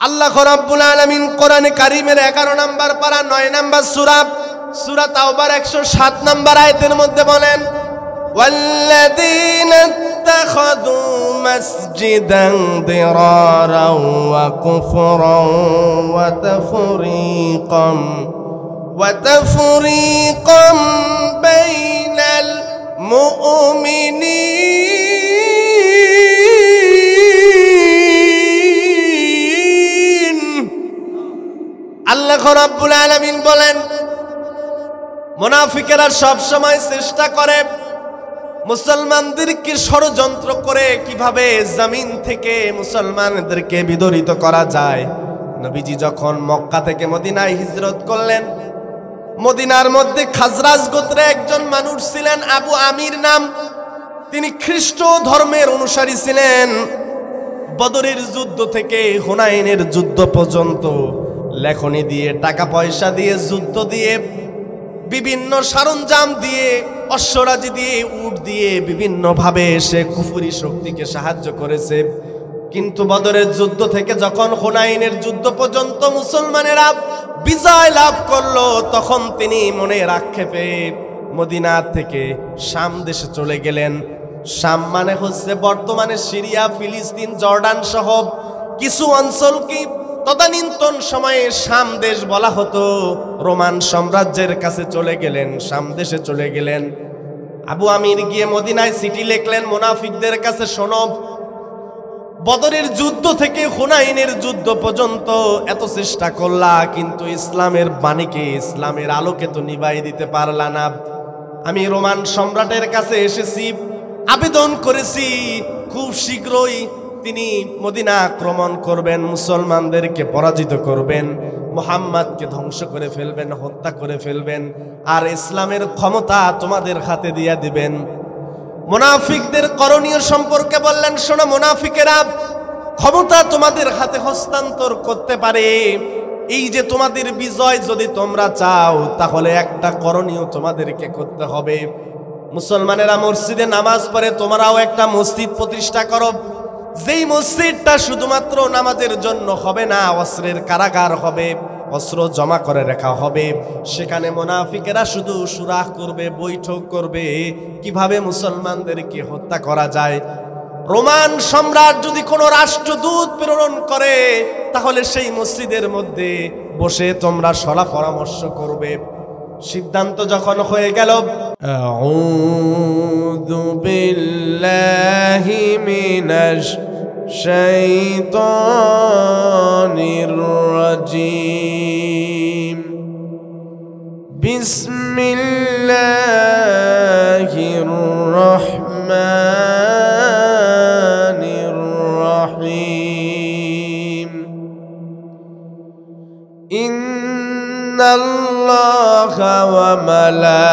আল্লাহ রাব্বুল আলামিন কোরআনে কারীমের 11 নম্বর পারা 9 নম্বর সূরা সূরা তাওবার 107 নম্বর আয়াতের মধ্যে বলেন ওয়াল্লাযীনা ইত্তাখাযু মাসজিদান দিরারাও ওয়া কুফরাও ওয়া তাফরীকাম বাইনাল মুমিনিন। আল্লাহ রাব্বুল আলামিন বলেন মুনাফিকেরা সব সময় চেষ্টা করে মুসলমানদেরকে ষড়যন্ত্র করে কিভাবে জমিন থেকে মুসলমানদেরকে বিদরিত করা যায়। নবীজি যখন মক্কা থেকে মদিনায় হিজরত করলেন, মদিনার মধ্যে খাজরাজ গোত্রে একজন মানুষ ছিলেন আবু আমির নাম। তিনি খ্রিস্ট ধর্মের অনুসারী ছিলেন। বদরের যুদ্ধ থেকে হুনাইনের যুদ্ধ পর্যন্ত লেখনী দিয়ে, টাকা পয়সা দিয়ে, যুদ্ধ দিয়ে, বিভিন্ন সরঞ্জাম দিয়ে, অশ্বরাজি দিয়ে, উট দিয়ে বিভিন্ন ভাবে সে কুফরি শক্তিকে সাহায্য করেছে। কিন্তু বদরের যুদ্ধ থেকে যখন হুনাইনের যুদ্ধ পর্যন্ত মুসলমানেরা বিজয় লাভ করলো, তখন তিনি মনের আক্ষেপে মদিনা থেকে শাম দেশে চলে গেলেন। শাম মানে হচ্ছে বর্তমানে সিরিয়া, ফিলিস্তিন, জর্ডান সহ কিছু অঞ্চলকে তদানীন্তন সময়ে শাম দেশ বলা হতো। রোমান সাম্রাজ্যের কাছে চলে গেলেন, শাম দেশে চলে গেলেন। আবু আমির গিয়ে মদিনায় চিঠি লিখলেন মুনাফিকদের কাছে, শোনো, বদরের যুদ্ধ থেকে হুনাইনের যুদ্ধ পর্যন্ত এত চেষ্টা করলা, কিন্তু ইসলামের বাণীকে, ইসলামের আলোকে তো নিভাই দিতে পারলা না। আমি রোমান সম্রাটের কাছে এসেছি, আবেদন করেছি, খুব শীঘ্রই তিনি মদিনা আক্রমণ করবেন, মুসলমানদেরকে পরাজিত করবেন, মুহাম্মদকে ধ্বংস করে ফেলবেন, হত্যা করে ফেলবেন, আর ইসলামের ক্ষমতা তোমাদের হাতে দিয়ে দিবেন। মুনাফিকদের করণীয় সম্পর্কে বললেন, শোনো মুনাফিকেরা, ক্ষমতা তোমাদের হাতে হস্তান্তর করতে পারে। এই যে তোমাদের বিজয় যদি তোমরা চাও, তাহলে একটা করণীয় তোমাদেরকে করতে হবে। মুসলমানেরা মসজিদে নামাজ পড়ে, তোমরাও একটা মসজিদ প্রতিষ্ঠা করো। যেই মসজিদটা শুধুমাত্র নামাজের জন্য হবে না, অস্ত্রের কারাগার হবে, অস্ত্র জমা করে রাখা হবে। সেখানে মুনাফিকেরা শুধু সুরাহ করবে, বৈঠক করবে কিভাবে মুসলমানদেরকে হত্যা করা যায়। রোমান সম্রাট যদি কোনো রাষ্ট্রদূত প্রেরণ করে, তাহলে সেই মসজিদের মধ্যে বসে তোমরা সলা পরামর্শ করবে। সিদ্ধান্ত যখন হয়ে গেল, আউযু বিল্লাহি মিনাশ শাইতানির রাজিম, বিসমিল্লাহির রহমানির রহিম। ইন্নাল্লাহা ওয়া মালাইকাতাহু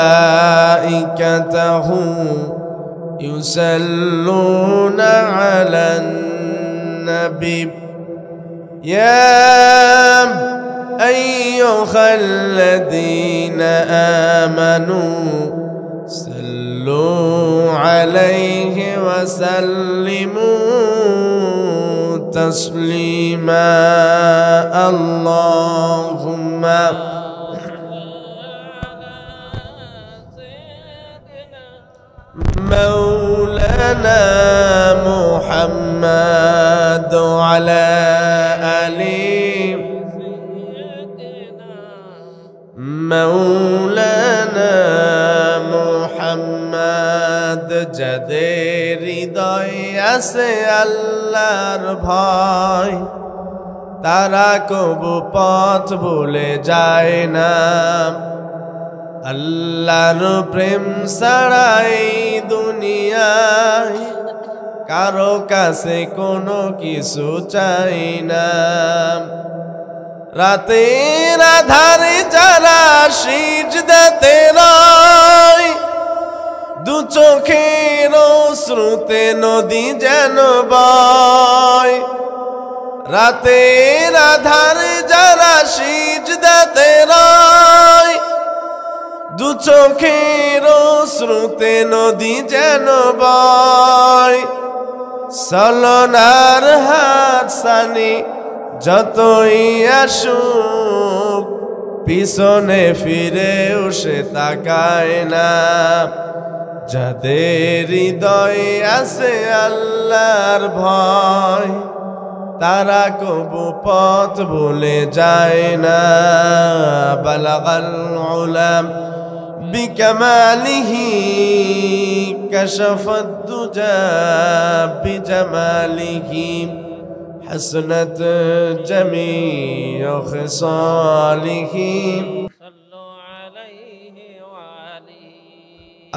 ইউসাল্লুনা আলান নবী ইয়া আইয়ুহাল্লাযীনা আমানু সাল্লু আলাইহি ওয়া সাল্লিমু তাসলিমা। আল্লাহুম্মা مولانا محمد وعلى آله مولانا محمد। যাদের হৃদয়ে আছে আল্লাহর ভয়, তারা কবু পথ ভুলে যায় না। আল্লাহর প্রেম ছাড়াই দুনিয়ায় কারো কাছে কোনো কিছু চাই না। রাতের আধারে যারা সিজদাতে রয়, দু চোখের অশ্রুতে নদী যেন বয়। রাতের আধারে যারা সিজদাতে রয়, দু চোখের অশ্রুতে নদী যেন বয়। চলনার হাত সানি যতই আসুক পিছনে ফিরেও সে তাকায় না। যাদের হৃদয়ে আছে আল্লাহর ভয় তারা কবু পথ ভুলে যায় না। বালাগাল উলাম বিকামালিহি কাশাফাদ দুজা বিজামালিহি হাসনাত জামিউ খিসালিহি।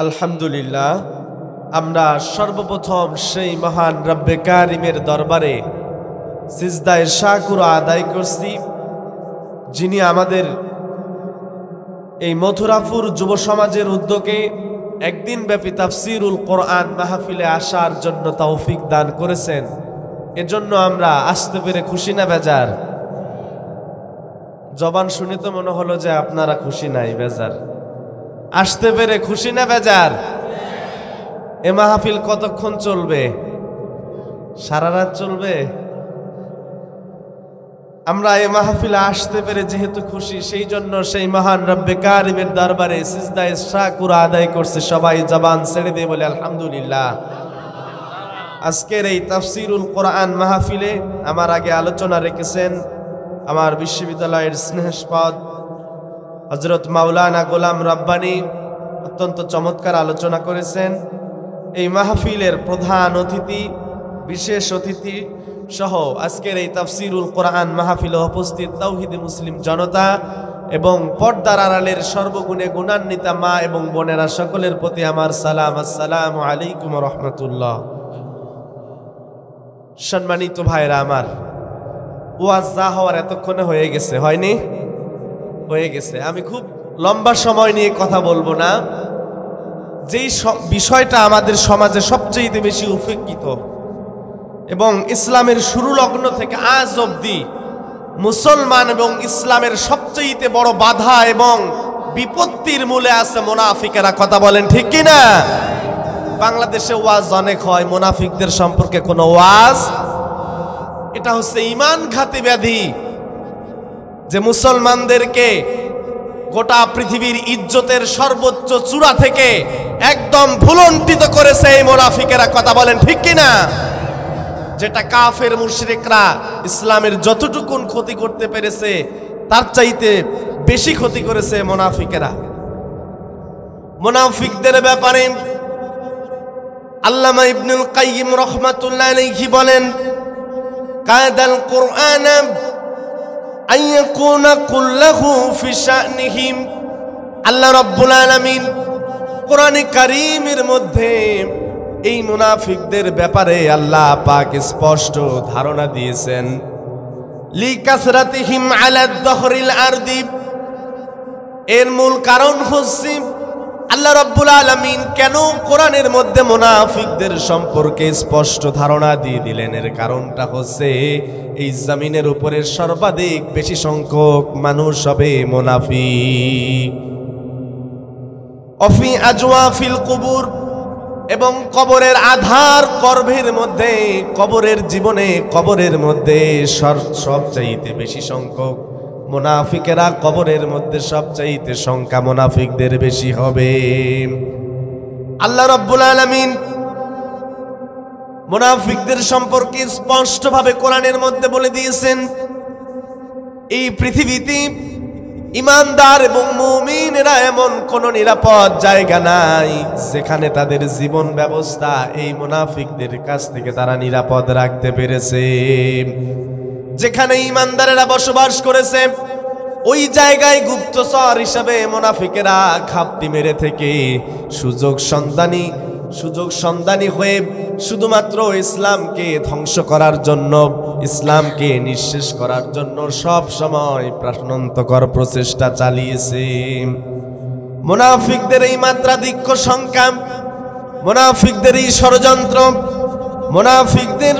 আলহামদুলিল্লাহ, আমরা সর্বপ্রথম সেই মহান রব্বে কারিমের দরবারে সিজদায়ে শাকুর আদায় করছি, যিনি আমাদের এই মথুরাপুর যুব সমাজের উদ্যোগে একদিন ব্যাপী তাফসিরুল কোরআন মাহফিলে আসার জন্য তৌফিক দান করেছেন। এজন্য আমরা আসতে পেরে খুশি না বেজার? জবান শুনে তো মনে হলো যে আপনারা খুশি নাই, বেজার। আসতে পেরে খুশি না বেজার? এ মাহফিল কতক্ষণ চলবে? সারা রাত চলবে? আমরা এই মাহফিলে আসতে পেরে যেহেতু খুশি, সেই জন্য সেই মহান রব্বে কারিমের দরবারে সিজদায়ে শাকুর আদায় করছে। সবাই জবান ছেড়ে দিয়ে বলে আলহামদুলিল্লাহ। আজকের এই তাফসিরুল কোরআন মাহফিলে আমার আগে আলোচনা রেখেছেন আমার বিশ্ববিদ্যালয়ের স্নেহস্পদ হযরত মাওলানা গোলাম রব্বানী। অত্যন্ত চমৎকার আলোচনা করেছেন। এই মাহফিলের প্রধান অতিথি, বিশেষ অতিথি সহ আজকের এই তাফসিরুল কোরআন মাহফিলে উপস্থিত তাওহীদে মুসলিম জনতা এবং পর্দার আড়ালের সর্বগুণে গুণান্বিতা মা এবং বোনেরা, সকলের প্রতি আমার সালাম। আসসালামু আলাইকুম ওয়া রাহমাতুল্লাহ। সম্মানিত ভাইরা আমার, ওয়াজ যা হওয়ার এতক্ষণে হয়ে গেছে, হয়নি? হয়ে গেছে। আমি খুব লম্বা সময় নিয়ে কথা বলবো না। যেই বিষয়টা আমাদের সমাজে সবচেয়ে বেশি উপেক্ষিত এবং ইসলামের শুরু লগ্ন থেকে আজ অবধি মুসলমান এবং ইসলামের সবচেয়ে বড় বাধা এবং বিপত্তির মূলে আছে মুনাফিকেরা। কথা বলেন ঠিক কিনা? বাংলাদেশে ওয়াজ অনেক হয়, মুনাফিকদের সম্পর্কে কোনো ওয়াজ। এটা হচ্ছে ঈমানঘাতী ব্যাধি, যে মুসলমানদেরকে গোটা পৃথিবীর ইজ্জতের সর্বোচ্চ চূড়া থেকে একদম ভুলন্টিত করেছে এই মুনাফিকেরা। কথা বলেন ঠিক কিনা? যেটা কাফের মুশরিকরা ইসলামের যতটুকুন ক্ষতি করতে পেরেছে তার চাইতে বেশি ক্ষতি করেছে মুনাফিকেরা। মুনাফিকদের ব্যাপারে আল্লামা ইবনুল কাইয়িম রাহমাতুল্লাহ আলাইহি বলেন, কাদাল কুরআন আইয়াকুনা কুল্লাহু ফি শানিহিম। আল্লাহ রাব্বুল আলামিন কোরআনে কারীমের মধ্যে এই মুনাফিকদের ব্যাপারে আল্লাহ পাক স্পষ্ট ধারণা দিয়েছেন। লিকাসরাতিহিম আলা যহরিল আরদি। এর মূল কারণ হচ্ছে আল্লাহ রাব্বুল আলামিন কেন কোরআনের মধ্যে মুনাফিকদের সম্পর্কে স্পষ্ট ধারণা দিয়ে দিলেন। এর কারণটা হচ্ছে এই জমিনের উপরে সর্বাধিক বেশি সংখ্যক মানুষ হবে মুনাফিক। অফি আজওয়াফিল কুবুর, এবং কবরের আধার গর্ভের মধ্যে, কবরের জীবনে, কবরের মধ্যে সবচাইতে বেশি সংখ্যক মুনাফিকেরা, কবরের মধ্যে সবচাইতে সংখ্যা মুনাফিকদের বেশি হবে। আল্লাহ রাব্বুল আলামিন মুনাফিকদের সম্পর্কে স্পষ্টভাবে কোরআনের মধ্যে বলে দিয়েছেন, এই পৃথিবীতে ইমানদার এবং মুমিনেরা এমন কোন নিরাপদ জায়গা নাই যেখানে তাদের জীবন ব্যবস্থা এই মুনাফিকদের কাছ থেকে তারা নিরাপদ রাখতে পেরেছে। যেখানে ইমানদারেরা বসবাস করেছে ওই জায়গায় গুপ্তচর হিসাবে মুনাফিকেরা খাপটি মেরে থেকে সুযোগ সন্ধানী হয়ে শুধুমাত্র ইসলামকে ধ্বংস করার জন্য, ইসলামকে নিঃশেষ করার জন্য সব সময় প্রাণান্তকর প্রচেষ্টা চালিয়েছে। মুনাফিকদের এই মাত্রাধিক্য সংখ্যা, মুনাফিকদের এই ষড়যন্ত্র, মুনাফিকদের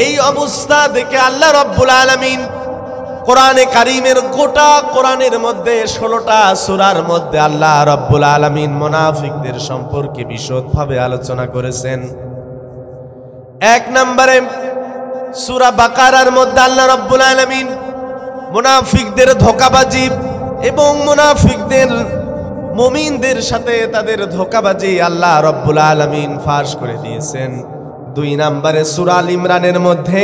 এই অবস্থা দেখে আল্লাহ রাব্বুল আলামিন কোরআনে কারীমের গোটা কোরআনের মধ্যে 16টা সূরার মধ্যে আল্লাহ রাব্বুল আলামিন মুনাফিকদের সম্পর্কে বিশদভাবে আলোচনা করেছেন। এক নম্বরে সূরা বাকারার মধ্যে আল্লাহ রাব্বুল আলামিন মুনাফিকদের ধোঁকাবাজি এবং মুনাফিকদের মুমিনদের সাথে তাদের ধোঁকাবাজি আল্লাহ রাব্বুল আলামিন ফাঁস করে দিয়েছেন। 2 নম্বরে সূরা আল ইমরানের মধ্যে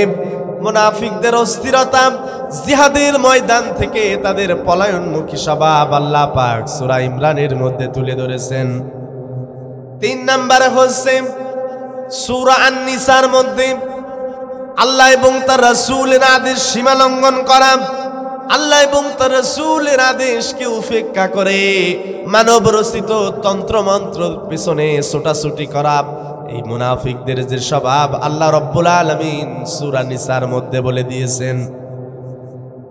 মুনাফিকদের অস্থিরতা, জিহাদের ময়দান থেকে তাদের পলায়নমুখী স্বভাব আল্লাহ পাক সূরা ইমরানের মধ্যে তুলে ধরেছেন। 3 নম্বরে হচ্ছে সূরা আন-নিসার মধ্যে আল্লাহ এবং তার রাসূলের আদেশ সীমা লঙ্ঘন করা, আল্লাহ এবং তার রাসূলের আদেশকে উপেক্ষা করে মানব রচিত তন্ত্রমন্ত্রের পিছনে ছোটাছুটি করা, এই মুনাফিকদের যে স্বভাব আল্লাহ রাব্বুল আলামিন সূরা নিসার মধ্যে বলে দিয়েছেন।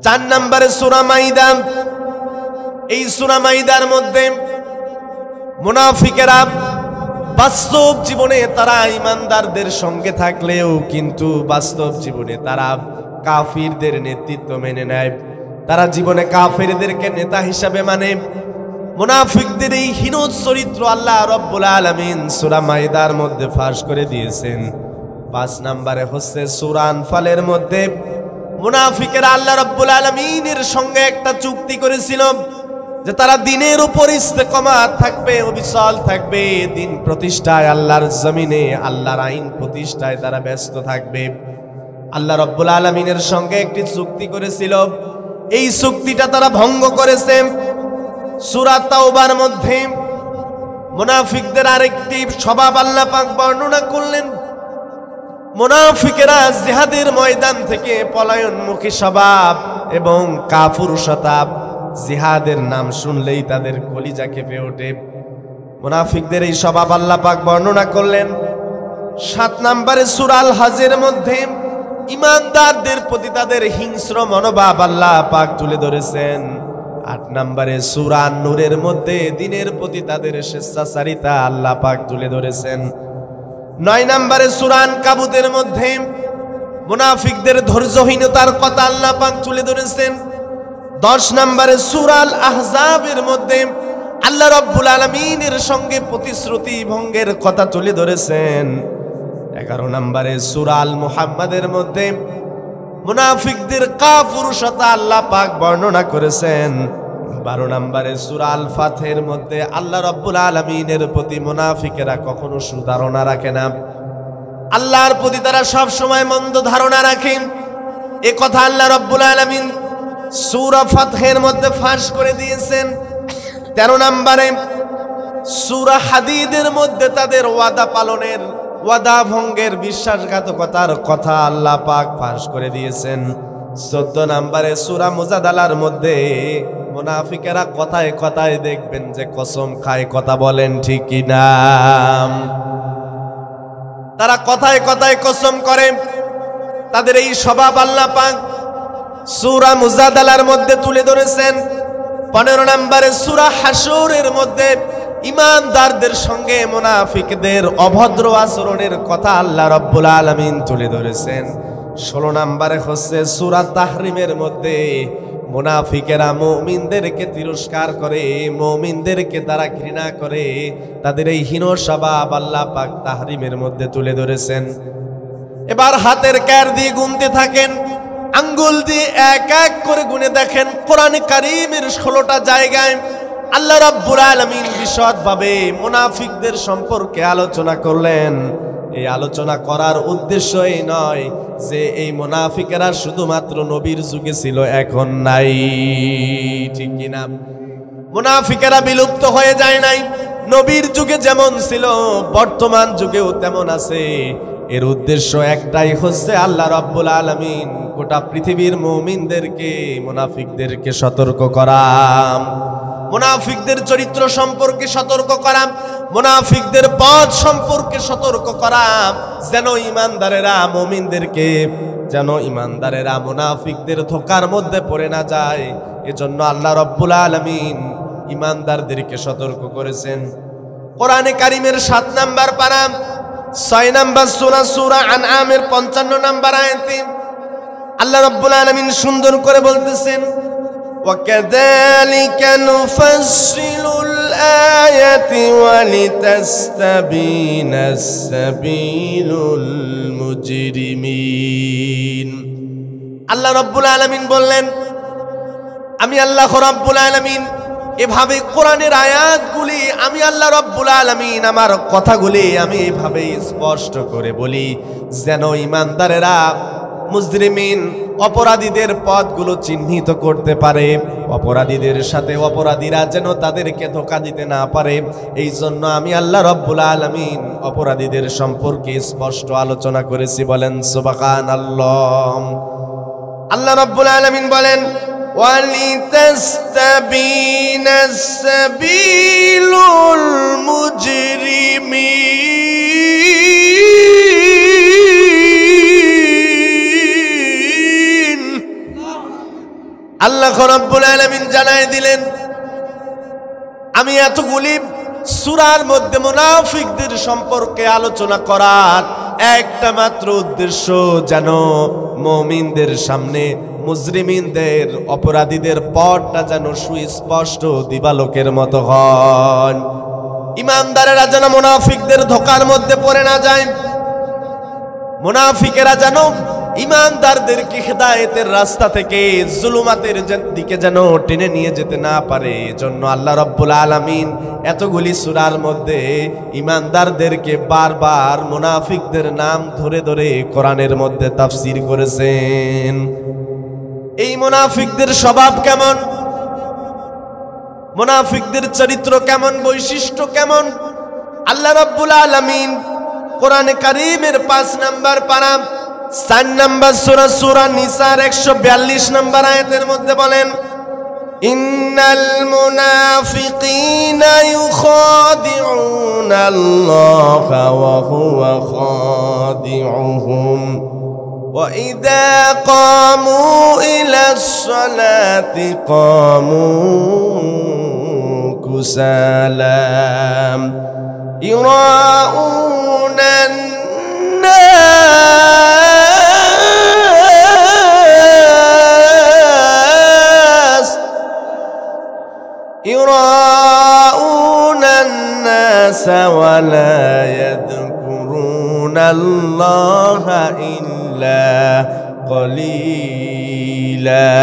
4 নম্বরে সূরা মাইদা, এই সূরা মাইদার মধ্যে মুনাফিকেরা বাস্তব জীবনে তারা ঈমানদারদের সঙ্গে থাকলেও কিন্তু বাস্তব জীবনে তারা কাফিরদের নেতৃত্ব মেনে নেয়, তারা জীবনে কাফিরদেরকে নেতা হিসাবে মানে। মুনাফিকদের এই হীন চরিত্র আল্লাহ রাব্বুল আলামিন সূরা মাইদার মধ্যে ফাঁস করে দিয়েছেন। 5 নম্বরে হচ্ছে সূরা আনফালের মধ্যে মুনাফিকেরা আল্লাহ রাব্বুল আলামিনের সঙ্গে একটা চুক্তি করেছিল যে তারা দ্বীনের উপর ইস্তেকামাত থাকবে, অবিচল থাকবে, দ্বীন প্রতিষ্ঠায় আল্লাহর জমিনে আল্লাহর আইন প্রতিষ্ঠায় তারা ব্যস্ত থাকবে। আল্লাহ রাব্বুল আলামিনের সঙ্গে একটি চুক্তি করেছিল, এই চুক্তিটা তারা ভঙ্গ করেছে। সূরা তাওবার মধ্যে মুনাফিকদের আরেকটি স্বভাব আল্লাহ পাক বর্ণনা করলেন। মুনাফিকেরা জিহাদের ময়দান থেকে পলায়নমুখী স্বভাব এবং কাফুরুষতা, জিহাদের নাম শুনলেই তাদের কলিজা কেঁপে ওঠে। মুনাফিকদের এই স্বভাব আল্লাহ পাক বর্ণনা করলেন। 7 নম্বরে সূরা আল হজের মধ্যে ঈমানদারদের প্রতি তাদের হিংস্র মনোভাব আল্লাহ পাক তুলে ধরেছেন। 8 নম্বরে সূরা নূরের মধ্যে দ্বীনের প্রতি তাদের স্বেচ্ছাচারিতা আল্লাহ পাক তুলে ধরেছেন। 9 নম্বরে সূরা আনকাবুতের মধ্যে মুনাফিকদের ধৈর্যহীনতার কথা আল্লাহ পাক তুলে ধরেছেন। 10 নম্বরে সূরা আল আহজাবের মধ্যে আল্লাহ রাব্বুল আলামিনের সঙ্গে প্রতিশ্রুতি ভঙ্গের কথা তুলে ধরেছেন। 11 নম্বরে সূরা আল মুহাম্মাদের মধ্যে মুনাফিকদের কাফুরুষতা আল্লাহ পাক বর্ণনা করেছেন। 12 নম্বরে সূরা আল ফাতহের মধ্যে আল্লাহ রাব্বুল আলামিনের প্রতি মুনাফিকেরা কখনো সুধারণা রাখে না, আল্লাহর প্রতি তারা সব সময় মন্দ ধারণা রাখে। এ কথা আল্লাহ রাব্বুল আলামিন সূরা ফাতহের মধ্যে ফাঁস করে দিয়েছেন। 13 নম্বরে সূরা হাদীদের মধ্যে তাদের ওয়াদা পালনের, ওয়াদা ভঙ্গের, বিশ্বাসঘাতকতার কথা আল্লাহ পাক ফাঁস করে দিয়েছেন। 14 নম্বরে সূরা মুজাদালার মধ্যে মুনাফিকেরা কথায় কথায় দেখবেন যে কসম খায়, কথা বলেন ঠিক কি না? তারা কথায় কথায় কসম করে, তাদের এই স্বভাব আল্লাহ পাক সূরা মুজাদালার মধ্যে তুলে ধরেছেন। 15 নম্বরে সূরা হাশরের মধ্যে ঈমানদারদের সঙ্গে মুনাফিকদের অভদ্র আচরণের কথা আল্লাহ রাব্বুল আলামিন তুলে ধরেছেন। 16 নম্বরে হচ্ছে সূরা তাহরিমের মধ্যে মুনাফিকেরা মুমিনদেরকে তিরস্কার করে, মুমিনদেরকে তারা ঘৃণা করে, তাদের এই হীন স্বভাব আল্লাহ পাক তাহরিমের মধ্যে তুলে ধরেছেন। এবার হাতের ক্যার দিয়ে গুনতে থাকেন, আঙ্গুল দিয়ে এক এক করে গুনে দেখেন। কোরআনে কারীমের 16টা জায়গায় আল্লাহ রাব্বুল আলামিন বিশদভাবে মুনাফিকদের সম্পর্কে আলোচনা করলেন। এই আলোচনা করার উদ্দেশ্য এই নয় যে এই মুনাফিকেরা শুধুমাত্র নবীর যুগে ছিল, এখন নাই, ঠিক কিনা? মুনাফিকেরা বিলুপ্ত হয়ে যায় নাই, নবীর যুগে যেমন ছিল বর্তমান যুগেও তেমন আছে। এর উদ্দেশ্য একটাই হচ্ছে আল্লাহ রাব্বুল আলামিন গোটা পৃথিবীর মুমিনদেরকে মুনাফিকদেরকে সতর্ক করা, মুনাফিকদের চরিত্র সম্পর্কে সতর্ক করা, মুনাফিকদের পথ সম্পর্কে সতর্ক করা, যেন ঈমানদারেরা মুমিনদেরকে, যেন ঈমানদারেরা মুনাফিকদের ধোঁকার মধ্যে পড়ে না যায়। এজন্য আল্লাহ রাব্বুল আলামিন ঈমানদারদেরকে সতর্ক করেছেন। কোরআনে কারীমের 7 নম্বর পারা 6 নম্বর সূরা সূরা আনআমের 55 নম্বর আয়াতে আল্লাহ রাব্বুল আলামিন সুন্দর করে বলতেছেন, وَكَذَلِكَ نُفَصِّلُ الآية ولتستبين السبيل المجرمين আল্লাহ রাব্বুল আলামিন বললেন আমি আল্লাহ রাব্বুল আলামিন এভাবে কোরআনের আয়াতগুলি আমি আল্লাহ রাব্বুল আলামিন আমার কথাগুলি আমি এভাবে স্পষ্ট করে বলি যেন ঈমানদারেরা মুজরিমিন অপরাধীদের পথগুলো চিহ্নিত করতে পারে, অপরাধীদের সাথে অপরাধীরা যেন তাদেরকে ধোঁকা দিতে না পারে। এই জন্য আমি আল্লাহ রাব্বুল আলামিন অপরাধীদের সম্পর্কে স্পষ্ট আলোচনা করেছি। বলেন সুবহানাল্লাহ। আল্লাহ রাব্বুল আলামিন বলেন ওয়ালিতাস্তাবিনা সাবিলুল মুজরিমিন। আল্লাহ রাব্বুল আলামিন জানায় দিলেন আমি এতগুলি সূরার মধ্যে মুনাফিকদের সম্পর্কে আলোচনা করার একটা মাত্র উদ্দেশ্য, যেন মুমিনদের সামনে মুজরিমিনদের অপরাধীদের পথটা যেন সুস্পষ্ট দিবালোকের মতো হয়। ঈমানদারেরা যেন মুনাফিকদের ধোঁকার মধ্যে পড়ে না যায়, মুনাফিকেরা যেন ঈমানদারদেরকে হিদায়াতের রাস্তা থেকে জুলুমাতের দিকে যেন টেনে নিয়ে যেতে না পারে। এজন্য আল্লাহ রাব্বুল আলামিন এতগুলি সূরার মধ্যে ঈমানদারদেরকে বারবার মুনাফিকদের নাম ধরে ধরে কোরআনের মধ্যে তাফসীর করেছেন। এই মুনাফিকদের স্বভাব কেমন, মুনাফিকদের চরিত্র কেমন, বৈশিষ্ট্য কেমন, আল্লাহ রাব্বুল আলামিন কোরআনে কারীমের 5 নম্বর পারা 4 নম্বর সূরা নিসার 142 নম্বর আয়াতের মধ্যে বলেন ইন্নাল মুনাফিকিনা ইউখাদিউনা আল্লাহা ওয়া হুয়া খাদিউহুম ওয়া ইযা কামু ইলাস সালাতি কামু কুসালা ইরাউনা يراءون الناس ولا يذكرون الله إلا قليلا।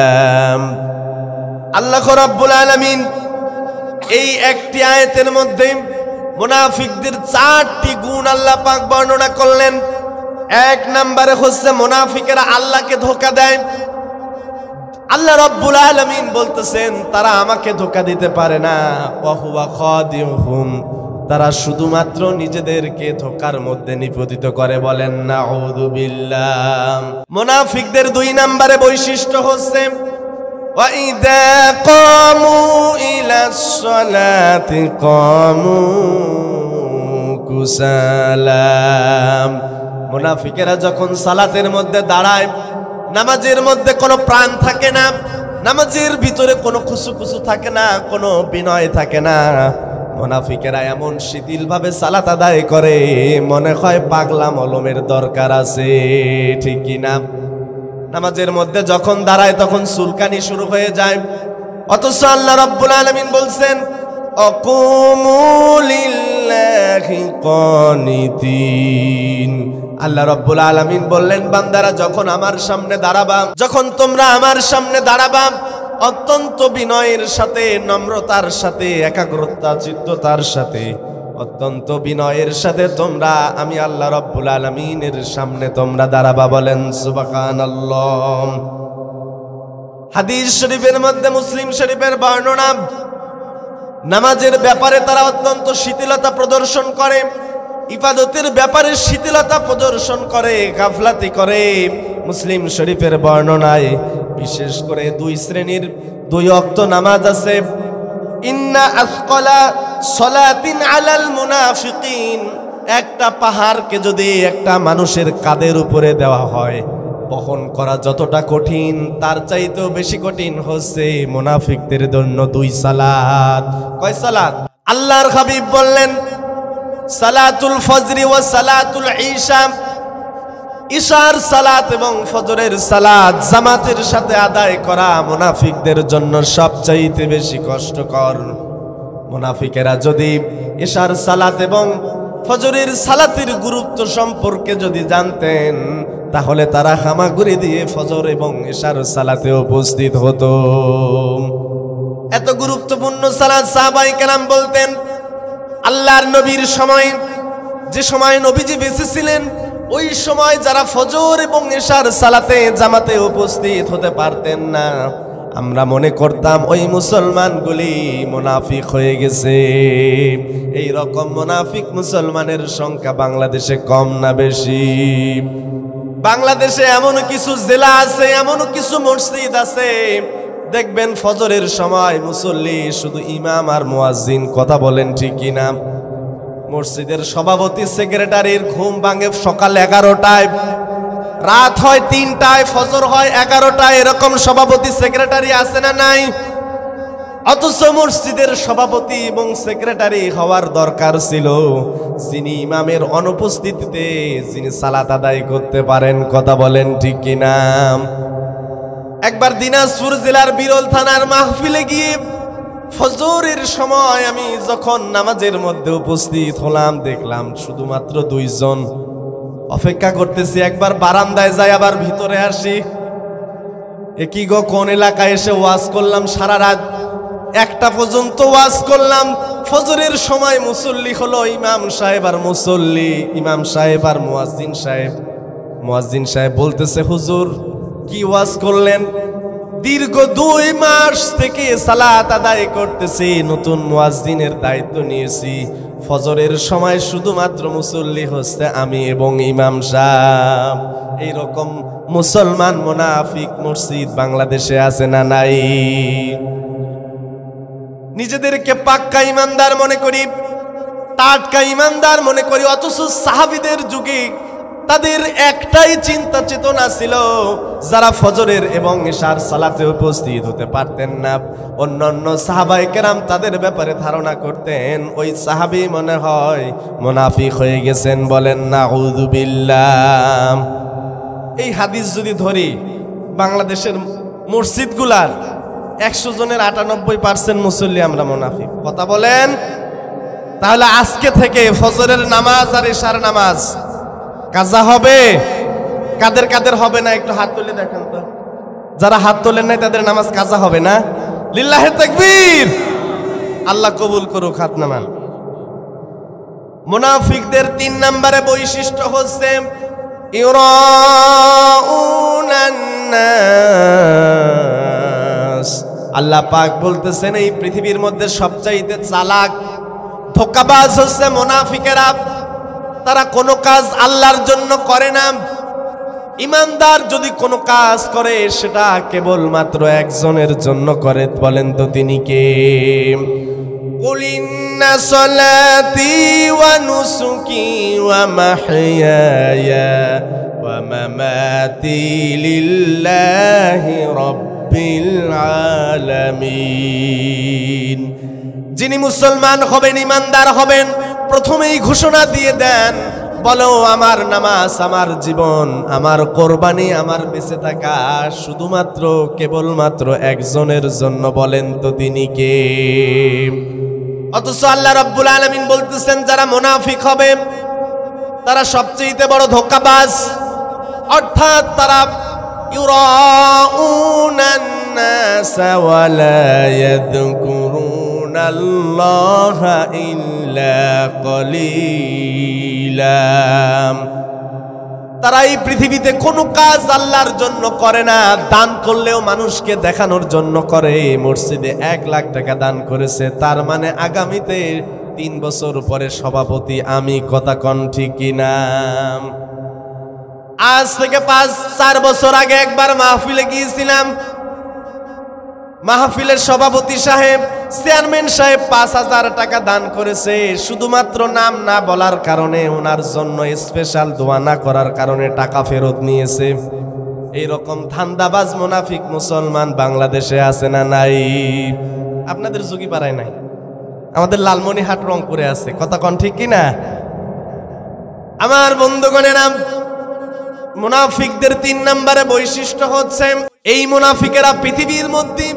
আল্লাহ রাব্বুল আলামিন এই একটি আয়াতের মধ্যে মুনাফিকদের 4টি গুণ আল্লাহ পাক বর্ণনা করলেন। 1 নম্বরে হচ্ছে মুনাফিকেরা আল্লাহকে ধোঁকা দেয়। আল্লাহ রাব্বুল আলামিন বলতেছেন তারা আমাকে ধোঁকা দিতে পারে না, ওয়া হুয়া খাদিউহুম, তারা শুধুমাত্র নিজেদেরকে ধোঁকার মধ্যে নিপতিত করে। বলেন নাউযু বিল্লাহ। মুনাফিকদের 2 নম্বরে বৈশিষ্ট্য হচ্ছে ওয়া ইযা কামু ইলাস সালাতি কামু কুসালা। মুনাফিকেরা যখন সালাতের মধ্যে দাঁড়ায়, নামাজের মধ্যে কোনো প্রাণ থাকে না, নামাজের ভিতরে কোনো খুশুখুশু থাকে না, কোনো বিনয় থাকে না। মুনাফিকেরা এমন শিথিলভাবে সালাত আদায় করে মনে হয় পাগলা মলমের দরকার আছে, ঠিক কি না? নামাজের মধ্যে যখন দাঁড়ায় তখন চুলকানি শুরু হয়ে যায়। অথচ আল্লাহ রাব্বুল আলামিন বলছেন আকুমু লিল্লাহি কানিতিন। আল্লাহ রাব্বুল আলামিন বললেন বান্দারা যখন আমার সামনে দাঁড়াবা, যখন তোমরা আমার সামনে দাঁড়াবা, অত্যন্ত বিনয়ের সাথে, নম্রতার সাথে, একাগ্রতা চিত্ততার সাথে, অত্যন্ত বিনয়ের সাথে তোমরা আমি আল্লাহ রাব্বুল আলামিনের সামনে তোমরা দাঁড়াবা। বলেন সুবহানাল্লাহ। হাদিস শরীফের মধ্যে, মুসলিম শরীফের বর্ণনা, নামাজের ব্যাপারে তারা অত্যন্ত শিথিলতা প্রদর্শন করে, ইবাদতের ব্যাপারে শিথিলতা প্রদর্শন করে, গাফলাতি করে। মুসলিম শরীফের বর্ণনায় বিশেষ করে 2 শ্রেণীর 2 ওয়াক্ত নামাজ আছে। ইন্না আসকালা সলাতিন আলাল মুনাফিকিন, একটা পাহাড়কে যদি একটা মানুষের কাঁধের উপরে দেওয়া হয়, বহন করা যতটা কঠিন তার চাইতেও বেশি কঠিন হচ্ছে মুনাফিকদের জন্য 2 সালাত। কয় সালাত? আল্লাহর হাবিব বললেন সালাতুল ফজরি ওয়া সালাতুল ঈশা, ঈশার সালাত এবং ফজরের সালাত জামাতের সাথে আদায় করা মুনাফিকদের জন্য সবচাইতে বেশি কষ্টকর। মুনাফিকেরা যদি ইশার সালাত এবং ফজরের সালাতের গুরুত্ব সম্পর্কে যদি জানতেন তাহলে তারা হামাগুড়ি দিয়ে ফজর এবং ইশার সালাতে উপস্থিত হতো। এত গুরুত্বপূর্ণ সালাত সাহাবায়ে কেরাম বলতেন আল্লাহর নবীর সময়, যে সময় নবীজি বেঁচে ছিলেন, ওই সময় যারা ফজর এবং ইশার সালাতে জামাতে উপস্থিত হতে পারতেন না, আমরা মনে করতাম ওই মুসলমানগুলি মুনাফিক হয়ে গেছে। এই রকম মুনাফিক মুসলমানের সংখ্যা বাংলাদেশে কম না বেশি? বাংলাদেশে এমন কিছু জেলা আছে, এমন কিছু মসজিদ আছে, দেখবেন ফজরের সময় মুসল্লি শুধু ইমাম আর মুয়াজ্জিন। কথা বলেন ঠিক কিনা? মসজিদের সভাপতি সেক্রেটারির ঘুম ভাঙে সকাল 11টায়, রাত হয় 3টায়, ফজর হয় 11টায়। এরকম সভাপতি সেক্রেটারি আছে না নাই? অথচ মসজিদের সভাপতি এবং সেক্রেটারি হওয়ার দরকার ছিল যিনি ইমামের অনুপস্থিতিতে যিনি সালাত আদায় করতে পারেন। কথা বলেন ঠিক কিনা? একবার দিনাজপুর জেলার বিরল থানার মাহফিলে গিয়ে ফজরের সময় আমি যখন নামাজের মধ্যে উপস্থিত হলাম, দেখলাম শুধুমাত্র 2 জন অপেক্ষা করতেছি। একবার বারান্দায় যাই, আবার ভিতরে আসি। কি গো, কোন এলাকায় এসে ওয়াজ করলাম সারা রাত, 1টা পর্যন্ত ওয়াজ করলাম। ফজরের সময় মুসল্লি হলো ইমাম সাহেব আর মুসল্লি, ইমাম সাহেব আর মুয়াজ্জিন সাহেব। মুয়াজ্জিন সাহেব বলতেছে, হুজুর কি ওয়াজ করলেন? দীর্ঘ 2 মাস থেকে সালাত আদায় করতেছি, নতুন মুয়াজ্জিনের দায়িত্ব নিয়েছি। ফজরের সময় শুধুমাত্র মুসল্লি হচ্ছে আমি এবং ইমাম সাহেব। এইরকম মুসলমান মুনাফিক মসজিদ বাংলাদেশে আছে না নাই? নিজেদেরকে পাক্কা ইমানদার মনে করি, টাটকা ইমানদার মনে করি, অথচ সাহাবীদের যুগে তাদের একটাই চিন্তা চেতনা ছিল, যারা ফজরের এবং ইশার সালাতে উপস্থিত হতে পারতেন না, অন্যান্য সাহাবায়ে কেরাম তাদের ব্যাপারে ধারণা করতেন ওই সাহাবী মনে হয় মুনাফিক হয়ে গেছেন। বলেন নাউযু বিল্লাহ। এই হাদিস যদি ধরি, বাংলাদেশের মসজিদগুলার 100 জনের 98% মুসল্লি আমরা মুনাফিক। কথা বলেন। তাহলে আজকে থেকে ফজরের নামাজ আর ইশার নামাজ কাজা হবে? কাদের কাদের হবে না একটু হাত তুলে দেখেন তো। যারা হাত তোলেন নাই তাদের নামাজ কাজা হবে না? লিল্লাহে তাকবীর। আল্লাহ কবুল করুক হাত নামান। মুনাফিকদের 3 নম্বরে বৈশিষ্ট্য হচ্ছে ইউরাউনান নাস। আল্লাহ পাক বলতেছেন এই পৃথিবীর মধ্যে সবচাইতে চালাক ধোঁকাবাজ হচ্ছে মুনাফিকেরা। তারা কোনো কাজ আল্লাহর জন্য করে না। ইমানদার যদি কোনো কাজ করে সেটা কেবলমাত্র একজনের জন্য করে। বলেন তো তিনি কে? কুল ইন্না সলাতি ওয়া নুসুকি ওয়া মাহইয়ায়া ওয়া মামাতি লিল্লাহি রাব্বিল আলামিন। যিনি মুসলমান হবেন, ইমানদার হবেন, প্রথমেই ঘোষণা দিয়ে দেন, বলো আমার নামাজ, আমার জীবন, আমার কোরবানি, আমার বেঁচে থাকা শুধুমাত্র কেবলমাত্র একজনের জন্য। বলেন তো তিনি কে? অথচ আল্লাহ রাব্বুল আলামিন বলতেছেন যারা মুনাফিক হবে তারা সবচেয়ে বড় ধোঁকাবাজ। অর্থাৎ তারা ইউরাউনান নাস ওয়া লা ইয়াযকুরুনা আল্লাহা ইল্লা কলিলা। তারা এই পৃথিবীতে কোনো কাজ আল্লাহর জন্য করে না, দান করলেও মানুষকে দেখানোর জন্য করে। মসজিদে 1 লাখ টাকা দান করেছে, তার মানে আগামীতে 3 বছর পরে সভাপতি আমি। কথা কন ঠিক কিনা? আজ থেকে 5-4 বছর আগে একবার মাহফিলে গিয়েছিলাম। মাহফিলের সভাপতি সাহেব, চেয়ারম্যান সাহেব 5000 টাকা দান করেছে। শুধুমাত্র নাম না বলার কারণে, ওনার জন্য স্পেশাল দোয়া না করার কারণে টাকা ফেরত নিয়েছে। এইরকম ধান্দাবাজ মুনাফিক মুসলমান বাংলাদেশে আছে না নাই? আপনাদের যোগীপাড়ায় নাই, আমাদের লালমনিরহাট রংপুরে আছে। কথা কন ঠিক কিনা? আমার বন্ধুগণেরা, মুনাফিকদের 3 নম্বরে বৈশিষ্ট্য হচ্ছে এই মুনাফিকেরা পৃথিবীর মধ্যে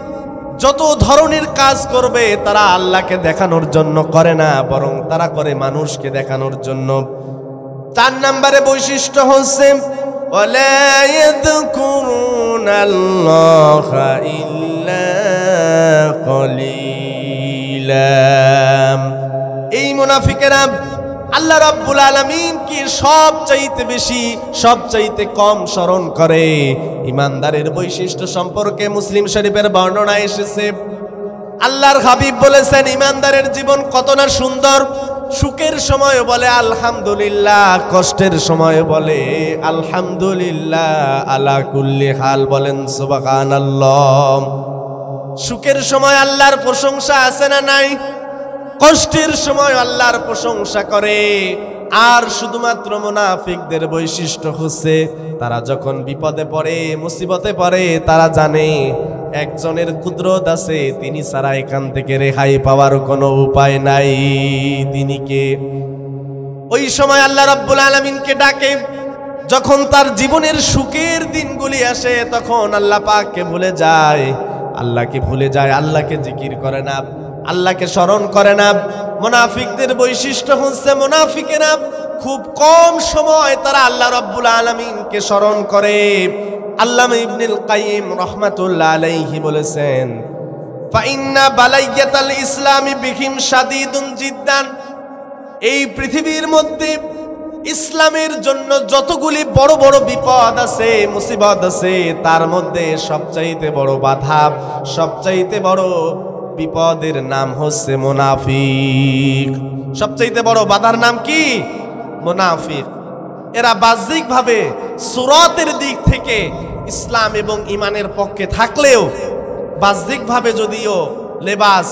যত ধরনের কাজ করবে তারা আল্লাহকে দেখানোর জন্য করে না, বরং তারা করে মানুষকে দেখানোর জন্য। 4 নম্বরে বৈশিষ্ট্য হচ্ছে ওয়ালা ইয়াযকুরুনাল্লাহা ইল্লা কলিলা। এই মুনাফিকেরা আল্লাহ রাব্বুল আলামিনকে সবচাইতে বেশি সবচাইতে কম স্মরণ করে। ঈমানদারের বৈশিষ্ট্য সম্পর্কে মুসলিম শরীফের বর্ণনা এসেছে, আল্লাহর হাবিব বলেছেন ঈমানদারের জীবন কত না সুন্দর। সুখের সময় বলে আলহামদুলিল্লাহ, কষ্টের সময় বলে আলহামদুলিল্লাহ আলা কুল্লি হাল, বলেন সুবহানাল্লাহ। সুখের সময় আল্লাহর প্রশংসা আছে না নাই? কষ্টের সময় আল্লাহর প্রশংসা করে। আর শুধুমাত্র মুনাফিকদের বৈশিষ্ট্য হচ্ছে তারা যখন বিপদে পড়ে, মুসিবতে পড়ে, তারা জানে একজনের কুদরত আছে, তিনি ছাড়া এখান থেকে রেহাই পাওয়ার কোনো উপায় নাই। তিনি কে? ওই সময় আল্লাহ রাব্বুল আলামিনকে ডাকে। যখন তার জীবনের সুখের দিনগুলি আসে তখন আল্লাহ পাককে ভুলে যায়, আল্লাহকে ভুলে যায়, আল্লাহকে জিকির করে না, আল্লাহকে স্মরণ করে না। মুনাফিকদের বৈশিষ্ট্য হচ্ছে মুনাফিকেরা খুব কম সময় তারা আল্লাহ রাব্বুল আলামিনকে স্মরণ করে। আল্লামা ইবনুল কাইয়িম রাহমাতুল্লাহ আলাইহি বলেছেন, ফাইন্না বালাইয়াতাল ইসলামি বিহিম শাদীদুন জিদ্দান। এই পৃথিবীর মধ্যে ইসলামের জন্য যতগুলি বড় বড় বিপদ আছে, মুসিবত আছে, তার মধ্যে সবচাইতে বড় বাধা, সবচাইতে বড় বিপদের নাম হচ্ছে মুনাফিক। সবচাইতে বড় বাধার নাম কি? মুনাফিক। এরা বাহ্যিকভাবে সুরাতের দিক থেকে ইসলাম এবং ঈমানের পক্ষে থাকলেও বাহ্যিকভাবে যদিও লেবাস,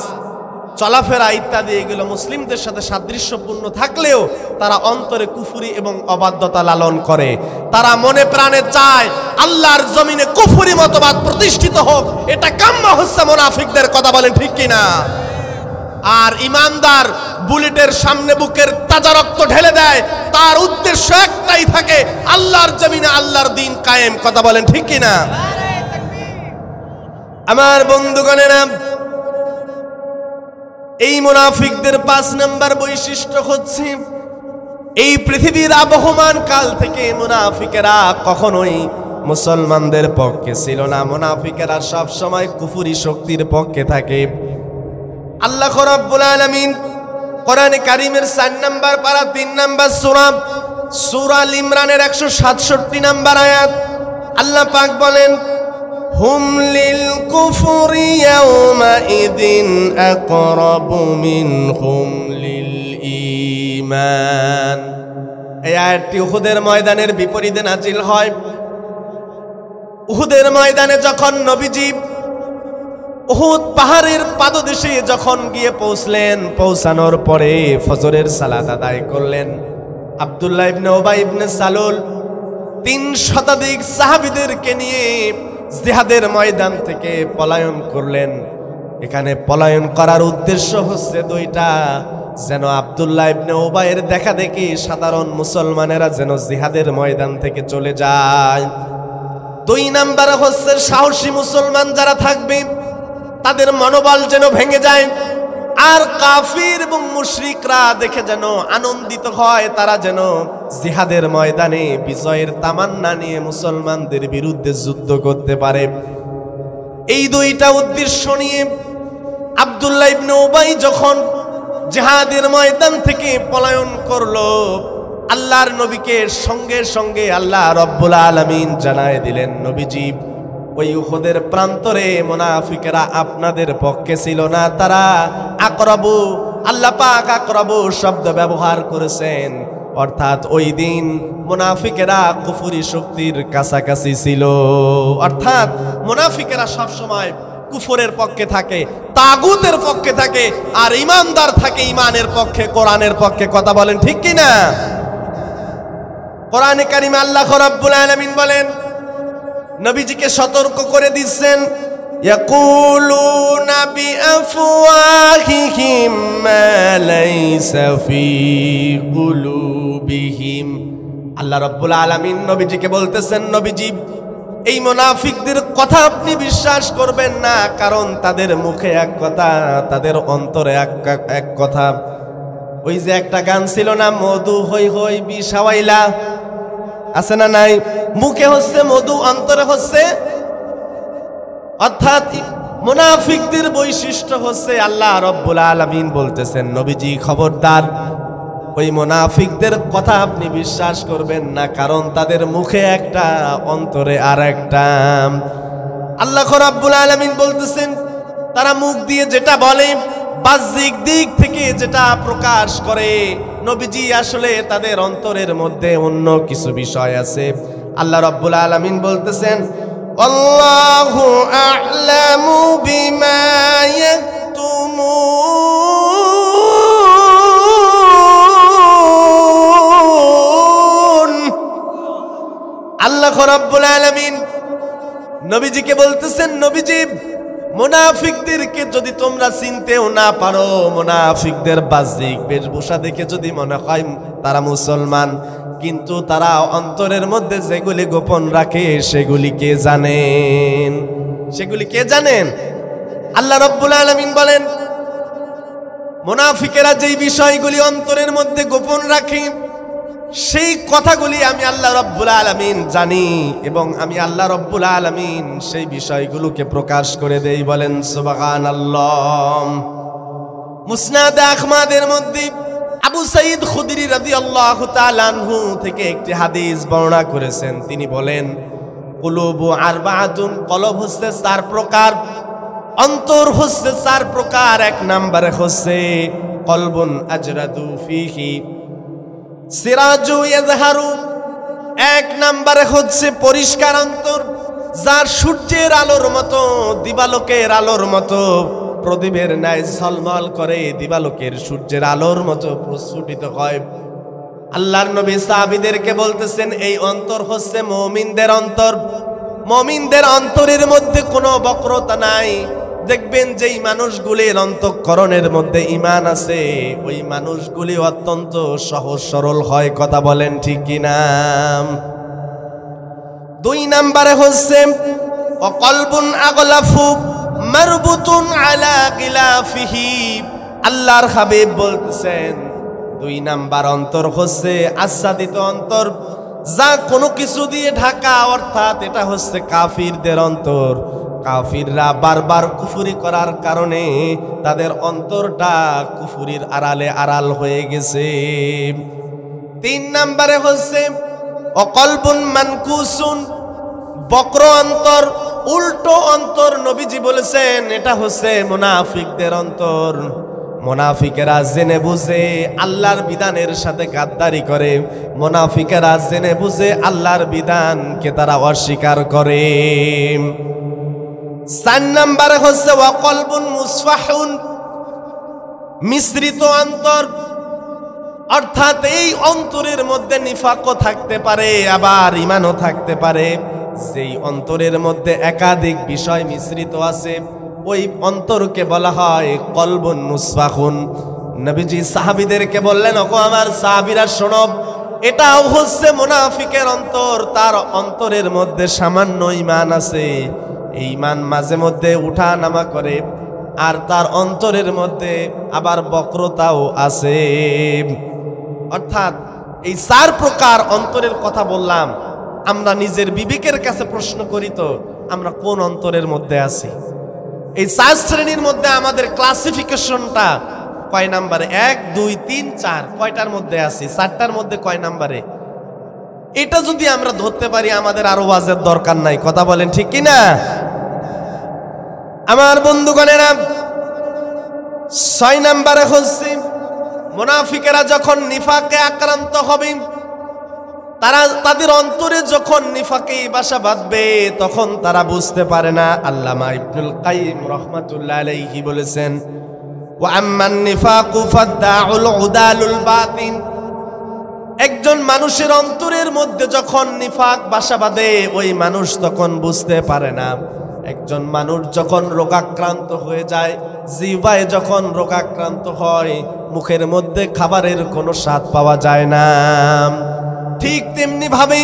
চলাফেরা ইত্যাদি এগুলো মুসলিমদের সাথে সাদৃশ্যপূর্ণ থাকলেও তারা অন্তরে কুফরি এবং অবাধ্যতা লালন করে। তারা মনে প্রাণে চায় আল্লাহর জমিনে কুফরি মতবাদ প্রতিষ্ঠিত হোক। এটা কাম্য হচ্ছে মুনাফিকদের, কথা বলেন ঠিক কিনা? আর ঈমানদার বুলেটের সামনে বুকের তাজা রক্ত ঢেলে দেয়, তার উদ্দেশ্য একটাই থাকে আল্লাহর জমিনে আল্লাহর দ্বীন কায়েম, কথা বলেন ঠিক কিনা? আমার বন্ধুগণেরা, এই মুনাফিকদের 5 নম্বর বৈশিষ্ট্য হচ্ছে এই পৃথিবীর আবহমান কাল থেকে মুনাফিকেরা কখনোই মুসলমানদের পক্ষে ছিল না। মুনাফিকেরা সব সময় কুফরি শক্তির পক্ষে থাকে। আল্লাহ রাব্বুল আলামিন কোরআনে কারীমের 4 নম্বর পারা 3 নম্বর সূরা আল ইমরানের 167 নম্বর আয়াত আল্লাহ পাক বলেন, হুম লিল কুফরি ইয়াওমা ইদিন আকরাবু মিনহুম লিল ঈমান। এই আয়াতটি উহুদের ময়দানের বিপরীতে নাজিল হয়। উহুদের ময়দানে যখন নবীজি উহুদ পাহাড়ের পাদদেশে যখন গিয়ে পৌঁছলেন, পৌঁছানোর পরে ফজরের সালাত আদায় করলেন। আব্দুল্লাহ ইবনে উবাই ইবনে সালুল 3 শতাধিক সাহাবীদেরকে নিয়ে জিহাদের ময়দান থেকে পলায়ন করলেন। এখানে পলায়ন করার উদ্দেশ্য হচ্ছে 2টা, যেন আব্দুল্লাহ ইবনে উবাইয়ের দেখা দেখি সাধারণ মুসলমানেরা যেন জিহাদের ময়দান থেকে চলে যায়। 2 নম্বরে হচ্ছে সাহসী মুসলমান যারা থাকবে তাদের মনোবল যেন ভেঙে যায়, আর কাফির এবং মুশরিকরা দেখে যেন আনন্দিত হয়, তারা যেন জিহাদের ময়দানে বিজয়ের তামান্না নিয়ে মুসলমানদের বিরুদ্ধে যুদ্ধ করতে পারে। এই 2টা উদ্দেশ্য নিয়ে আব্দুল্লাহ ইবনে উবাই যখন জিহাদের ময়দান থেকে পলায়ন করলো, আল্লাহর নবীকে সঙ্গে সঙ্গে আল্লাহ রাব্বুল আলামিন জানায় দিলেন, নবীজি ওই উহুদের প্রান্তরে মুনাফিকেরা আপনাদের পক্ষে ছিল না, তারা আকরাবু, আল্লাহ পাক আকরাবু শব্দ ব্যবহার করেছেন, অর্থাৎ ওই দিন মুনাফিকেরা কুফরি শক্তির কাছাকাছি ছিল। অর্থাৎ মুনাফিকেরা সব সময় কুফরের পক্ষে থাকে, তাগুতের পক্ষে থাকে, আর ঈমানদার থাকে ঈমানের পক্ষে, কোরআনের পক্ষে, কথা বলেন ঠিক কিনা? কোরআনে কারিমে আল্লাহ রাব্বুল আলামিন বলেন, নবীজিকে সতর্ক করে দিচ্ছেন, ইয়াকুলুনা বিআফওয়াহিহিম মা লাইসা ফি কুলুবিহিম। আল্লাহ রাব্বুল আলামিন নবীজিকে বলতেছেন, নবীজি এই মুনাফিকদের কথা আপনি বিশ্বাস করবেন না, কারণ তাদের মুখে এক কথা, তাদের অন্তরে এক কথা। ওই যে একটা গান ছিল না, মধু হই হই বিষ হাওয়াইলা, আছে না নাই? মুখে হচ্ছে মধু, অন্তরে হচ্ছে, অর্থাৎ মুনাফিকদের বৈশিষ্ট্য হচ্ছে, আল্লাহ রাব্বুল আলামিন বলতেছেন নবীজি খবরদার ওই মুনাফিকদের কথা আপনি বিশ্বাস করবেন না, কারণ তাদের মুখে একটা, অন্তরে আর একটা। আল্লাহ রাব্বুল আলামিন বলতেছেন তারা মুখ দিয়ে যেটা বলে, বাহ্যিক দিক থেকে যেটা প্রকাশ করে, নবীজি আসলে তাদের অন্তরের মধ্যে অন্য কিছু বিষয় আছে। আল্লাহ রাব্বুল আলামিন বলতেছেন আল্লাহু আ'লামু বিমা ইয়াকতুমুন। আল্লাহ রাব্বুল আলামিন নবীজিকে বলতেছেন, নবীজি মুনাফিকদেরকে যদি তোমরা চিনতেও না পারো, মুনাফিকদের বাহ্যিক বেশভূষা দেখে যদি মনে হয় তারা মুসলমান, কিন্তু তারা অন্তরের মধ্যে যেগুলি গোপন রাখে সেগুলি কে জানেন? সেগুলি কে জানেন? আল্লাহ রাব্বুল আলামিন বলেন মুনাফিকেরা যেই বিষয়গুলি অন্তরের মধ্যে গোপন রাখে সেই কথাগুলি আমি আল্লাহ রাব্বুল আলামিন জানি, এবং আমি আল্লাহ রাব্বুল আলামিন সেই বিষয়গুলোকে প্রকাশ করে দেই। বলেন সুবহানাল্লাহ। মুসনাদ আহমদের মধ্যে আবু সাঈদ খুদরি রাদিয়াল্লাহু তাআলা আনহু থেকে একটি হাদিস বর্ণনা করেছেন। তিনি বলেন কুলুবু আরবাআতুন, কলব হচ্ছে 4 প্রকার, অন্তর হচ্ছে 4 প্রকার। 1 নম্বরে হচ্ছে কলবুন আজরাদু ফিহি সিরাজু ইয়াযহারু, 1 নম্বরে হচ্ছে পরিষ্কার অন্তর, যার সূর্যের আলোর মতো, দিবালোকের আলোর মতো, প্রদীপের ন্যায় ঝলমল করে, দিবালোকের সূর্যের আলোর মতো প্রস্ফুটিত হয়। আল্লাহর নবী সাহাবীদেরকে বলতেছেন এই অন্তর হচ্ছে মুমিনদের অন্তর। মুমিনদের অন্তরের মধ্যে কোনো বক্রতা নাই। দেখবেন যেই মানুষগুলির অন্তঃকরণের মধ্যে ঈমান আছে, ওই মানুষগুলি অত্যন্ত সহজ সরল হয়। কথা বলেন ঠিক কিনা? 2 নম্বরে হচ্ছে কলবুন আগলাফু মারবুতুন আলা গিলাফিহি। আল্লাহর হাবিব বলতেছেন 2 নাম্বার অন্তর হচ্ছে আচ্ছাদিত অন্তর, যা কোনো কিছু দিয়ে ঢাকা, অর্থাৎ এটা হচ্ছে কাফিরদের অন্তর। কাফিররা বারবার কুফরি করার কারণে তাদের অন্তরটা কুফরির আড়ালে আড়াল হয়ে গেছে। 3 নম্বরে হচ্ছে অকলবুন মানকুসুন, বক্র অন্তর, উল্টো অন্তর। নবীজি বলেছেন এটা হচ্ছে মুনাফিকদের অন্তর। মুনাফিকেরা জেনে বুঝে আল্লাহর বিধানের সাথে গাদ্দারি করে, মুনাফিকেরা জেনে বুঝে আল্লাহর বিধানকে তারা অস্বীকার করে। 4 নম্বরে হচ্ছে ওয়াকলবুন মুসফাহুন, মিশ্রিত অন্তর, অর্থাৎ এই অন্তরের মধ্যে নিফাকও থাকতে পারে আবার ঈমানও থাকতে পারে। যেই অন্তরের মধ্যে একাধিক বিষয় মিশ্রিত আছে ওই অন্তরকে বলা হয় কলবুন মুসফাহুন। নবীজি সাহাবীদেরকে বললেন, ওগো আমার সাহাবীরা শোনো, এটাও হচ্ছে মুনাফিকের অন্তর। তার অন্তরের মধ্যে সামান্য ঈমান আছে, এই ঈমান মাঝে মধ্যে উঠা নামা করে, আর তার অন্তরের মধ্যে আবার বক্রতাও আছে। অর্থাৎ এই 4 প্রকার অন্তরের কথা বললাম। আমরা নিজের বিবেকের কাছে প্রশ্ন করি তো আমরা কোন অন্তরের মধ্যে আছি? এই 4 শ্রেণীর মধ্যে আমাদের ক্লাসিফিকেশনটা কয় নম্বরে? 1, 2, 3, 4 কয়টার মধ্যে আছি? 4টার মধ্যে কয় নম্বরে? এটা যদি আমরা ধরতে পারি আমাদের আরো ওয়াজের দরকার নাই। কথা বলেন ঠিক কিনা? আমার বন্ধুগণেরা, 6 নম্বরে হচ্ছে মুনাফিকেরা যখন নিফাকে আক্রান্ত হবে, তারা তাদের অন্তরে যখন নিফাকে বাসা বাঁধবে তখন তারা বুঝতে পারে না। আল্লামা ইবনুল কাইয়িম রাহমাতুল্লাহ আলাইহি বলেছেন, ওয়া আম্মান নিফাকু ফাদ্দাউল উদালুল বাতিন। একজন মানুষের অন্তরের মধ্যে যখন নিফাক বাসা বাঁধে ওই মানুষ তখন বুঝতে পারে না। একজন মানুষ যখন রোগাক্রান্ত হয়ে যায়, জিহ্বায় যখন রোগাক্রান্ত হয়, মুখের মধ্যে খাবারের কোনো স্বাদ পাওয়া যায় না। ঠিক তেমনি ভাবে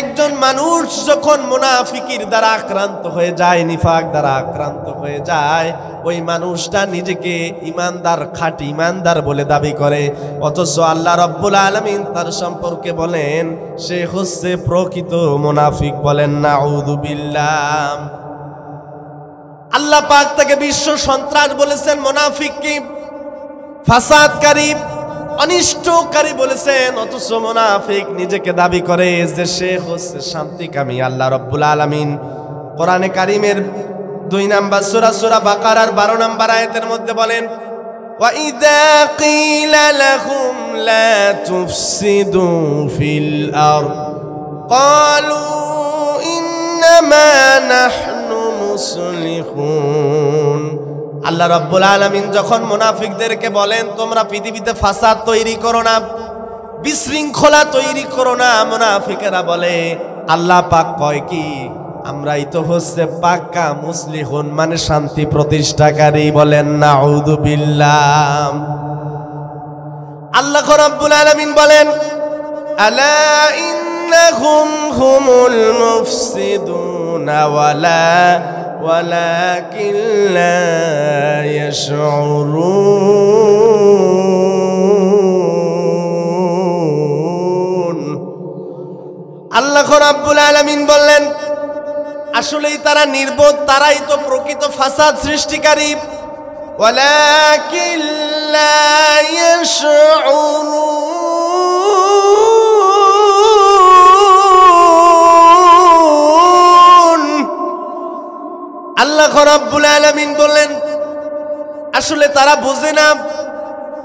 একজন মানুষ যখন মুনাফিকির দ্বারা আক্রান্ত হয়ে যায়, নিফাক দ্বারা আক্রান্ত হয়ে যায়, ওই মানুষটা নিজেকে ইমানদার, খাঁটি ইমানদার বলে দাবি করে, অথচ আল্লাহ রাব্বুল আলামিন তার সম্পর্কে বলেন সে হচ্ছে প্রকৃত মুনাফিক। বলেন নাউযু বিল্লাহ। আল্লাহ পাক তাকে বিশ্ব সন্ত্রাস বলেছেন, মুনাফিককে ফাসাদকারী, অনিষ্টকারী বলেছেন, অথচ মুনাফিক নিজেকে দাবি করে যে সে হচ্ছে শান্তিকামী। আল্লাহ রাব্বুল আলামিন কোরআনে কারীমের 2 নম্বর সূরা সূরা বাকারার 12 নম্বর আয়াতের মধ্যে বলেন, ওয়া ইযা ক্বিলা লাহুম লা তুফসিদু ফিল আরদ ক্বালু ইন্নামা নাহনু মুসলিহুন। আল্লাহ রাব্বুল আলামিন যখন মুনাফিকদেরকে বলেন তোমরা পৃথিবীতে ফাসাদ তৈরি করো না, বিশৃঙ্খলা তৈরি করো না, মুনাফিকেরা বলে আল্লাহ পাক কয় কি আমরাই তো হচ্ছে পাক্কা মুসলিহুন, মানে শান্তি প্রতিষ্ঠাকারী। বলেন নাউযু বিল্লাহ। আল্লাহ রাব্বুল আলামিন বলেন আলা ইন্নাহুম হুমুল মুফসিদুনা ওয়ালাকিন লা ইয়াশউরুন। আল্লাহ রাব্বুল আলামিন বললেন আসলেই তারা নির্বোধ, তারাই তো প্রকৃত ফাসাদ সৃষ্টিকারী। ওয়ালাকিন লা ইয়াশউরুন। আল্লাহ রাব্বুল আলামিন বললেন আসলে তারা বোঝে না,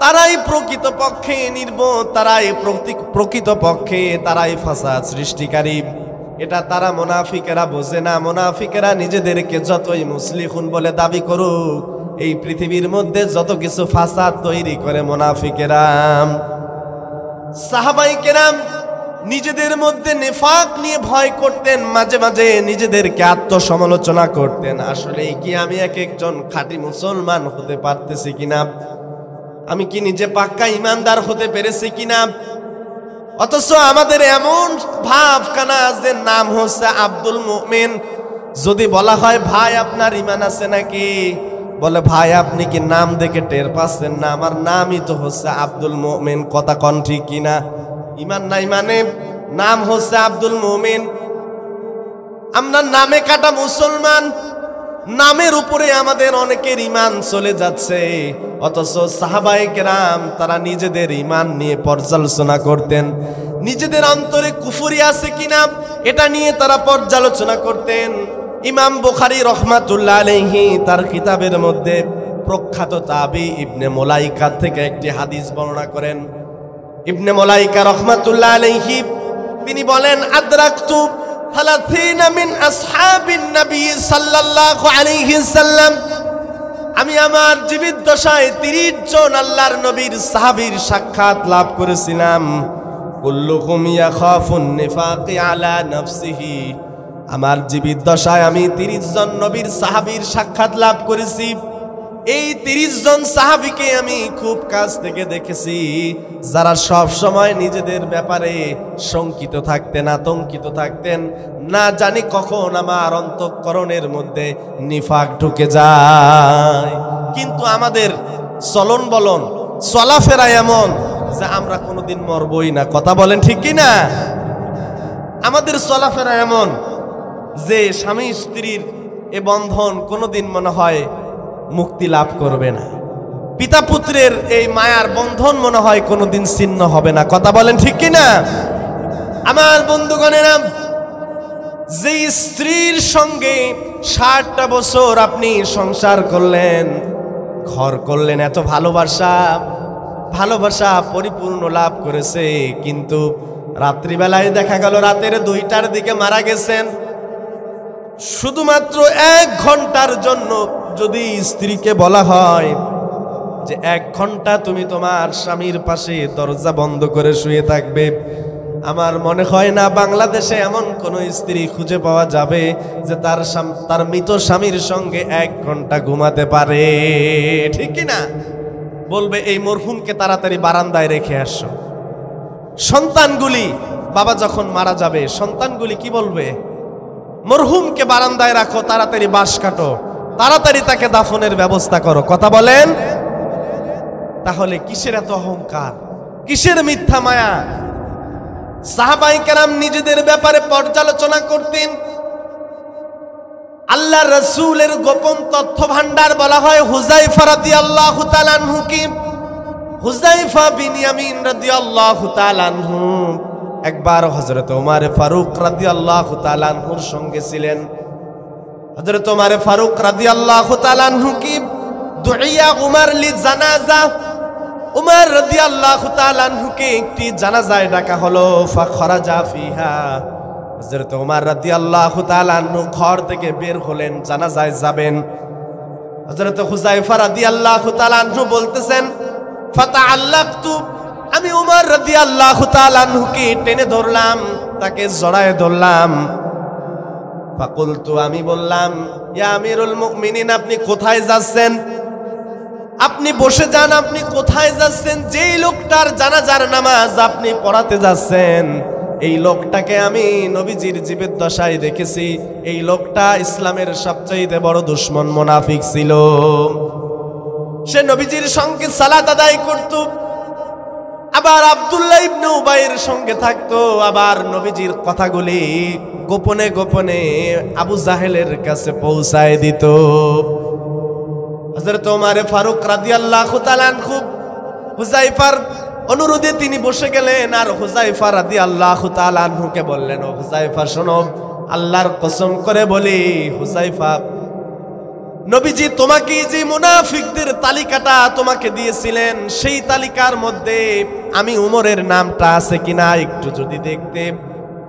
তারাই প্রকৃতপক্ষে নির্বোধ, তারাই প্রকৃতপক্ষে তারাই ফাসাদ সৃষ্টিকারী। এটা তারা মুনাফিকেরা বোঝে না। মুনাফিকেরা নিজেদেরকে যতই মুসলিহুন বলে দাবি করুক, এই পৃথিবীর মধ্যে যত কিছু ফাসাদ তৈরি করে মুনাফিকেরা। সাহাবায়ে কেরাম নিজেদের মধ্যে নিফাক নিয়ে ভয় করতেন, মাঝে মাঝে নিজেদেরকে আত্মসমালোচনা করতেন, আসলে কি আমি একজন খাঁটি মুসলমান হতে পারতেছি কিনা, আমি কি নিজে পাক্কা ইমানদার হতে পেরেছি কিনা। অথচ আমাদের এমন ভাবখানা যে নাম হচ্ছে আব্দুল মুমিন, যদি বলা হয় ভাই আপনার ইমান আছে নাকি, বলে ভাই আপনি কি নাম দেখে টের পাচ্ছেন না, আমার নামই তো হচ্ছে আব্দুল মুমিন। কথা কন ঠিক কিনা? ইমান নাই মানে নাম হচ্ছে আব্দুল মুমিন, আমরা নামে কাটা মুসলমান, নামের উপরে আমাদের অনেকের ইমান চলে যাচ্ছে। অথচ সাহাবায়ে কেরাম তারা নিজেদের ইমান নিয়ে পর্যালোচনা করতেন, নিজেদের অন্তরে কুফরি আছে কিনা এটা নিয়ে তারা পর্যালোচনা করতেন। ইমাম বুখারী রাহমাতুল্লাহ আলাইহি তার কিতাবের মধ্যে প্রখ্যাত তাবী ইবনে মুলাইকা থেকে একটি হাদিস বর্ণনা করেন। ইবনে মুলাইকা রাহমাতুল্লাহ আলাইহি তিনি বলেন আদরাকতু 30 মিন আসহাবিন নবী সাল্লাল্লাহু আলাইহি সাল্লাম, আমি আমার জীবিত দশায় 30 জন আল্লাহর নবীর সাহাবীর সাক্ষাৎ লাভ করেছিলাম। কুল্লুহুম ইয়াখাফুন নিফাকি আলা নাফসিহি, আমার জীবিত দশায় আমি 30 জন নবীর সাহাবীর সাক্ষাৎ লাভ করেছি। এই 30 জন সাহাবীকে আমি খুব কাছ থেকে দেখেছি, যারা সব সময় নিজেদের ব্যাপারে শঙ্কিত থাকতেন, আতঙ্কিত থাকতেন, না জানি কখন আমার অন্তঃকরণের মধ্যে নিফাক ঢুকে যায়। কিন্তু আমাদের চলন বলন চলাফেরা এমন যে আমরা কোনোদিন মরবই না। কথা বলেন ঠিক কি না? আমাদের চলাফেরা এমন যে স্বামী স্ত্রীর এ বন্ধন কোনোদিন মনে হয় মুক্তি লাভ করবে না, পিতা পুত্রের এই মায়ার বন্ধন মনে হয় কোনোদিন ছিন্ন হবে না। কথা বলেন ঠিক কি না? আমার বন্ধুগণেরা, যে স্ত্রীর সঙ্গে 60টা বছর আপনি সংসার করলেন, ঘর করলেন, এত ভালোবাসা পরিপূর্ণ লাভ করেছে, কিন্তু রাত্রিবেলায় দেখা গেল রাতের 2টার দিকে মারা গেছেন। শুধুমাত্র 1 ঘন্টার জন্য যদি স্ত্রীকে বলা হয় যে 1 ঘন্টা তুমি তোমার স্বামীর পাশে দরজা বন্ধ করে শুয়ে থাকবে, আমার মনে হয় না বাংলাদেশে এমন কোন স্ত্রী খুঁজে পাওয়া যাবে যে তার মৃত স্বামীর সঙ্গে 1 ঘন্টা ঘুমাতে পারে। ঠিক কি না? বলবে এই মরহুমকে তাড়াতাড়ি বারান্দায় রেখে আসো। সন্তানগুলি বাবা যখন মারা যাবে সন্তানগুলি কি বলবে? মরহুমকে বারান্দায় রাখো, তাড়াতাড়ি বাঁশ কাটো, তাড়াতাড়ি তাকে দাফনের ব্যবস্থা করো। কথা বলেন। তাহলে কিসের এত অহংকার, কিসের মিথ্যা মায়া? সাহাবায়ে কেরাম নিজেদের ব্যাপারে পর্যালোচনা করতেন। আল্লাহ রাসূলের গোপন তথ্য ভান্ডার বলা হয় হুযায়ফা রাদিয়াল্লাহু তাআলা আনহু কি। হুযায়ফা বিন ইয়ামিন রাদিয়াল্লাহু তাআলা আনহু একবার হযরত ওমর ফারুক রাদিয়াল্লাহু তাআলা আনহুর সঙ্গে ছিলেন। হযরত ওমর ফারুক রাদিয়াল্লাহু তাআলা আনহু কি দুইয়া উমর লি জানাজা, উমর রাদিয়াল্লাহু তাআলা আনহুকে একটি জানাজায় ডাকা হলো। ফাখরাজা ফিহা, হযরত ওমর রাদিয়াল্লাহু তাআলা আনহু ঘর থেকে বের হলেন, জানাজায় যাবেন। হযরত হুযায়ফা রাদিয়াল্লাহু তাআলা আনহু বলতেছেন ফাতাআল্লাকতু, আমি উমর রাদিয়াল্লাহু তাআলা আনহুকে টেনে ধরলাম, তাকে জড়ায় ধরলাম। ফাকুলতু, আমি বললাম ইয়া আমিরুল মুমিনিন, আপনি কোথায় যাচ্ছেন? আপনি বসে যান, আপনি কোথায় যাচ্ছেন? যেই লোকটার জানাজার নামাজ আপনি পড়াতে যাচ্ছেন, এই লোকটাকে আমি নবীজির জীবদ্দশায় দেখেছি। এই লোকটা ইসলামের সবচেয়ে বড় দুশমন মুনাফিক ছিল। সে নবীজির সঙ্গে সালাত আদায় করত, আবার আব্দুল্লাহ ইবনে উবাইয়ের সঙ্গে থাকতো, আবার নবীজির কথাগুলি গোপনে গোপনে আবু জাহেলের কাছে পৌঁছায় দিত। হযরত ওমর ফারুক রাদিয়াল্লাহু তাআলা আনহু হুযায়ফার অনুরোধে তিনি বসে গেলেন, আর হুযায়ফা রাদিয়াল্লাহু তাআলা আনহুকে বললেন, ও হুযায়ফা শোনো, আল্লাহর কসম করে বলি হুযায়ফা, নবীজি তোমাকে যে মুনাফিকদের তালিকাটা তোমাকে দিয়েছিলেন, সেই তালিকার মধ্যে আমি উমরের নামটা আছে কিনা একটু যদি দেখতে।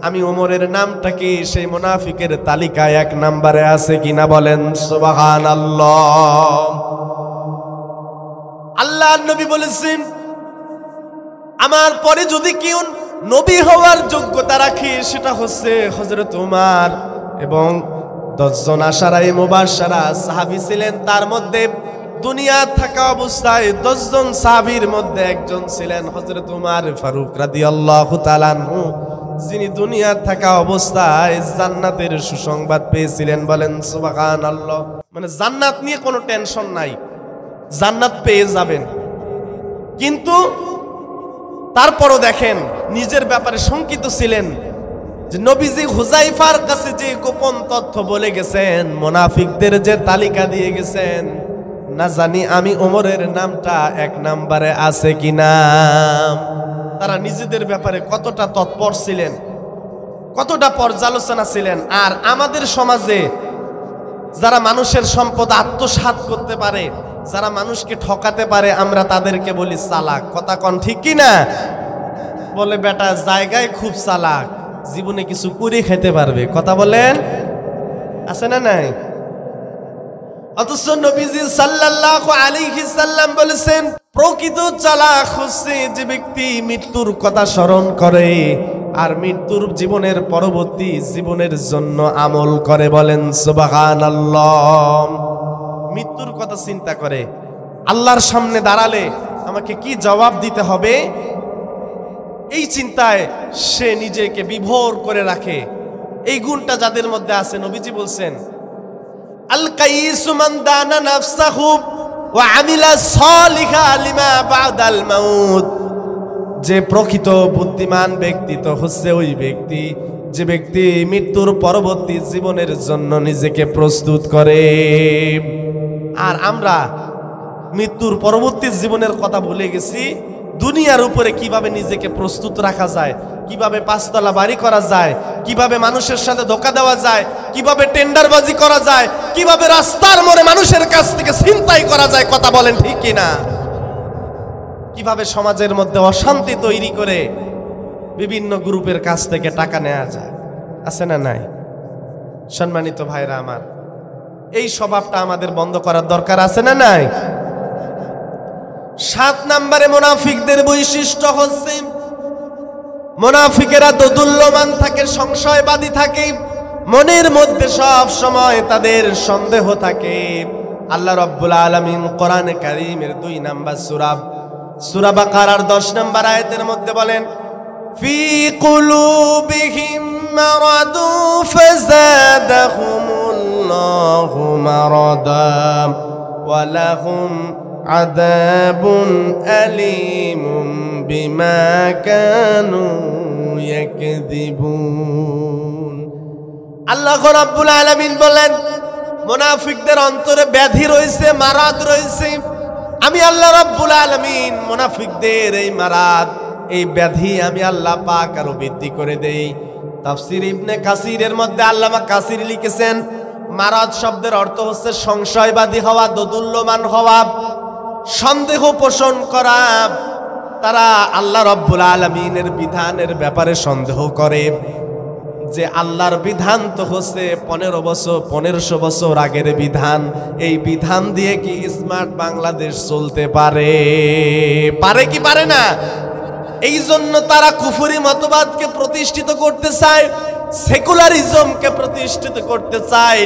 আমি উমরের নামটা কি সেই মুনাফিকের তালিকায় 1 নম্বরে আছে কিনা? বলেন সুবহানাল্লাহ। আল্লাহর নবী বলেছেন, আমার পরে যদি কেউ নবী হওয়ার যোগ্যতা রাখে সেটা হচ্ছে হযরত উমর। এবং 10 জন আশারায়ে মুবাশশারা সাহাবী ছিলেন, তার মধ্যে দুনিয়া থাকা অবস্থায় 10 জন সাহাবীর মধ্যে একজন ছিলেন হযরত উমর ফারুক রাদিয়াল্লাহু তাআলা আনহু, যিনি দুনিয়া থাকা অবস্থায় জান্নাতের সুসংবাদ পেয়েছিলেন। বলেন সুবহানাল্লাহ। মানে জান্নাত নিয়ে কোনো টেনশন নাই, জান্নাত পেয়ে যাবেন। কিন্তু তারপরও দেখেন নিজের ব্যাপারে শঙ্কিত ছিলেন যে নবীজি হুযায়ফার কাছে যে গোপন তথ্য বলে গেছেন, মুনাফিকদের যে তালিকা দিয়ে গেছেন, না জানি আমি ওমরের নামটা 1 নম্বরে আছে কিনা। তারা নিজেদের ব্যাপারে কতটা তৎপর ছিলেন, কতটা পর্যালোচনা ছিলেন। আর আমাদের সমাজে যারা মানুষের সম্পদ আত্মসাৎ করতে পারে, যারা মানুষকে ঠকাতে পারে, আমরা তাদেরকে বলি চালাক। কথা কন ঠিক কিনা? বলে বেটা জায়গায় খুব চালাক, জীবনে কিছু করে খেতে পারবে। কথা বলেন, আছে না নাই? অথচ নবীজি সাল্লাল্লাহু আলাইহি সাল্লাম বলেছেন, প্রকৃত চালাক হচ্ছে যে ব্যক্তি মৃত্যুর কথা স্মরণ করে আর মৃত্যুর জীবনের পরবর্তী জীবনের জন্য আমল করে। বলেন সুবহানাল্লাহ। মৃত্যুর কথা চিন্তা করে, আল্লাহর সামনে দাঁড়ালে আমাকে কি জবাব দিতে হবে, এই চিন্তায় সে নিজেকে বিভোর করে রাখে। এই গুণটা যাদের মধ্যে আছে, নবীজি বলছেন আল কাইসু মান দানা নাফসাহু ওয়া আমিলা সালিহা লিমা বাদাল মাউত। যে প্রকৃত বুদ্ধিমান ব্যক্তি তো হচ্ছে ওই ব্যক্তি যে ব্যক্তি মৃত্যুর পরবর্তী জীবনের জন্য নিজেকে প্রস্তুত করে। আর আমরা মৃত্যুর পরবর্তী জীবনের কথা ভুলে গেছি। দুনিয়ার উপরে কিভাবে নিজেকে প্রস্তুত রাখা যায়, কিভাবে 5 তলা বাড়ি করা যায়, কিভাবে মানুষের সাথে ধোঁকা দেওয়া যায়, কিভাবে টেন্ডারবাজি করা যায়, কিভাবে রাস্তার মোড়ে মানুষের কাছ থেকে ছিনতাই করা যায়। কথা বলেন ঠিক কিনা? কিভাবে সমাজের মধ্যে অশান্তি তৈরি করে বিভিন্ন গ্রুপের কাছ থেকে টাকা নেওয়া যায়, আছে না নাই? সম্মানিত ভাইরা আমার, এই স্বভাবটা আমাদের বন্ধ করার দরকার আছে না নাই? 7 নম্বরে মুনাফিকদের বৈশিষ্ট্য হচ্ছে মুনাফিকেরা দোদুল্যমান থাকে, সংশয়বাদী থাকে, মনের মধ্যে সব সময় তাদের সন্দেহ থাকে। আল্লাহ রাব্বুল আলামিন কোরআনে কারীমের 2 নম্বর সূরা বাকারার 10 নম্বর আয়াতের মধ্যে বলেন ফি কুলুবিহিম মারাদু ফাযাদাহুমুল্লাহু মারাদা ওয়া লাহুম আযাবুন আলীমুম বিমা কানু ইয়াকযিবুন। আল্লাহ রাব্বুল আলামিন বলেন, মুনাফিকদের অন্তরে ব্যাধি রয়েছে, মারাদ রয়েছে। আমি আল্লাহ রাব্বুল আলামিন মুনাফিকদের এই মারাদ, এই ব্যাধি আমি আল্লাহ পাক আরো বৃদ্ধি করে দেই। তাফসীর ইবনে কাসিরের মধ্যে আল্লামা কাসির লিখেছেন, মারাদ শব্দের অর্থ হচ্ছে সংশয়বাদী হওয়া, দোদুল্যমান হওয়া, সন্দেহ পোষণ করা। তারা আল্লাহ রাব্বুল আলামিনের বিধানের ব্যাপারে সন্দেহ করে যে আল্লাহর বিধান তো হচ্ছে 1500 বছর আগের বিধান, এই বিধান দিয়ে কি স্মার্ট বাংলাদেশ চলতে পারে? পারে কি পারে না? এই জন্য তারা কুফরি মতবাদকে প্রতিষ্ঠিত করতে চায়, সেকুলারিজমকে প্রতিষ্ঠিত করতে চায়,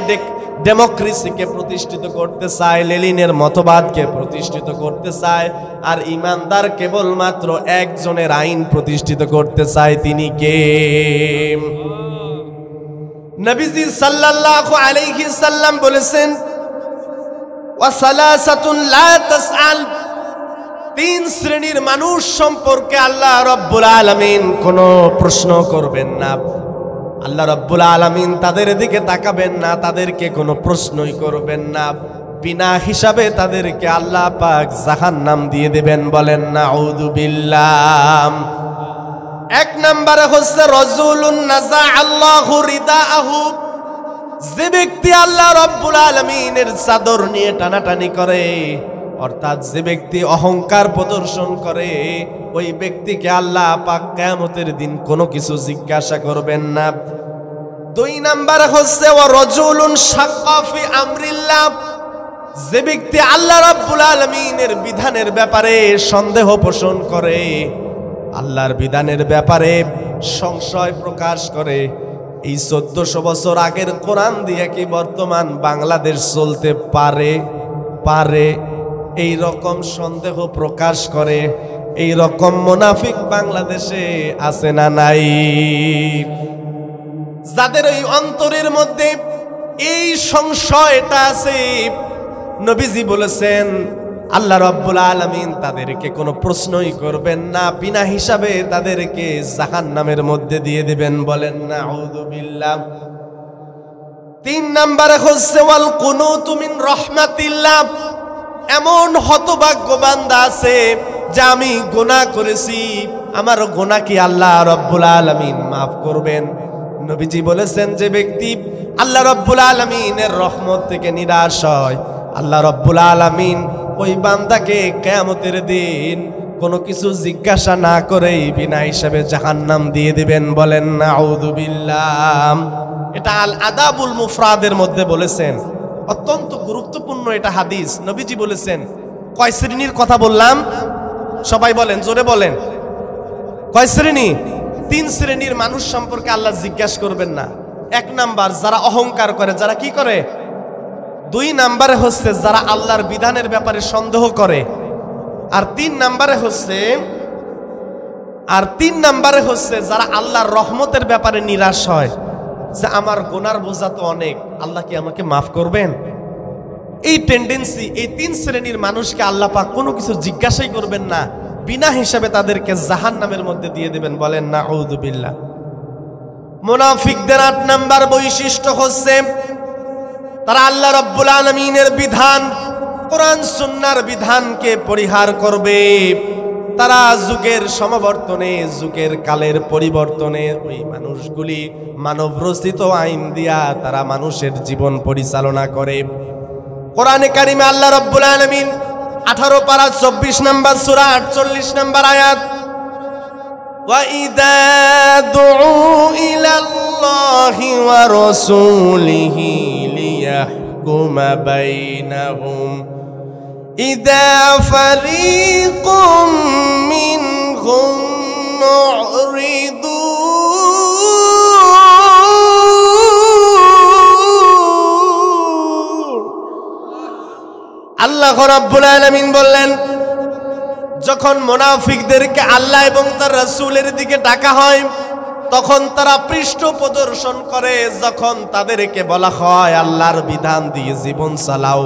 ডেমোক্রেসিকে প্রতিষ্ঠিত করতে চায়, লেনিনের মতবাদকে প্রতিষ্ঠিত করতে চায়। আর ইমানদার কেবলমাত্র একজনের আইন প্রতিষ্ঠিত করতে চায়, তিনি কে? নবীজি সাল্লাল্লাহু আলাইহি সাল্লাম বলেছেন, ওয়া সালাসাতুন লা তাসআল, 3 শ্রেণীর মানুষ সম্পর্কে আল্লাহ রাব্বুল আলামিন কোনো প্রশ্ন করবেন না। আল্লাহ রাব্বুল আলামিন তাদের দিকে তাকাবেন না, তাদেরকে কোনো প্রশ্নই করবেন না। বিনা হিসাবে তাদেরকে আল্লাহ পাক জাহান্নাম দিয়ে দেবেন। বলেন নাউযু বিল্লাহ। 1 নম্বরে হচ্ছে রাজুলুন নাযা আল্লাহু রিদাহু, যে ব্যক্তি আল্লাহ রাব্বুল আলামিনের চাদর নিয়ে টানাটানি করে, অর্থাৎ যে ব্যক্তি অহংকার প্রদর্শন করে, ওই ব্যক্তিকে আল্লাহ পাক কিয়ামতের দিন কোনো কিছু জিজ্ঞাসা করবেন না। 2 নম্বরে হচ্ছে ওয়া রাজুলুন শাক্কা ফি আমরিল্লাহ, যে ব্যক্তি আল্লাহ রাব্বুল আলামিনের বিধানের ব্যাপারে সন্দেহ পোষণ করে, আল্লাহর বিধানের ব্যাপারে সংশয় প্রকাশ করে। এই 1400 বছর আগের কোরআন দিয়ে কি বর্তমান বাংলাদেশ চলতে পারে? এই রকম সন্দেহ প্রকাশ করে, এই রকম মুনাফিক বাংলাদেশে আছে না নাই? যাদের এই অন্তরের মধ্যে এই সংশয়টা আছে, নবীজি বলেছেন আল্লাহ রাব্বুল আলামিন তাদেরকে কোনো প্রশ্নই করবেন না, বিনা হিসাবে তাদেরকে জাহান্নামের মধ্যে দিয়ে দিবেন। বলেন নাউযু বিল্লাহ। 3 নম্বরে হচ্ছে ওয়াল কুনুতু মিন রাহমাতিল্লাহ, এমন হতভাগ্য বান্দা আছে যে আমি গুনাহ করেছি, আমার গুনাহ কি আল্লাহ রাব্বুল আলামিন maaf করবেন? নবীজি বলেছেন, যে ব্যক্তি আল্লাহ রাব্বুল আলামিনের রহমত থেকে নিরাশ হয়, আল্লাহ রাব্বুল আলামিন ওই বান্দাকে কিয়ামতের দিন কোনো কিছু জিজ্ঞাসা না করেই বিনা হিসাবে জাহান্নাম দিয়ে দিবেন। বলেন নাউযু বিল্লাহ। এটা আল আদাবুল মুফরাদের মধ্যে বলেছেন, অত্যন্ত গুরুত্বপূর্ণ এটা হাদিস। নবীজি বলেছেন, কয় শ্রেণীর কথা বললাম? সবাই বলেন, জোরে বলেন, কয় শ্রেণী? 3 শ্রেণীর মানুষ সম্পর্কে আল্লাহ জিজ্ঞাসা করবেন না। 1 নাম্বার যারা অহংকার করে, যারা কি করে? 2 নাম্বারে হচ্ছে যারা আল্লাহর বিধানের ব্যাপারে সন্দেহ করে। আর 3 নাম্বারে হচ্ছে যারা আল্লাহর রহমতের ব্যাপারে নিরাশ হয়, যে আমার গুনার বোঝা তো অনেক, আল্লাহ কি আমাকে মাফ করবেন? এই টেন্ডেন্সি, এই 3 শ্রেণীর মানুষকে আল্লাহ পাক কোনো কিছু জিজ্ঞাসাই করবেন না, বিনা হিসাবে তাদেরকে জাহান্নামের মধ্যে দিয়ে দেবেন। বলেন নাউযু বিল্লাহ। মুনাফিকদের 8 নাম্বার বৈশিষ্ট্য হচ্ছে তারা আল্লাহ রাব্বুল আলামিনের বিধান, কোরআন সুন্নাহর বিধানকে পরিহার করবে। তারা যুগের সমাবর্তনে, যুগের কালের পরিবর্তনে ওই মানুষগুলি মানব রচিত আইন দিয়া তারা মানুষের জীবন পরিচালনা করে। কোরআনে কারিমে আল্লাহ রাব্বুল আলামিন 18 পারা 24 নম্বর সূরা 48 নম্বর আয়াত, ওয়া ইযা দুউ ইলাল্লাহি ওয়া রাসূলিহি লিয়াহকুমা বাইনাহুম ইযা ফারীকুম মিনহুম মু'রিদুন। আল্লাহ রাব্বুল আলামিন বললেন, যখন মুনাফিকদেরকে আল্লাহ এবং তার রাসূলের দিকে ডাকা হয় তখন তারা পৃষ্ঠ প্রদর্শন করে। যখন তাদেরকে বলা হয় আল্লাহর বিধান দিয়ে জীবন চালাও,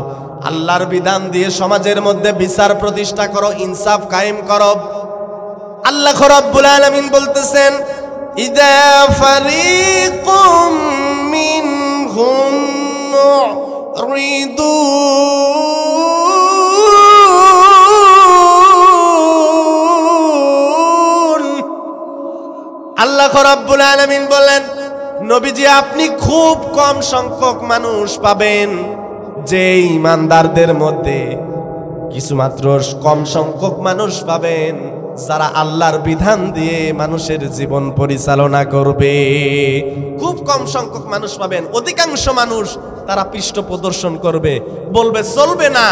আল্লাহর বিধান দিয়ে সমাজের মধ্যে বিচার প্রতিষ্ঠা করো, ইনসাফ কায়েম করো, আল্লাহ রাব্বুল আলামিন বলতেছেন ইযা ফারিকুম মিনহুম মুরিদুন। আল্লাহ রাব্বুল আলামিন বলেন নবীজি আপনি খুব কম সংখ্যক মানুষ পাবেন যে ঈমানদারদের মধ্যে কিছুমাত্র কম সংখ্যক মানুষ পাবেন যারা আল্লাহর বিধান দিয়ে মানুষের জীবন পরিচালনা করবে। খুব কম সংখ্যক মানুষ পাবেন, অধিকাংশ মানুষ তারা পৃষ্ঠ প্রদর্শন করবে, বলবে চলবে না,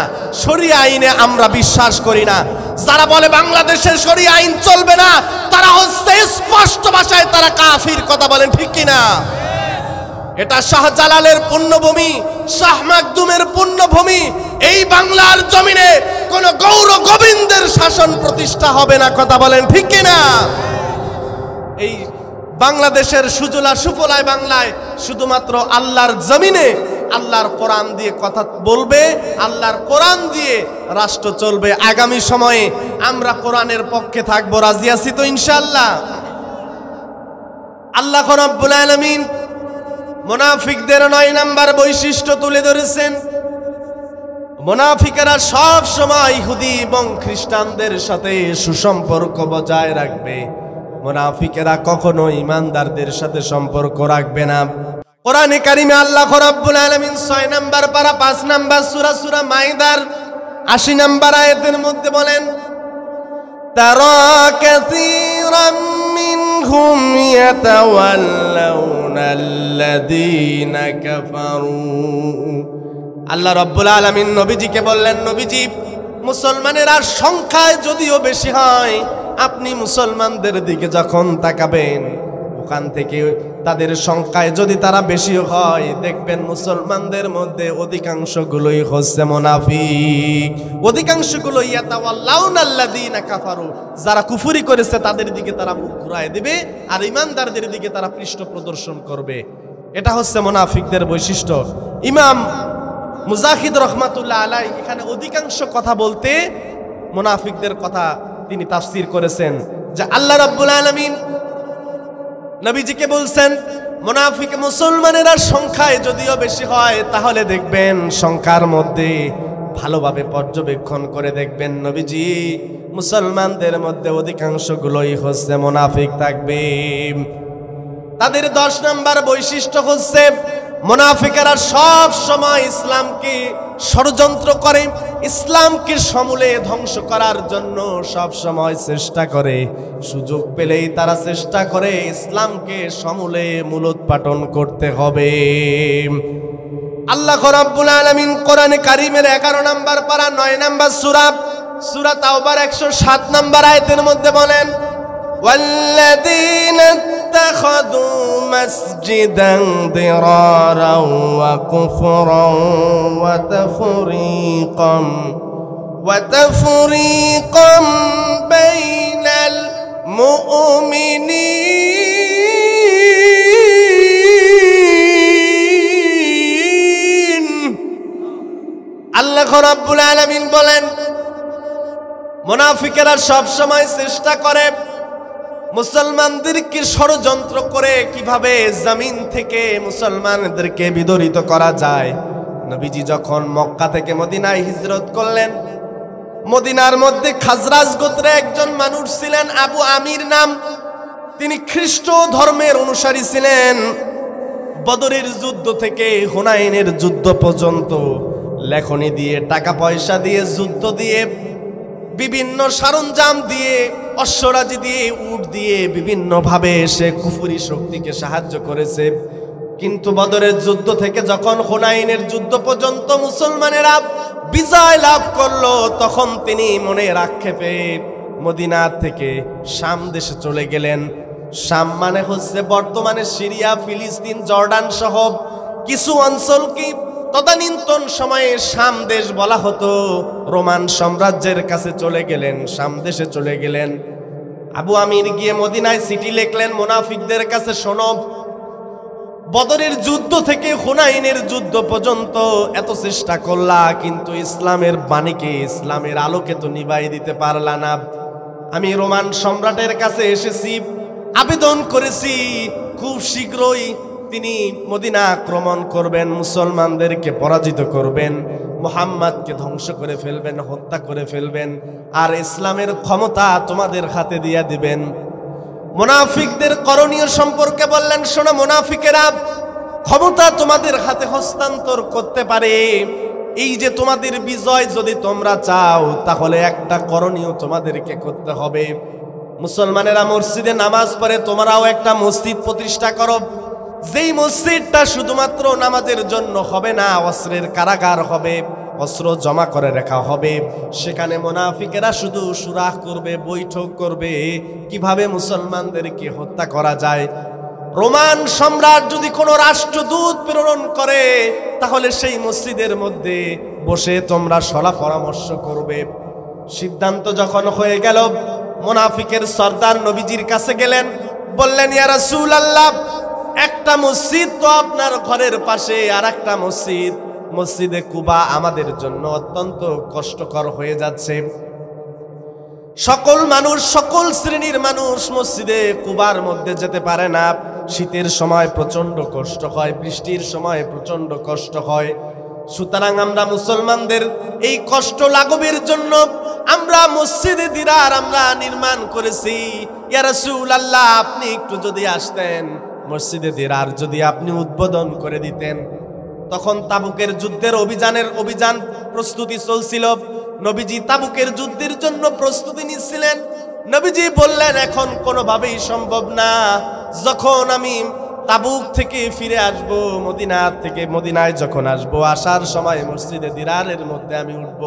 শরিয়া আইনে আমরা বিশ্বাস করি না। যারা বলে বাংলাদেশের শরিয়া আইন চলবে না তারা হচ্ছে স্পষ্ট ভাষায় তারা কাফির, কথা বলেন ঠিক কিনা? এটা শাহজালালের পুণ্যভূমি, শাহ মাকদুমের পুণ্যভূমি। এই বাংলার জমিনে কোন গৌর গোবিন্দের শাসন প্রতিষ্ঠা হবে না, কথা বলেন ঠিক কিনা? এই বাংলাদেশের সুজলা সুফলায় বাংলায় শুধুমাত্র আল্লাহর জমিনে আল্লাহর কোরআন দিয়ে কথা বলবে, আল্লাহর কোরআন দিয়ে রাষ্ট্র চলবে। আগামী সময়ে আমরা কোরআনের পক্ষে থাকবো, রাজি আছি তো ইনশাআল্লাহ? আল্লাহ রাব্বুল আলামিন মুনাফিকদের 9 নাম্বার বৈশিষ্ট্য তুলে ধরেছেন। মুনাফিকেরা সব সময় ইহুদি এবং খ্রিস্টানদের সাথে সুসম্পর্ক বজায় রাখবে, মুনাফিকেরা কখনো ঈমানদারদের সাথে সম্পর্ক রাখবে না। কোরআনে কারিমে আল্লাহ রাব্বুল আলামিন 6 নাম্বার পারা 5 নাম্বার সূরা মাইদার 80 নাম্বার আয়াতের মধ্যে বলেন তারা কাসীরাম মিনহুম ইয়াতাওয়াল্লাউনা আল্লাযীনা কাফারু। আল্লাহ রাব্বুল আলামিন নবীজিকে বললেন নবীজি মুসলমানেরা সংখ্যায় যদিও বেশি হয় আপনি মুসলমানদের দিকে যখন তাকাবেন ওখান থেকে তাদের সংখ্যায় যদি তারা বেশি হয় দেখবেন মুসলমানদের মধ্যে অধিকাংশগুলোই হচ্ছে মুনাফিক, অধিকাংশগুলো ইয়াতাওয়াল্লাউনা আল্লাযীনা কাফারু, যারা কুফরি করেছে তাদের দিকে তারা মুখ ঘুরায় দিবে আর ঈমানদারদের দিকে তারা পৃষ্ঠ প্রদর্শন করবে। এটা হচ্ছে মুনাফিকদের বৈশিষ্ট্য। ইমাম মুজাহিদ রহমাতুল্লাহ আলাইহি এখানে অধিকাংশ কথা বলতে মুনাফিকদের কথা তিনি তাফসীর করেছেন যে আল্লাহ রাব্বুল আলামিন নবীজিকে বলছেন মুনাফিক মুসলমানেরা সংখ্যায় যদিও বেশি হয় তাহলে দেখবেন সংখ্যার মধ্যে ভালোভাবে পর্যবেক্ষণ করে দেখবেন নবীজি মুসলমানদের মধ্যে অধিকাংশগুলোই হচ্ছে মুনাফিক থাকবে। তাদের 10 নাম্বার বৈশিষ্ট্য হচ্ছে মুনাফিকেরা সব সময় ইসলামকে ষড়যন্ত্র করে, ইসলামকে সমূলে ধ্বংস করার জন্য সব সময় চেষ্টা করে, সুযোগ পেলেই তারা চেষ্টা করে ইসলামকে সমূলে মূলোৎপাটন করতে হবে। আল্লাহ রাব্বুল আলামিন কোরআনে কারীমের 11 নাম্বার পারা 9 নাম্বার সূরা তাওবার 107 নাম্বার আয়াতের মধ্যে বলেন ওয়াল্লাযীনা ইত্তাখাযু মাসজিদান দিরারাও ওয়া কুফরান ওয়া তাফরীকাম বাইনাল মুমিনিন। আল্লাহ রাব্বুল আলামিন বলেন মুনাফিকেরা সব সময় চেষ্টা করে মুসলমানদেরকে ষড়যন্ত্র করে কিভাবে জমিন থেকে মুসলমানদেরকে বিদরিত করা যায়। নবীজি যখন মক্কা থেকে মদিনায় হিজরত করলেন মদিনার মধ্যে খাজরাজ গোত্রে একজন মানুষ ছিলেন আবু আমির নাম, তিনি খ্রিস্ট ধর্মের অনুসারী ছিলেন। বদরের যুদ্ধ থেকে হুনাইনের যুদ্ধ পর্যন্ত লেখনী দিয়ে টাকা পয়সা দিয়ে যুদ্ধ দিয়ে বিভিন্ন সরঞ্জাম দিয়ে অশ্বরাজি দিয়ে উট দিয়ে বিভিন্ন ভাবে সে কুফরি শক্তিকে সাহায্য করেছে। কিন্তু বদরের যুদ্ধ থেকে যখন হুনাইনের যুদ্ধ পর্যন্ত মুসলমানেরা বিজয় লাভ করলো তখন তিনি মনের আক্ষেপে মদিনা থেকে শাম দেশে চলে গেলেন। শাম মানে হচ্ছে বর্তমানে সিরিয়া, ফিলিস্তিন, জর্ডান সহ কিছু অঞ্চলকে তদানীন্তন সময়ে শাম দেশ বলা হতো, রোমান সাম্রাজ্যের কাছে চলে গেলেন, শাম দেশে চলে গেলেন। আবু আমির গিয়ে মদিনায় চিঠি লিখলেন মুনাফিকদের কাছে, শোনো, বদরের যুদ্ধ থেকে হুনাইনের যুদ্ধ পর্যন্ত এত চেষ্টা করলা, কিন্তু ইসলামের বাণীকে, ইসলামের আলোকে তো নিভাই দিতে পারলা না। আমি রোমান সম্রাটের কাছে এসেছি, আবেদন করেছি, খুব শীঘ্রই তিনি মদিনা আক্রমণ করবেন, মুসলমানদেরকে পরাজিত করবেন, মুহাম্মদকে ধ্বংস করে ফেলবেন, হত্যা করে ফেলবেন, আর ইসলামের ক্ষমতা তোমাদের হাতে দিয়ে দিবেন। মুনাফিকদের করণীয় সম্পর্কে বললেন, শোনো মুনাফিকেরা, ক্ষমতা তোমাদের হাতে হস্তান্তর করতে পারে। এই যে তোমাদের বিজয় যদি তোমরা চাও, তাহলে একটা করণীয় তোমাদেরকে করতে হবে। মুসলমানেরা মসজিদে নামাজ পড়ে, তোমরাও একটা মসজিদ প্রতিষ্ঠা করো। যেই মসজিদটা শুধুমাত্র নামাজের জন্য হবে না, অস্ত্রের কারাগার হবে, অস্ত্র জমা করে রাখা হবে। সেখানে মুনাফিকেরা শুধু সুরাহ করবে, বৈঠক করবে, কিভাবে মুসলমানদেরকে হত্যা করা যায়। রোমান সম্রাট যদি কোনো রাষ্ট্রদূত প্রেরণ করে, তাহলে সেই মসজিদের মধ্যে বসে তোমরা সলা পরামর্শ করবে। সিদ্ধান্ত যখন হয়ে গেল, মুনাফিকের সর্দার নবীজির কাছে গেলেন, বললেন, ইয়া রাসূলুল্লাহ, একটা মসজিদ তো আপনার ঘরের পাশে, আর একটা মসজিদ, মসজিদে কুবা আমাদের জন্য অত্যন্ত কষ্টকর হয়ে যাচ্ছে। সকল মানুষ, সকল শ্রেণীর মানুষ মসজিদে কুবার মধ্যে যেতে পারে না। শীতের সময় প্রচন্ড কষ্ট হয়, বৃষ্টির সময় প্রচন্ড কষ্ট হয়। সুতরাং আমরা মুসলমানদের এই কষ্ট লাঘবের জন্য আমরা মসজিদে দিরার আমরা নির্মাণ করেছি। ইয়া রাসূলুল্লাহ, আপনি একটু যদি আসতেন, মসজিদে দিরার যদি আপনি উদ্বোধন করে দিতেন। তখন তাবুকের যুদ্ধের অভিযান প্রস্তুতি চলছিল। নবীজি তাবুকের যুদ্ধের জন্য প্রস্তুতি নিচ্ছিলেন। নবীজি বললেন, এখন কোনোভাবেই সম্ভব না। যখন আমি তাবুক থেকে ফিরে আসব, মদিনায় যখন আসবো, আসার সময় মসজিদে দিরারের মধ্যে আমি উঠব।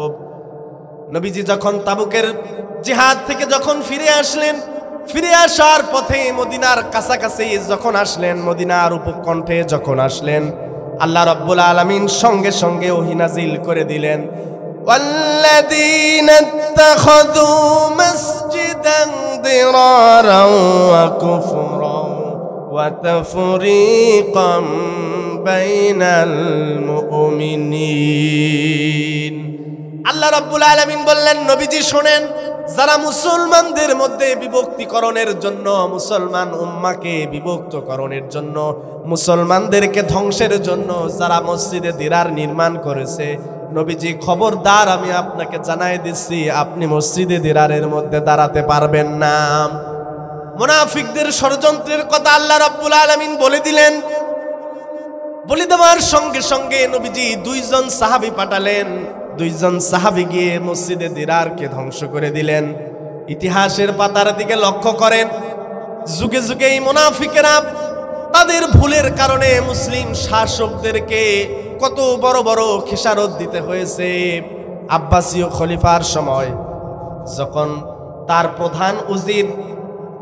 নবীজি যখন তাবুকের জিহাদ থেকে যখন ফিরে আসলেন, ফিরে আসার পথে মদিনার কাছাকাছি যখন আসলেন, মদিনার উপকণ্ঠে যখন আসলেন, আল্লাহ রাব্বুল আলামিন সঙ্গে সঙ্গে ওহী নাজিল করে দিলেন, ওয়াল্লাযীনা ইত্তাখাযু মাসজিদান দিরারান ওয়া কুফরান ওয়া তাফরীকাম বাইনাল মুমিনিন। আল্লাহ রাব্বুল আলামিন বললেন, নবীজি শোনেন, যারা মুসলমানদের মধ্যে বিভক্তিকরণের জন্য, মুসলমান উম্মাকে বিভক্তকরণের জন্য, মুসলমানদেরকে ধ্বংসের জন্য যারা মসজিদে দিরার নির্মাণ করেছে, নবীজি খবরদার, আমি আপনাকে জানাই দিচ্ছি, আপনি মসজিদে দিরারের মধ্যে দাঁড়াতে পারবেন না। মুনাফিকদের ষড়যন্ত্রের কথা আল্লাহ রাব্বুল আলামিন বলে দিলেন। বলে দেওয়ার সঙ্গে সঙ্গে নবীজি দুইজন সাহাবী পাঠালেন। দুইজন সাহাবী গিয়ে মসজিদে দিরারকে ধ্বংস করে দিলেন। ইতিহাসের পাতার দিকে লক্ষ্য করেন, যুগে যুগে এই মুনাফিকেরা তাদের ভুলের কারণে মুসলিম শাসকদেরকে কত বড় বড় খেসারত দিতে হয়েছে। আব্বাসীয় খলিফার সময় যখন তার প্রধান উজির,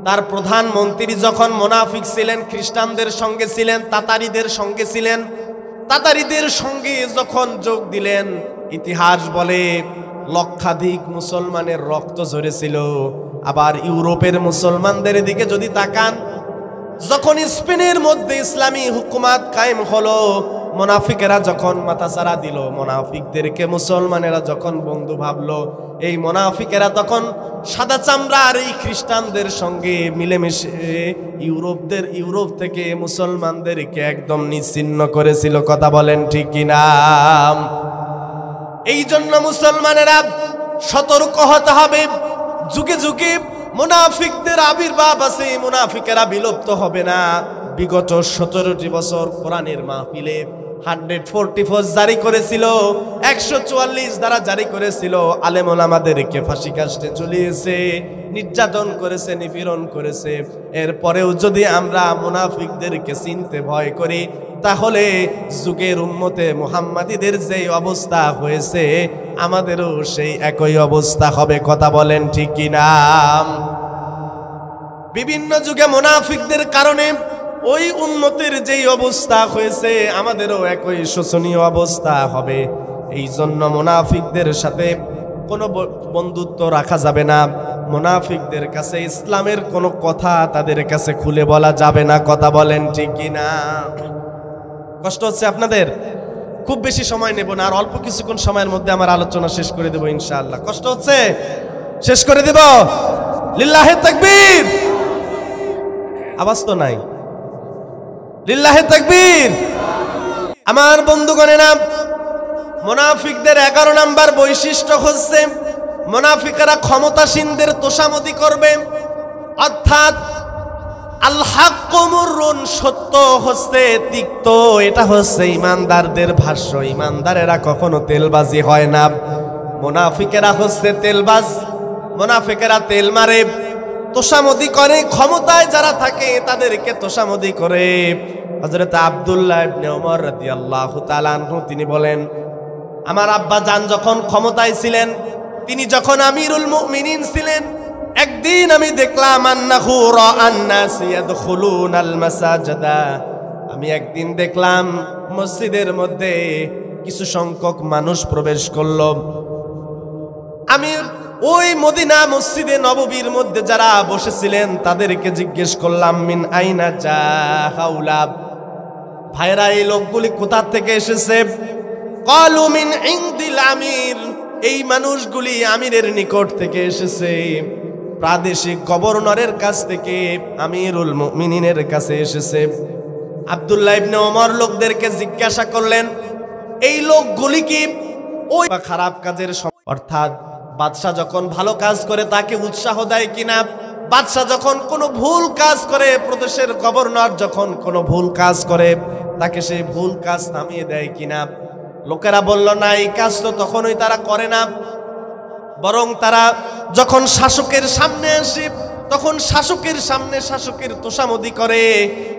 তার প্রধানমন্ত্রী যখন মুনাফিক ছিলেন, খ্রিস্টানদের সঙ্গে ছিলেন, তাতারিদের সঙ্গে ছিলেন, তাতারিদের সঙ্গে যখন যোগ দিলেন, ইতিহাস বলে লক্ষাধিক মুসলমানের রক্ত ঝরেছিল। আবার ইউরোপের মুসলমানদের দিকে যদি তাকান, যখন স্পেনের মধ্যে ইসলামী হুকুমত কায়েম হলো, মুনাফিকেরা যখন মাথাচাড়া দিল, মুনাফিকদেরকে মুসলমানেরা যখন বন্ধু ভাবলো, এই মুনাফিকেরা তখন সাদা চামড়ার এই খ্রিস্টানদের সঙ্গে মিলেমিশে ইউরোপ থেকে মুসলমানদেরকে একদম নিশ্চিহ্ন করেছিল। কথা বলেন ঠিক কিনা? এই জন্য মুসলমানেরা সতর্ক হতে হবে। যুগে যুগে মুনাফিকদের আবির্ভাব আছে, মুনাফিকেরা বিলুপ্ত হবে না। বিগত 17টি বছর কোরআনের মাহফিলে 144 জারি করেছিল, 144 দ্বারা জারি করেছিল। আলেম ওলামাদেরকে ফাঁসি কাস্টে ঝুলিয়েছে, নির্যাতন করেছে, নিপীড়ন করেছে। এরপরেও যদি আমরা মুনাফিকদেরকে চিনতে ভয় করি, তাহলে যুগের উম্মতে মুহাম্মাদীদের যে অবস্থা হয়েছে, আমাদেরও সেই একই অবস্থা হবে। কথা বলেন ঠিক কিনা? বিভিন্ন যুগে মুনাফিকদের কারণে ওই উম্মতের যেই অবস্থা হয়েছে আমাদেরও একই শোচনীয় অবস্থা হবে। এই জন্য মুনাফিকদের সাথে কোনো বন্ধুত্ব রাখা যাবে না। মুনাফিকদের কাছে ইসলামের কোনো কথা তাদের কাছে খুলে বলা যাবে না। কথা বলেন ঠিক কিনা? কষ্ট হচ্ছে আপনাদের? খুব বেশি সময় নেব না, আর অল্প কিছুক্ষণ সময়ের মধ্যে আমার আলোচনা শেষ করে দেব ইনশাআল্লাহ। কষ্ট হচ্ছে? শেষ করে দেব। লিল্লাহে তাকবীর। আওয়াজ তো নাই। লিল্লাহে তাকবীর। আমার বন্ধুগণেরা, মুনাফিকদের 11 নাম্বার বৈশিষ্ট্য হচ্ছে মুনাফিকরা ক্ষমতাসীনদের তোষামদি করবে। অর্থাৎ আল হাক্কু মুররুন, সত্য হচ্ছে তিক্ত। এটা হচ্ছে ইমানদারদের ভাষ্য। ইমানদারেরা কখনো তেলবাজি হয় না। মুনাফিকেরা হচ্ছে তেলবাজ। মুনাফিকেরা তেল মারে, তোষামদি করে। ক্ষমতায় যারা থাকে তাদেরকে তোষামদি করে। হযরত আব্দুল্লাহ ইবনে ওমর রাদিয়াল্লাহু তাআলা আনহু তিনি বলেন, আমার আব্বা জান যখন ক্ষমতায় ছিলেন, তিনি যখন আমিরুল মুমিনিন ছিলেন, একদিন আমি দেখলাম আন্নাহু রাআন নাস ইয়াদখুলুনাল মাসাজিদা, আমি একদিন দেখলাম মসজিদের মধ্যে কিছু সংখ্যক মানুষ প্রবেশ করলো। আমি ওই মদিনা মসজিদে নববীর মধ্যে যারা বসেছিলেন তাদেরকে জিজ্ঞেস করলাম, মিন আইনা জা হাউলা, ভাইরা এই লোকগুলি কোথা থেকে এসেছে? ক্বালু মিন ইনদিল আমির, এই মানুষগুলি আমিরের নিকট থেকে এসেছে, প্রাদেশিক গভর্নরের কাছ থেকে, আমিরুল মুমিনিনের কাছে এসেছে। আব্দুল্লাহ ইবনে ওমর লোকদেরকে জিজ্ঞাসা করলেন, এই লোকগুলি কি ওই খারাপ কাজের, অর্থাৎ বাদশা যখন ভালো কাজ করে তাকে উৎসাহ দেয় কিনা, বাদশা যখন কোনো ভুল কাজ করে, প্রদেশের গভর্নর যখন কোনো ভুল কাজ করে তাকে সেই ভুল কাজ থামিয়ে দেয় কিনা? লোকেরা বলল, না, এই কাজ তো তখনই তারা করে না, বরং তারা যখন শাসকের সামনে আসে তখন শাসকের সামনে শাসকের তোষামদি করে,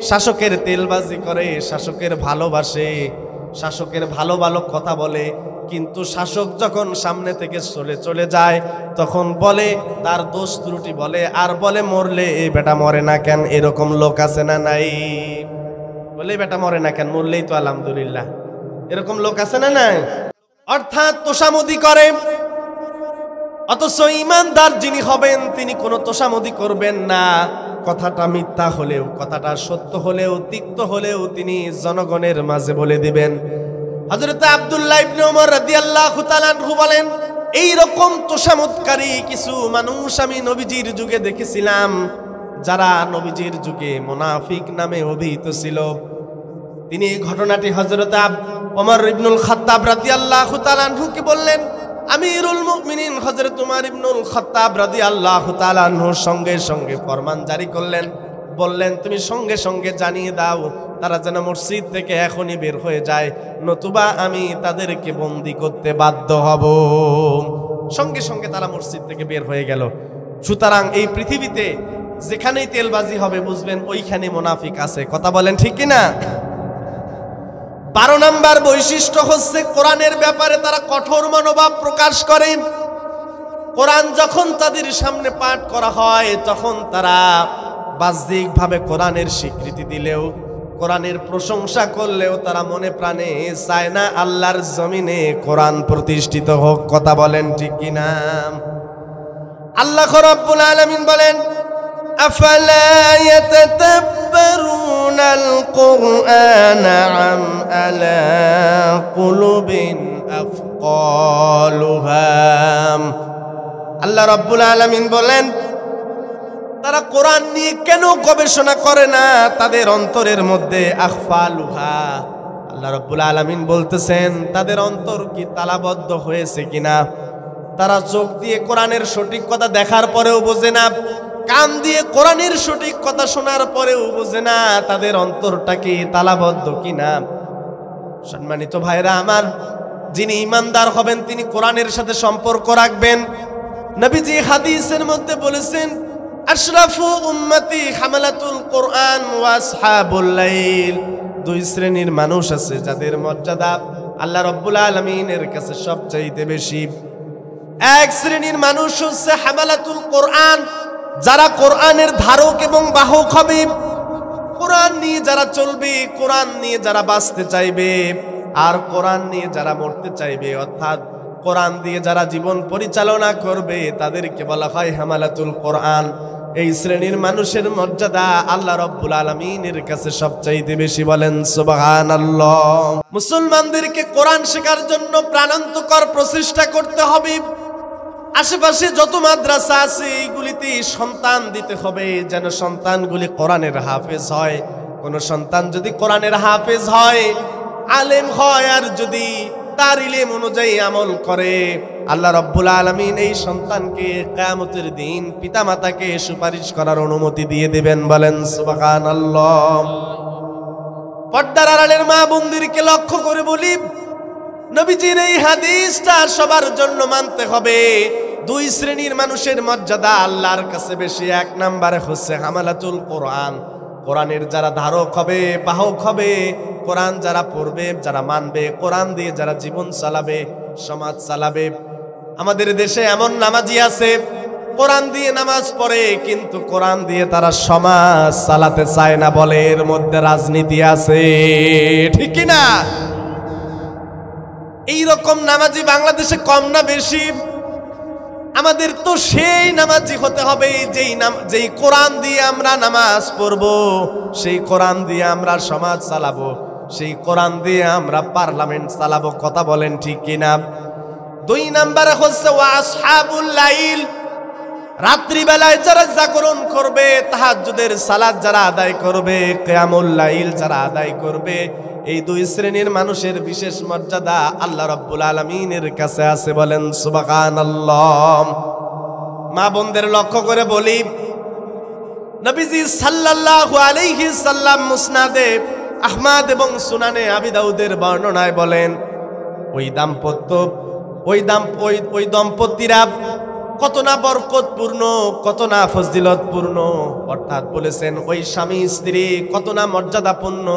শাসকের তেলবাজি করে, শাসকের ভালোবাসে, শাসকের ভালো ভালো কথা বলে। কিন্তু শাসক যখন সামনে থেকে চলে যায় তখন বলে, তার দোষ ত্রুটি বলে, আর বলে, মরলে এই বেটা মরে না কেন? এরকম লোক আছে না নাই? বলে বেটা মরে না কেন, মরলেই তো আলহামদুলিল্লাহ। এরকম লোক আছে না নাই? অর্থাৎ তোষামদি করে। অথচ ইমানদার যিনি হবেন তিনি কোনো তোষামদি করবেন না। কথাটা মিথ্যা হলেও, কথাটা সত্য হলেও, তিক্ত হলেও তিনি জনগণের মাঝে বলে দিবেন। হযরত আব্দুল্লাহ ইবনে ওমর রাদিয়াল্লাহু তাআলা আনহু বলেন, এই রকম তোষামদকারী কিছু মানুষ আমি নবীজির যুগে দেখেছিলাম, যারা নবীজির যুগে মুনাফিক নামে অভিহিত ছিল। তিনি এই ঘটনাটি হযরত ওমর ইবনুল খাত্তাব রাদিয়াল্লাহু তাআলা আনহুকে বললেন। আমিরুল মুমিনিন হযরত ওমর ইবনুল খাত্তাব রাদিয়াল্লাহু তাআলা আনহুর সঙ্গে সঙ্গে ফরমান জারি করলেন, বললেন, তুমি সঙ্গে সঙ্গে জানিয়ে দাও তারা যেন মসজিদ থেকে এখনই বের হয়ে যায়, নতুবা আমি তাদেরকে বন্দী করতে বাধ্য হব। সঙ্গে সঙ্গে তারা মসজিদ থেকে বের হয়ে গেল। সুতরাং এই পৃথিবীতে যেখানেই তেলবাজি হবে বুঝবেন ওইখানে মুনাফিক আছে। কথা বলেন ঠিক কিনা? 12 নম্বর বৈশিষ্ট্য হচ্ছে কোরআনের ব্যাপারে তারা কঠোর মনোভাব প্রকাশ করে। কোরআন যখন তাদের সামনে পাঠ করা হয় তখন তারা বাহ্যিকভাবে কোরআনের স্বীকৃতি দিলেও, কোরআনের প্রশংসা করলেও তারা মনে প্রাণে চায় না আল্লাহর জমিনে কোরআন প্রতিষ্ঠিত হোক। কথা বলেন ঠিক কিনা? আল্লাহ রাব্বুল আলামিন বলেন, আফালা ইয়াতাদাব্বারুনাল কুরআনা আম আলা কুলুবিন আফকালুহা। আল্লাহ রাব্বুল আলামিন বলেন, তারা কোরআন নিয়ে কেন গবেষণা করে না? তাদের অন্তরের মধ্যে আখফালুহা, আল্লাহ রাব্বুল আলামিন বলতেছেন তাদের অন্তর কি তালাবদ্ধ হয়েছে কিনা? তারা চোখ দিয়ে কোরআনের সঠিক কথা দেখার পরেও বোঝে না, কান দিয়ে কোরআনের সঠিক কথা শোনার পরেও বোঝে না তাদের অন্তরটা কি তালাবদ্ধ কিনা। সম্মানিত ভাইরা আমার, যিনি ইমানদার হবেন তিনি কোরআনের সাথে সম্পর্ক রাখবেন। নবীজি হাদিসের মধ্যে বলেছেন, আশরাফু উম্মতি হামালাতুল কোরআন ওয়া আসহাবুল লাইল। 2 শ্রেণীর মানুষ আছে যাদের মর্যাদা আল্লাহ রাব্বুল আলামিনের কাছে সবচাইতে বেশি। 1 শ্রেণীর মানুষ হচ্ছে হামালাতুল কোরআন, যারা কোরআনের ধারক এবং বাহক হবে। কোরআন নিয়ে যারা চলবে, কোরআন নিয়ে যারা বাঁচতে চাইবে, আর কোরআন নিয়ে যারা মরতে চাইবে, অর্থাৎ কোরআন দিয়ে যারা জীবন পরিচালনা করবে, তাদেরকে বলা হয় হামালাতুল কোরআন। এই শ্রেণীর মানুষের মর্যাদা আল্লাহ রাব্বুল আলামিনের কাছে সবচাইতে বেশি। বলেন সুবহানাল্লাহ। মুসলমানদেরকে কোরআন শেখার জন্য প্রাণান্তকর প্রচেষ্টা করতে হবে। আশেপাশে যত মাদ্রাসা আছে এইগুলিতে সন্তান দিতে হবে, যেন সন্তানগুলি কোরআনের হাফেজ হয়। কোন সন্তান যদি কোরআনের হাফেজ হয়, আলেম হয়, আর যদি তার ইলম অনুযায়ী আমল করে, আল্লাহ রাব্বুল আলামিন এই সন্তানকে কিয়ামতের দিন পিতামাতাকে সুপারিশ করার অনুমতি দিয়ে দিবেন। বলেন সুবহানাল্লাহ। পর্দার আড়ালের মা বোনদেরকে লক্ষ্য করে বলি, নবীজির এই হাদিসটা সবার জন্য মানতে হবে। দুই শ্রেণীর মানুষের মর্যাদা আল্লাহর কাছে বেশি। এক নম্বরে হচ্ছে হামালাতুল কোরআন, কোরআনের যারা ধারক হবে, বাহক হবে, কোরআন যারা পড়বে, যারা মানবে, কোরআন দিয়ে যারা জীবন চালাবে, সমাজ চালাবে। আমাদের দেশে এমন নামাজি আছে কোরআন দিয়ে নামাজ পড়ে, কিন্তু কোরআন দিয়ে তারা সমাজ চালাতে চায় না, বলে এর মধ্যে রাজনীতি আছে, ঠিক কি না? এইরকম নামাজি বাংলাদেশে কম না বেশি? আমাদের তো সেই নামাজি হতে হবে যেই কোরআন দিয়ে আমরা নামাজ পড়বো, সেই কোরআন দিয়ে আমরা সমাজ চালাবো, সেই কোরআন দিয়ে আমরা পার্লামেন্ট চালাবো। কথা বলেন ঠিক কিনা? দুই নম্বরে হচ্ছে ওয়াসহাবুল লাইল, রাত্রিবেলায় যারা জাগরণ করবে, তাহাজ্জুদের সালাত যারা আদায় করবে, কিয়ামুল লাইল যারা আদায় করবে, এই দুই শ্রেণীর মানুষের বিশেষ মর্যাদা আল্লাহ রাব্বুল আলামিনের কাছে আছে। বলেন সুবহানাল্লাহ। মা বোনদের লক্ষ্য করে বলি, নবীজি সাল্লাল্লাহু আলাইহি সাল্লাম মুসনাদে আহমদ এবং সুনানে আবি দাউদের বর্ণনায় বলেন, ওই দম্পতিরা কত না বরকতপূর্ণ, কত না ফজিলতপূর্ণ। অর্থাৎ বলেছেন ওই স্বামী স্ত্রী কত না মর্যাদাপূর্ণ,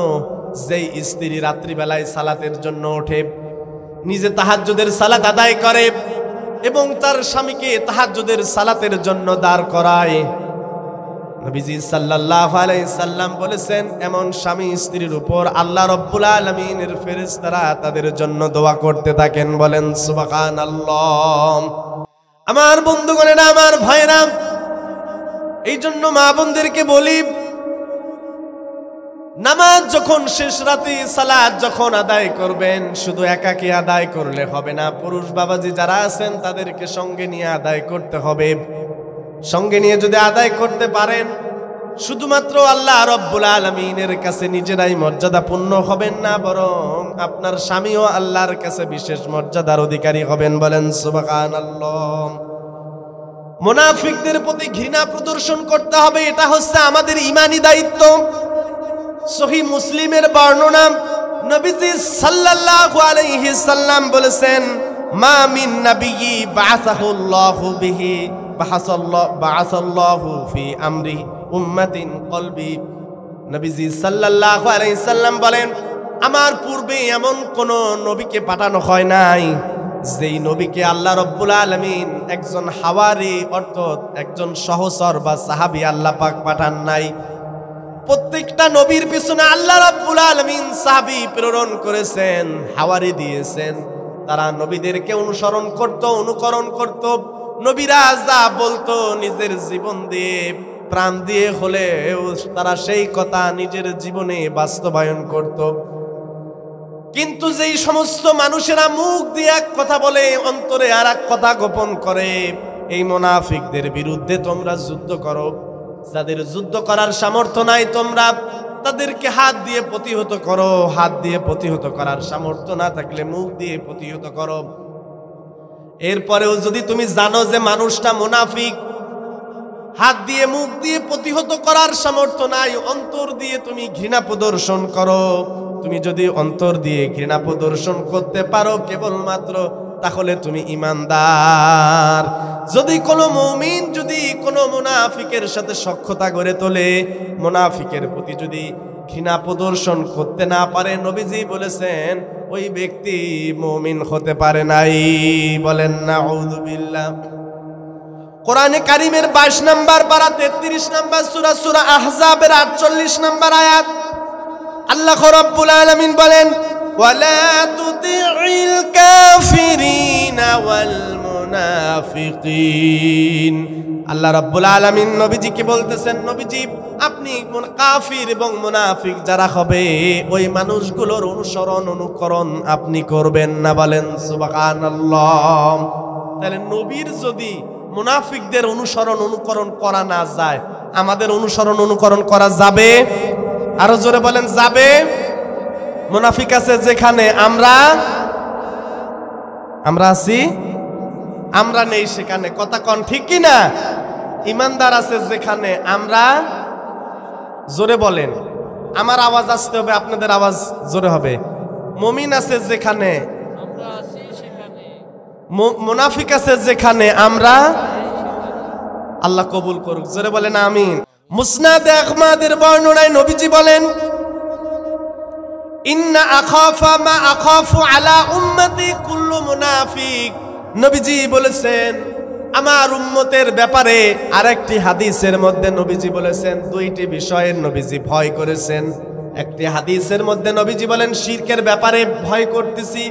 যেই স্ত্রী রাত্রিবেলায় সালাতের জন্য ওঠে, নিজে তাহাজ্জুদের সালাত আদায় করে এবং তার স্বামীকে তাহাজ্জুদের সালাতের জন্য দাঁড় করায়। নবীজি সাল্লাল্লাহু আলাইহি সাল্লাম বলেছেন, এমন স্বামী স্ত্রীর উপর আল্লাহ রাব্বুল আলামিনের ফেরেশতারা তাদের জন্য দোয়া করতে থাকেন। বলেন সুবহানাল্লাহ। আমার বন্ধুগণেরা, আমার ভাইরা, এই জন্য মা বোনদেরকে বলি, নামাজ যখন শেষ রাতে সালাত যখন আদায় করবেন, শুধু একাকী আদায় করলে হবে না, পুরুষ বাবাজি যারা আছেন তাদেরকে সঙ্গে নিয়ে আদায় করতে হবে। সঙ্গে নিয়ে যদি আদায় করতে পারেন, শুধুমাত্র আল্লাহ রাব্বুল আলামিনের কাছে নিজেরাই মর্যাদাপূর্ণ হবেন না, বরং আপনার স্বামীও আল্লাহর কাছে বিশেষ মর্যাদার অধিকারী হবেন। বলেন সুবহানাল্লাহ। মুনাফিকদের প্রতি ঘৃণা প্রদর্শন করতে হবে, এটা হচ্ছে আমাদের ঈমানি দায়িত্ব। সহিহ মুসলিমের বর্ণনা, নবীজি সাল্লাল্লাহু আলাইহি সাল্লাম বলেছেন, মা মিন নাবিয়্যি বাআসাহুল্লাহু বিহি বাআসাল্লাহু ফি আমরি উম্মাতিন কলবি। নবীজি সাল্লাল্লাহু আলাইহি সাল্লাম বলেন, আমার পূর্বে এমন কোন নবীকে পাঠানো হয় নাই যেই নবীকে আল্লাহ রাব্বুল আলামিন একজন হাওয়ারি, অর্থাৎ একজন সহচর বা সাহাবী আল্লাহ পাক পাঠান নাই। প্রত্যেকটা নবীর পিছনে আল্লাহ রাব্বুল আলামিন সাহাবী প্রেরণ করেছেন, হাওয়ারি দিয়েছেন। তারা নবীদেরকে অনুসরণ করত, অনুকরণ করত। নবীরা যা বলতো নিজের জীবন দিয়ে, প্রাণ দিয়ে হলেও তারা সেই কথা নিজের জীবনে বাস্তবায়ন করত। কিন্তু যেই সমস্ত মানুষেরা মুখ দিয়ে এক কথা বলে, অন্তরে আর এক কথা গোপন করে, এই মুনাফিকদের বিরুদ্ধে তোমরা যুদ্ধ করো। যাদের যুদ্ধ করার সামর্থ্য নাই, তোমরা তাদেরকে হাত দিয়ে প্রতিহত করো। হাত দিয়ে প্রতিহত করার সামর্থ্য না থাকলে মুখ দিয়ে প্রতিহত করো। এরপরেও যদি তুমি জানো যে মানুষটা মুনাফিক, হাত দিয়ে মুখ দিয়ে প্রতিহত করার সামর্থ্য নাই, অন্তর দিয়ে তুমি ঘৃণা প্রদর্শন করো। তুমি যদি অন্তর দিয়ে ঘৃণা প্রদর্শন করতে পারো কেবলমাত্র, তাহলে তুমি ঈমানদার। যদি কোনো মুমিন যদি কোনো মুনাফিকের সাথে সখ্যতা গড়ে তোলে, মুনাফিকের প্রতি যদি ঘৃণা প্রদর্শন করতে না পারে, নবীজি বলেছেন ওই ব্যক্তি মুমিন হতে পারে নাই। বলেন নাউযুবিল্লাহ। কোরআনে কারিমের 22 নম্বর পারা 33 নম্বর সূরা সূরা আহজাবের 48 নম্বর আয়াত আল্লাহ রাব্বুল আলামিন বলেন ওয়ালা তুতি'ল কাফিরিনা ওয়াল মুনাফিকিন। আল্লাহ রাব্বুল আলামিন নবীজিকে বলতেছেন, নবীজি আপনি কাফির এবং মুনাফিক যারা হবে ওই মানুষগুলোর অনুসরণ অনুকরণ আপনি করবেন না। বলেন সুবহানাল্লাহ। তাহলে নবীর যদি মুনাফিকদের অনুসরণ অনুকরণ করা না যায়, আমাদের অনুসরণ অনুকরণ করা যাবে? আরো জোরে বলেন যাবে। মুনাফিক আছে যেখানে আমরা আছি, আমরা নেই সেখানে, কথা কন ঠিক কি না? ইমানদার আছে যেখানে আমরা, জোরে বলেন, আমার আওয়াজ আসতে হবে, আপনাদের আওয়াজ জোরে হবে। মুমিন আছে যেখানে আমরা আছি সেখানে, মুনাফিক আছে যেখানে আমরা। আল্লাহ কবুল করুক, জোরে বলেন আমিন। মুসনাদে আহমদের বর্ণনায় নবীজি বলেন ইন্না আখাফা মা আখাফু আলা উম্মতি কুল্লু মুনাফিক। নবীজি বলেছেন আমার উম্মতের ব্যাপারে আরেকটি হাদিসের মধ্যে নবীজি বলেছেন দুইটি বিষয়ের নবীজি ভয় করেছেন। একটি হাদিসের মধ্যে নবীজি বলেন শিরকের ব্যাপারে ভয় করতেছি।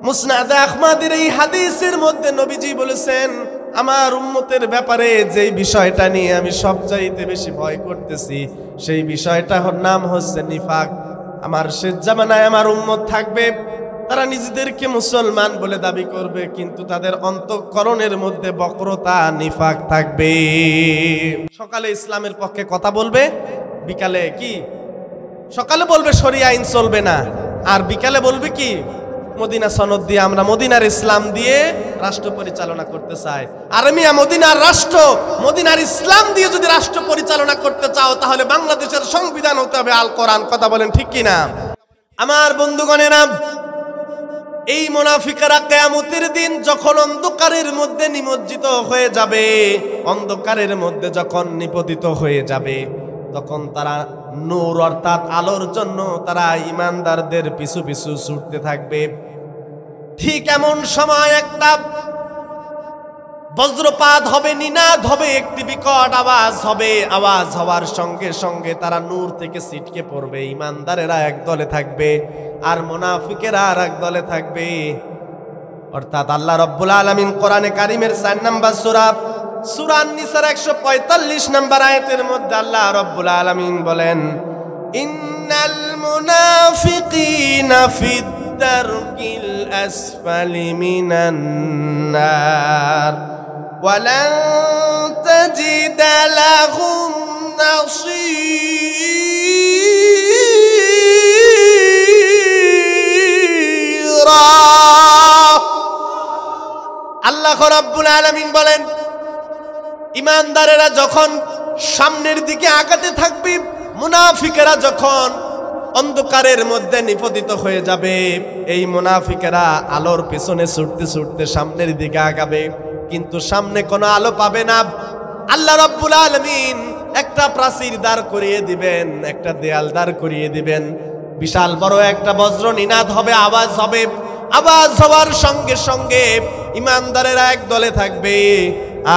মুসনাদে আহমদের এই হাদিসের মধ্যে নবীজি বলেছেন আমার উম্মতের ব্যাপারে যেই বিষয়টা নিয়ে আমি সবচাইতে বেশি ভয় করতেছি সেই বিষয়টার নাম হচ্ছে নিফাক। আমার শেষ জামানায় আমার উম্মত থাকবে, তারা নিজেদেরকে মুসলমান বলে দাবি করবে কিন্তু তাদের অন্তঃকরণের মধ্যে বক্রতা নিফাক থাকবে। সকালে ইসলামের পক্ষে কথা বলবে, বিকালে কি? সকালে বলবে শরিয়া আইন চলবে না, আর বিকালে বলবে কি মদিনা সনদ দিয়ে আমরা মদিনার ইসলাম দিয়ে রাষ্ট্র পরিচালনা করতে চাই। আর মিয়া মদিনার রাষ্ট্র, মদিনার ইসলাম দিয়ে যদি রাষ্ট্র পরিচালনা করতে চাও তাহলে বাংলাদেশের সংবিধান হতে হবে আল কোরআন। কথা বলেন ঠিক কি না? আমার বন্ধুগণেরা, এই মুনাফিকরা কিয়ামতের দিন যখন অন্ধকারের মধ্যে নিমজ্জিত হয়ে যাবে, অন্ধকারের মধ্যে যখন নিপতিত হয়ে যাবে, তখন তারা নূর অর্থাৎ আলোর জন্য তারা ইমানদারদের পিছু পিছু ছুটতে থাকবে। ঠিক এমন সময় একটা বজ্রপাত হবে, নিনাদ হবে, একটি বিকট আওয়াজ হবে। আওয়াজ হওয়ার সঙ্গে সঙ্গে তারা নূর থেকে ছিটকে পড়বে। ইমানদারেরা এক দলে থাকবে আর মুনাফিকেরা আর এক দলে থাকবে। অর্থাৎ আল্লাহ রাব্বুল আলামিন কোরআনে কারিমের 4 নম্বর সূরা সূরা আন-নিসার 145 নম্বর আয়াতের মধ্যে আল্লাহ রাব্বুল আলামিন বলেন ইন্নাল মুনাফিকিনা ফিদ দারকিল আসফালি মিনান নার ওয়া লান তাজিদা লাহুম নাসীরা। আল্লাহ রাব্বুল আলামিন বলেন ইমানদারেরা যখন সামনের দিকে আগাতে থাকবে, মুনাফিকেরা যখন অন্ধকারের মধ্যে নিপতিত হয়ে যাবে, এই মুনাফিকেরা আলোর পেছনে ছুটতে ছুটতে সামনের দিকে আগাবে, কিন্তু সামনে কোনো আলো পাবে না। আল্লাহ রাব্বুল আলামিন একটা প্রাচীর দাঁড় করিয়ে দিবেন, একটা দেয়াল দাঁড় করিয়ে দিবেন। বিশাল বড় একটা বজ্র নিনাদ হবে, আওয়াজ হবে। আওয়াজ হওয়ার সঙ্গে সঙ্গে ইমানদারেরা এক দলে থাকবে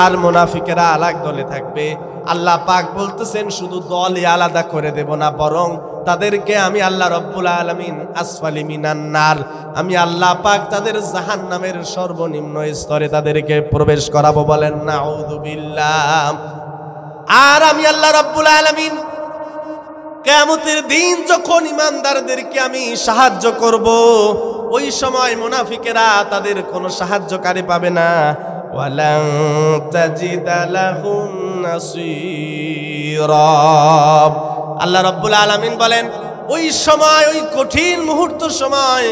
আর মুনাফিকেরা আলাদা দলে থাকবে। আল্লাহ পাক বলতেছেন শুধু দলই আলাদা করে দেব না, বরং তাদেরকে আমি আল্লাহ রাব্বুল আলামিন আসফালি মিনান নার, আমি আল্লাহ পাক তাদের জাহান্নামের সর্বনিম্ন স্তরে তাদেরকে প্রবেশ করাবো। বলেন নাউযু বিল্লাহ। আর আমি আল্লাহ রাব্বুল আলামিন কিয়ামতের দিন যখন ইমানদারদেরকে আমি সাহায্য করব, ওই সময় মুনাফিকেরা তাদের কোনো সাহায্যকারী পাবে না। ওয়ালান তাজিদা লাহুম নাসীরা। আল্লাহ রাব্বুল আলামিন বলেন ওই সময়, ওই কঠিন মুহূর্ত সময়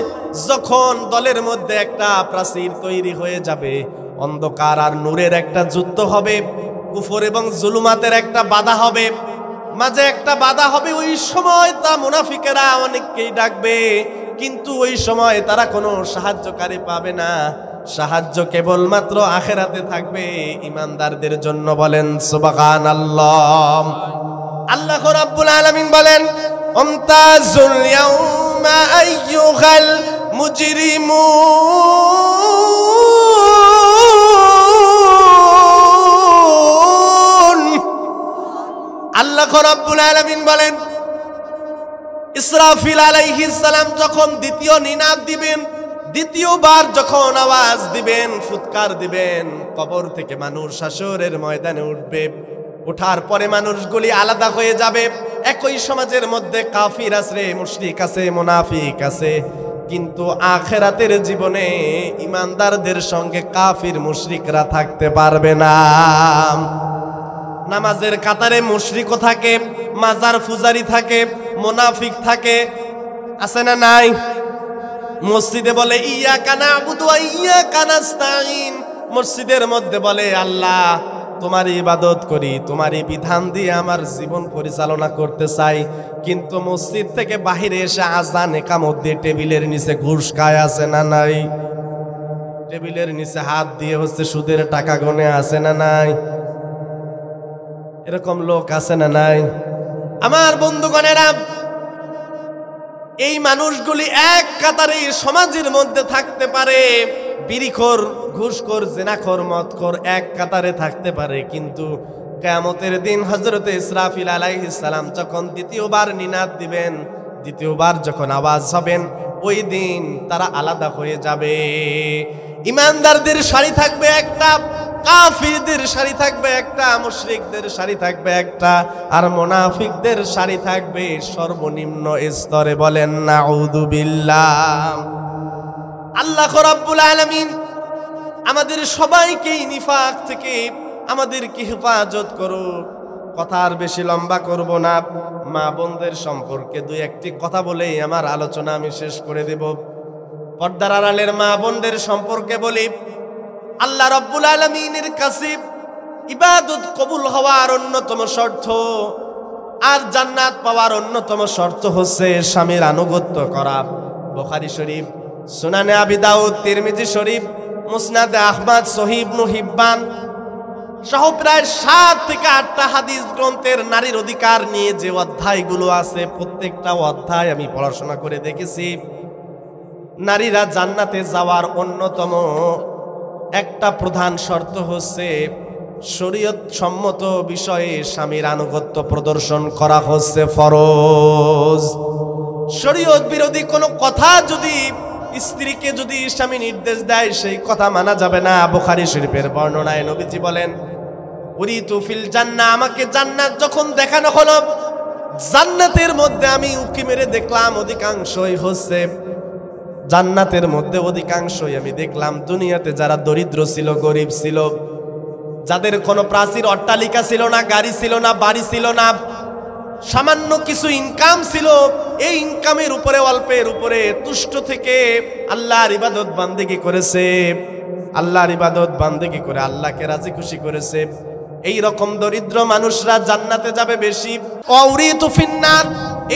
যখন দলের মধ্যে একটা প্রাচীর তৈরি হয়ে যাবে, অন্ধকার আর নূরের একটা যুদ্ধ হবে, কুফর এবং জুলুমাতের একটা বাধা হবে, মাঝে একটা বাধা হবে, ওই সময় তা মুনাফিকেরা অনেককেই ডাকবে, কিন্তু ওই সময় তারা কোনো সাহায্যকারী পাবে না। সাহায্য কেবলমাত্র আখিরাতে থাকবে ইমানদারদের জন্য। বলেন সুবহানাল্লাহ। আল্লাহ রাব্বুল আলামিন বলেন আমতাজুল ইয়াউমা আইয়ুহাল মুজরিমুন আল্লাহ রাব্বুল আলামিন বলেন, ইসরাফিল আলাইহিস সালাম যখন দ্বিতীয় নিনাদ দিবেন, দ্বিতীয়বার যখন আওয়াজ দিবেন, ফুৎকার দিবেন, কবর থেকে মানুষ হাসরের ময়দানে উঠবে। ওঠার পরে মানুষগুলি আলাদা হয়ে যাবে। একই সমাজের মধ্যে কাফির আছে, মুশরিক আছে, মুনাফিক আছে, কিন্তু আখিরাতের জীবনে ইমানদারদের সঙ্গে কাফির মুশরিকরা থাকতে পারবে না। নামাজের কাতারে মুশরিকও থাকে, মাজার পূজারি থাকে, মুনাফিক থাকে, আছে না নাই? মসজিদে বলে ইয়াকা না'বুদু ওয়া ইয়াকা নাস্তাঈন, মসজিদের মধ্যে বলে আল্লাহ তোমার ইবাদত করি, তোমারই বিধান দিয়ে আমার জীবন পরিচালনা করতে চাই, কিন্তু মসজিদ থেকে বাহিরে এসে আযান ইকামত দিয়ে টেবিলের নিচে ঘুষ খায়, আছে না নাই? টেবিলের নিচে হাত দিয়ে সুদের টাকা গনে, আছে না নাই? এরকম লোক আছে না নাই? আমার বন্ধুগণেরা, এই মানুষগুলি এক কাতারে সমাজের মধ্যে থাকতে পারে। বিড়িখোর, ঘুষখোর, জিনাখোর, মদখোর এক কাতারে থাকতে পারে, কিন্তু কিয়ামতের দিন হযরত ইসরাফিল আলাইহিস সালাম যখন দ্বিতীয়বার নিনাদ দিবেন, দ্বিতীয়বার যখন আওয়াজ হবেন, ওই দিন তারা আলাদা হয়ে যাবে। ইমানদারদের সারি থাকবে একটা, কাফিরদের সারি থাকবে একটা, মুশরিকদের সারি থাকবে একটা, আর মুনাফিকদের সারি থাকবে সর্বনিম্ন স্তরে। বলেন নাউযু বিল্লাহ। আল্লাহ রাব্বুল আলামিন আমাদের সবাইকে নিফাক থেকে আমাদেরকে হেফাজত করুক। কথা আর বেশি লম্বা করব না, মা বোনদের সম্পর্কে দুই একটি কথা বলেই আমার আলোচনা আমি শেষ করে দেব। পর্দার আড়ালের মা বোনদের সম্পর্কে বলি, আল্লাহ রাব্বুল আলামিনের কাছে ইবাদত কবুল হওয়ার অন্যতম শর্ত আর জান্নাত পাওয়ার অন্যতম শর্ত হচ্ছে স্বামীর আনুগত্য করা। বুখারী শরীফ, সুনানে আবি দাউদ, তিরমিজি শরীফ, মুসনাদে আহমদ, সহিহ ইবনে হিব্বান সহ প্রায় 7 থেকে 8টা হাদিস গ্রন্থের নারীর অধিকার নিয়ে যে অধ্যায়গুলো আছে, প্রত্যেকটা অধ্যায় আমি পড়াশোনা করে দেখেছি। নারীরা জান্নাতে যাওয়ার অন্যতম একটা প্রধান শর্ত হচ্ছে শরীয়ত সম্মত বিষয়ে স্বামীর আনুগত্য প্রদর্শন করা হচ্ছে ফরজ। শরীয়ত বিরোধী কোনো কথা যদি স্ত্রীকে যদি স্বামী নির্দেশ দেয়, সেই কথা মানা যাবে না। বুখারী শরীফের বর্ণনায় নবীজি বলেন, উরিতু ফিল জান্নাহ, আমাকে জান্নাত যখন দেখানো হলো, জান্নাতের মধ্যে আমি উকি মেরে দেখলাম অধিকাংশই হচ্ছে জান্নাতের মধ্যে অধিকাংশই আমি দেখলাম দুনিয়াতে যারা দরিদ্র ছিল, গরিব ছিল, যাদের কোনো প্রাচীর অট্টালিকা ছিল না, গাড়ি ছিল না, বাড়ি ছিল না, সামান্য কিছু ইনকাম ছিল, এই ইনকামের উপরে, অল্পের উপরে তুষ্ট থেকে আল্লাহর ইবাদত বান্দেগি করেছে, আল্লাহর ইবাদত বান্দেগি করে আল্লাহকে রাজি খুশি করেছে, এই রকম দরিদ্র মানুষরা জান্নাতে যাবে বেশি। ওয়াউরিতু ফিন্নার,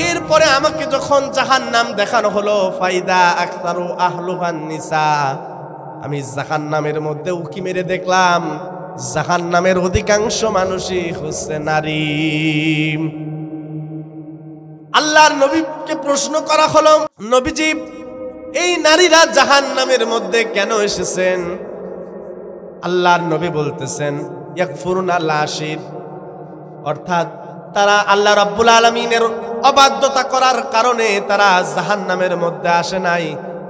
এরপরে আমাকে যখন জাহান্নাম দেখানো হলো, ফাইদা আকতারু আহলুহান নিসা, আমি জাহান্নামের মধ্যে উকি মেরে দেখলাম জাহান্নামের অধিকাংশ মানুষই হচ্ছে নারী। আল্লাহর নবীকে প্রশ্ন করা হলো, নবীজি এই নারীরা জাহান্নামের মধ্যে কেন এসেছেন? আল্লাহর নবী বলতেছেন, ইয়াকফুরুনাল আশির, অর্থাৎ তারা আল্লাহ রাব্বুল আলামিনের অবাধ্যতা করার কারণে তারা জাহান্নামের মধ্যে আসে নাই,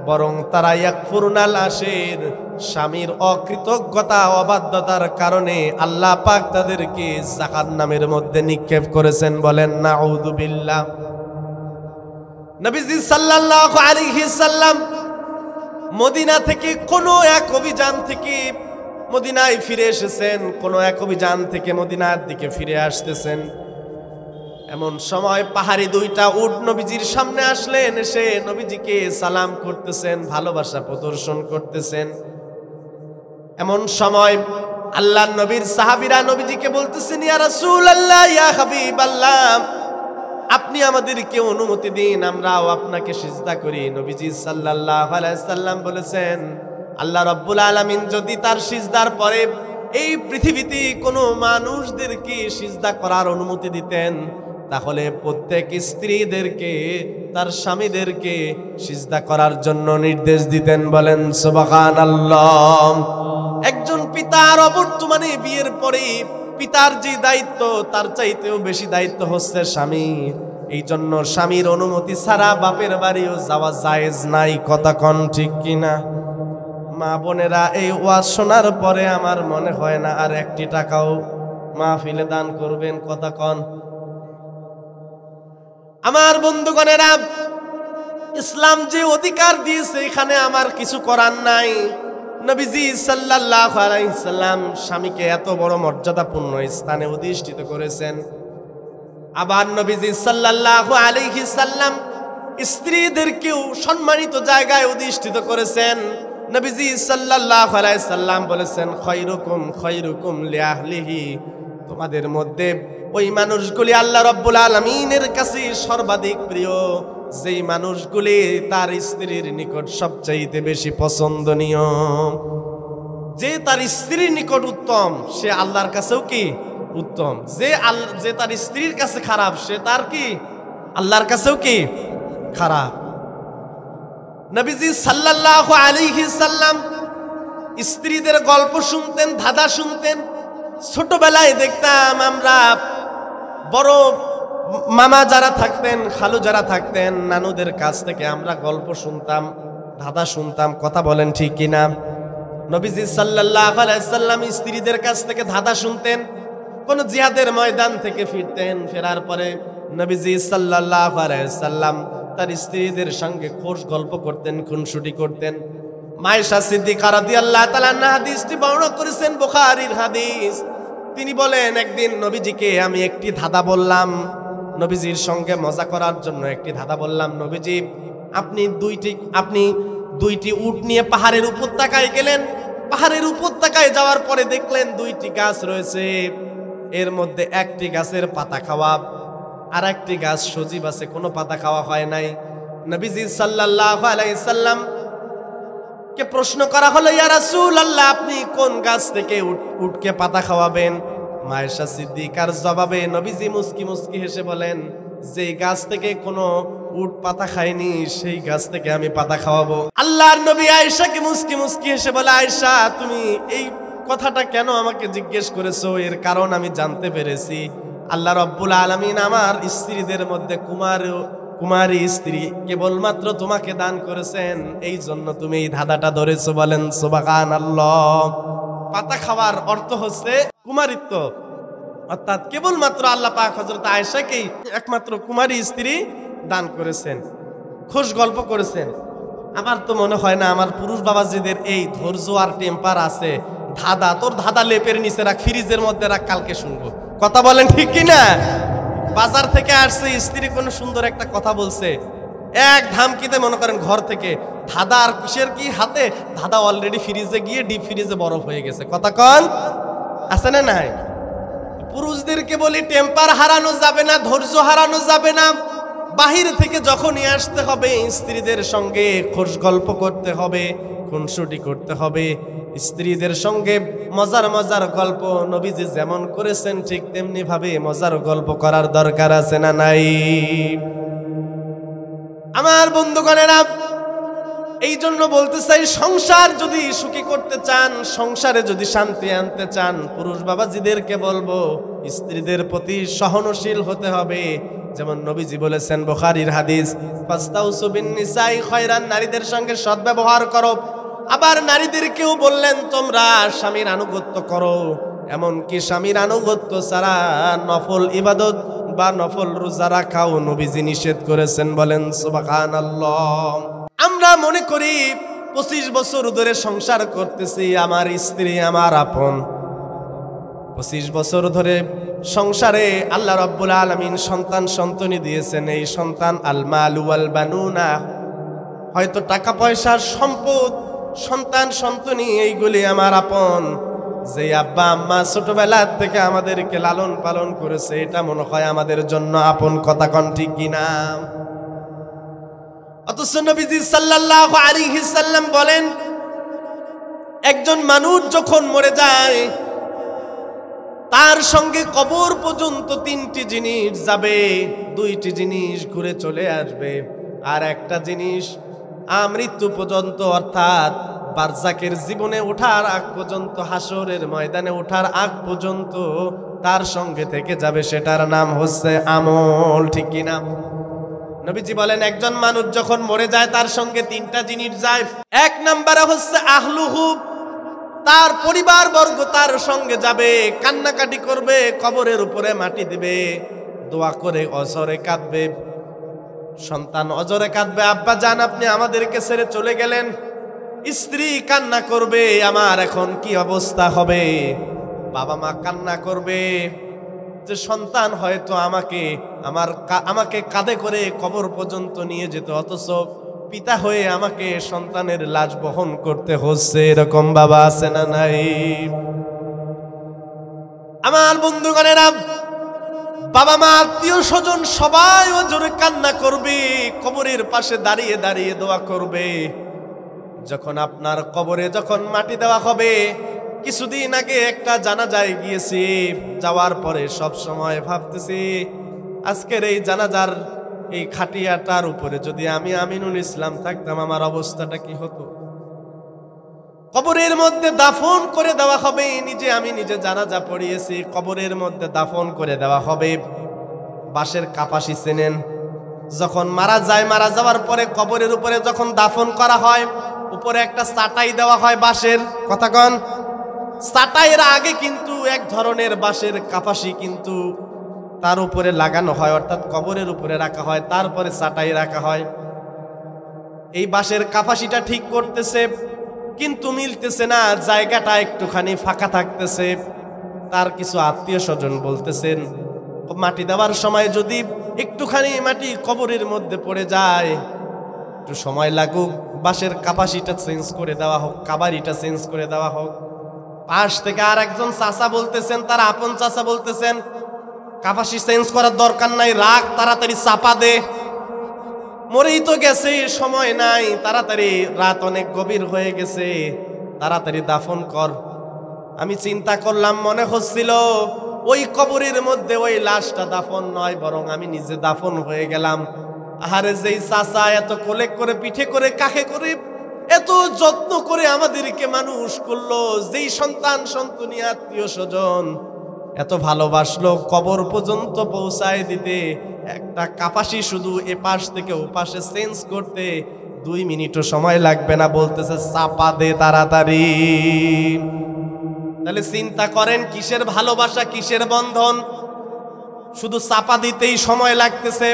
বরং তারা ইয়াকফুরুনাল আশির, স্বামীর অকৃতজ্ঞতা, অবাধ্যতার কারণে আল্লাহ পাক তাদেরকে জাহান্নামের মধ্যে নিক্ষেপ করেছেন। বলেন নাউযু বিল্লাহ। নবীজি সাল্লাল্লাহু আলাইহি সাল্লাম মদিনা থেকে কোনো এক অভিযান থেকে মদিনায় ফিরে এসেছেন, কোনো এক অভিযান থেকে মদিনার দিকে ফিরে আসতেছেন। এমন সময় পাহাড়ি 2টা উট নবীজির সামনে আসলেন, এসে নবীজিকে সালাম করতেছেন, ভালোবাসা প্রদর্শন করতেছেন। এমন সময় আল্লাহর নবীর সাহাবীরা নবীজিকে বলতেছেন, ইয়া রাসূলুল্লাহ, ইয়া হাবিবাল্লাহ, আপনি আমাদেরকে অনুমতি দিন, আমরাও আপনাকে সিজদা করি। নবীজি সাল্লাল্লাহু আলাইহি সাল্লাম বলেছেন, আল্লাহ রাব্বুল আলামিন যদি তার সিজদার পরে এই পৃথিবীতে কোনো মানুষদেরকে সিজদা করার অনুমতি দিতেন, তাহলে প্রত্যেক স্ত্রীদেরকে তার স্বামীদেরকে সিজদা করার জন্য নির্দেশ দিতেন। বলেন সুবহানাল্লাহ। একজন পিতার অবর্তমানে বিয়ের পরে পিতার যে দায়িত্ব তার চাইতেও বেশি দায়িত্ব হচ্ছে স্বামীর। এই জন্য স্বামীর অনুমতি ছাড়া বাপের বাড়িও যাওয়া জায়েজ নাই। কথা কন ঠিক কিনা? মা বোনেরা, এই ওয়াজ শোনার পরে আমার মনে হয় না আর একটি টাকাও মাহফিলে দান করবেন। কথা কন। আমার বন্ধুগণেরা, ইসলাম যে অধিকার দিয়েছে এখানে আমার কিছু করার নাই। নবীজি সাল্লাল্লাহু আলাইহি সাল্লাম স্বামীকে এত বড় মর্যাদাপূর্ণ স্থানে অধিষ্ঠিত করেছেন। আবার নবীজি সাল্লাল্লাহু আলাইহি সাল্লাম স্ত্রীদেরকেও সম্মানিত জায়গায় অধিষ্ঠিত করেছেন। নবীজি সাল্লাল্লাহু আলাইহি সাল্লাম বলেছেন, খায়রুকুম খায়রুকুম লিআহলিহি, তোমাদের মধ্যে ওই মানুষগুলি আল্লাহ রাব্বুল আলামিনের কাছে সর্বাধিক প্রিয় যেই মানুষগুলি তার স্ত্রীর নিকট সবচাইতে বেশি পছন্দনীয়। যে তার স্ত্রীর নিকট উত্তম সে আল্লাহর কাছেও কি উত্তম। যে তার স্ত্রীর কাছে খারাপ সে তার কি আল্লাহর কাছেও কি খারাপ। নবীজি সাল্লাল্লাহু আলাইহি সাল্লাম স্ত্রীদের গল্প শুনতেন, ধাঁধা শুনতেন। ছোটবেলায় দেখতাম আমরা বড় মামা যারা থাকতেন, খালু যারা থাকতেন, নানুদের কাছ থেকে আমরা গল্প শুনতাম, ধাঁধা শুনতাম। কথা বলেন ঠিক কিনা? নবীজি সাল্লাল্লাহু আলাইহি সাল্লাম স্ত্রীদের কাছ থেকে ধাঁধা শুনতেন। কোন জিহাদের ময়দান থেকে ফিরতেন, ফেরার পরে নবীজি সাল্লাল্লাহু আলাইহি সাল্লাম তার স্ত্রীদের সঙ্গে খোশ গল্প করতেন, খুনসুটি করতেন। মায়েশা সিদ্দিকা রাদিয়াল্লাহু তাআলা আনহা হাদিসটি বর্ণনা করেছেন, বুখারীর হাদিস। তিনি বলেন, একদিন নবীজিকে আমি একটি ধাঁধা বললাম, নবীজির সঙ্গে মজা করার জন্য একটি ধাঁধা বললাম। নবীজি আপনি দুইটি উট নিয়ে পাহাড়ের উপত্যকায় গেলেন। পাহাড়ের উপত্যকায় যাওয়ার পরে দেখলেন দুইটি গাছ রয়েছে, এর মধ্যে একটি গাছের পাতা খাওয়া আর একটি গাছ সজীব আছে, কোনো পাতা খাওয়া হয় নাই। নবীজি সাল্লাল্লাহু আলাইহি সাল্লাম কে প্রশ্ন করা হলো, ইয়া রাসূলুল্লাহ আপনি কোন গাছ থেকে উটকে পাতা খাওয়াবেন? মায়েশা সিদ্দিকার জবাবে নবীজি মুস্কি মুস্কি হেসে বলেন, যে গাছ থেকে কোনো উট পাতা খায়নি সেই গাছ থেকে আমি পাতা খাওয়াবো। আল্লাহর নবী আয়েশাকে মুস্কি মুস্কি হেসে বলে, আয়েশা তুমি এই কথাটা কেন আমাকে জিজ্ঞেস করেছো? এর কারণ আমি জানতে পেরেছি আল্লাহ রাব্বুল আলামিন আমার স্ত্রীদের মধ্যে কুমারী স্ত্রী কেবলমাত্র তোমাকে দান করেছেন, এই জন্য তুমি এই ধাঁধাটা ধরেছো। বলেন সুবহানাল্লাহ। পাতা খাওয়ার অর্থ হচ্ছে কুমারিত্ব, অর্থাৎ কেবলমাত্র আল্লাহ পাক হযরত আয়েশাকেই একমাত্র কুমারী স্ত্রী দান করেছেন, খোশ গল্প করেছেন। আমার তো মনে হয় না আমার পুরুষ বাবাজিদের এই ধৈর্য আর টেম্পার আছে। ধাঁধা তোর ধাঁধা লেপের নিচে রাখ, ফ্রিজের মধ্যে রাখ, কালকে শুনবো। কথা বলেন ঠিক কিনা? বাজার থেকে আসছে, স্ত্রী কোনো সুন্দর একটা কথা বলছে, এক ধামকিতে মনে করেন ঘর থেকে ধাঁধা আর কিসের কি হাতে, ধাঁধা অলরেডি ফ্রিজে গিয়ে ডিপ ফ্রিজে বরফ হয়ে গেছে। কথা কন আছে না নাই? পুরুষদেরকে বলি টেম্পার হারানো যাবে না, ধৈর্য হারানো যাবে না। বাহির থেকে যখনই আসতে হবে স্ত্রীদের সঙ্গে খোশ গল্প করতে হবে, খুনসুটি করতে হবে। স্ত্রীদের সঙ্গে মজার মজার গল্প নবীজি যেমন করেছেন ঠিক তেমনি ভাবে মজার গল্প করার দরকার আছে না নাই? আমার বন্ধুগণেরা, এই জন্য বলতে চাই, সংসার যদি সুখী করতে চান, সংসারে যদি শান্তি আনতে চান, পুরুষ বাবাজিদেরকে বলবো স্ত্রীদের প্রতি সহনশীল হতে হবে। যেমন নবীজি বলেছেন, বুখারীর হাদিস, ফাস্তাউসু বিন-নিসাই খায়রান, নারীদের সঙ্গে সদ্ব্যবহার করো। আবার নারীদেরকেও বললেন তোমরা স্বামীর আনুগত্য করো, এমনকি স্বামীর আনুগত্য ছাড়া নফল ইবাদত বা নফল রোজা রাখাও নবীজি নিষেধ করেছেন। বলেন সুবহানাল্লাহ। আমরা মনে করি 25 বছর ধরে সংসার করতেছি, আমার স্ত্রী আমার আপন। 25 বছর ধরে সংসারে আল্লাহ রাব্বুল আলামিন সন্তানি দিয়েছেন। এই সন্তান আল মালু ওয়াল বানুনা, হয়তো টাকা পয়সার সম্পদ, সন্তানি এইগুলি আমার আপন। যে আব্বা আম্মা ছোটবেলা থেকে আমাদেরকে লালন পালন করেছে, এটা মনে হয় আমাদের জন্য আপন। কথা কন ঠিক কিনা? অথচ নবীজি সাল্লাল্লাহু আলাইহি সাল্লাম বলেন, একজন মানুষ যখন মরে যায় তার সঙ্গে কবর পর্যন্ত 3টি জিনিস যাবে, 2টি জিনিস ঘুরে চলে আসবে, আর একটা জিনিস মৃত্যু পর্যন্ত অর্থাৎ বারজাকের জীবনে ওঠার আগ পর্যন্ত, হাসরের ময়দানে ওঠার আগ পর্যন্ত তার সঙ্গে থেকে যাবে, সেটার নাম হচ্ছে আমল। ঠিক কিনা? নবীজি বলেন একজন মানুষ যখন মরে যায় তার সঙ্গে তিনটা জিনিস যায়। এক নম্বরে হচ্ছে আহলুহু, তার পরিবার বর্গ তার সঙ্গে যাবে, কান্নাকাটি করবে, কবরের উপরে মাটি দিবে, দোয়া করে অজরে কাঁদবে। সন্তান অজরে কাঁদবে, আব্বা জান আপনি আমাদেরকে ছেড়ে চলে গেলেন। স্ত্রী কান্না করবে, আমার এখন কি অবস্থা হবে। বাবা মা কান্না করবে যে সন্তান হয়তো আমাকে কাঁধে করে কবর পর্যন্ত নিয়ে যেত, অথচ পিতা হয়ে আমাকে সন্তানের লাশ বহন করতে হচ্ছে। এরকম বাবা আছে না নাই? আমার বন্ধুগণেরা, বাবা মা আত্মীয় স্বজন সবাই ওজোরে কান্না করবে, কবরের পাশে দাঁড়িয়ে দাঁড়িয়ে দোয়া করবে। যখন আপনার কবরে যখন মাটি দেওয়া হবে, কিছুদিন আগে একটা জানাজায় গিয়েছি, যাওয়ার পরে সব সময় ভাবতেছি আজকের এই জানাজার এই খাটিয়াটার উপরে যদি আমি আমিনুল ইসলাম থাকতাম আমার অবস্থাটা কি হতো। কবরের মধ্যে দাফন করে দেওয়া হবে, আমি নিজে জানাজা পড়িয়েছি, কবরের মধ্যে দাফন করে দেওয়া হবে। বাঁশের কাপাসি চেনেন? যখন মারা যায়, মারা যাওয়ার পরে কবরের উপরে যখন দাফন করা হয়, উপরে একটা চাটাই দেওয়া হয় বাঁশের। কথা কন? চাটাইয়ের আগে কিন্তু এক ধরনের বাঁশের কাপাসি কিন্তু তার উপরে লাগানো হয়, অর্থাৎ কবরের উপরে রাখা হয়, তারপরে চাটাই রাখা হয়। এই বাঁশের কাপাসিটা ঠিক করতেছে, কিন্তু মিলতেছে না, জায়গাটা একটুখানি ফাঁকা থাকতেছে। তার কিছু আত্মীয় স্বজন বলতেছেন মাটি দেওয়ার সময় যদি একটুখানি মাটি কবরের মধ্যে পড়ে যায়, একটু সময় লাগুক, বাঁশের কাপাসিটা চেঞ্জ করে দেওয়া হোক, কাবারিটা চেঞ্জ করে দেওয়া হোক। পাশ থেকে আর একজন চাচা বলতেছেন, তার আপন চাচা বলতেছেন কাপাসি চেঞ্জ করার দরকার নাই, রাখ, তাড়াতাড়ি চাপা দে, মরেই তো গেছে, সময় নাই, তাড়াতাড়ি, রাত অনেক গভীর হয়ে গেছে, তাড়াতাড়ি দাফন কর। আমি চিন্তা করলাম, মনে হচ্ছিল ওই কবরের মধ্যে ওই লাশটা দাফন নয়, বরং আমি নিজে দাফন হয়ে গেলাম। আহারে, যেই চাচা এত কোলে করে, পিঠে করে, কাখে করে, এত যত্ন করে আমাদেরকে মানুষ করলো, যেই সন্তান সন্তনি আত্মীয় স্বজন এত ভালোবাসলো, কবর পর্যন্ত পৌঁছায় দিতে একটা কাপাসি শুধু এপাশ থেকে ওপাশে চেঞ্জ করতে 2 মিনিটও সময় লাগবে না, বলতেছে চাপা দে তাড়াতাড়ি। তাহলে চিন্তা করেন কিসের ভালোবাসা, কিসের বন্ধন। শুধু চাপা দিতেই সময় লাগতেছে,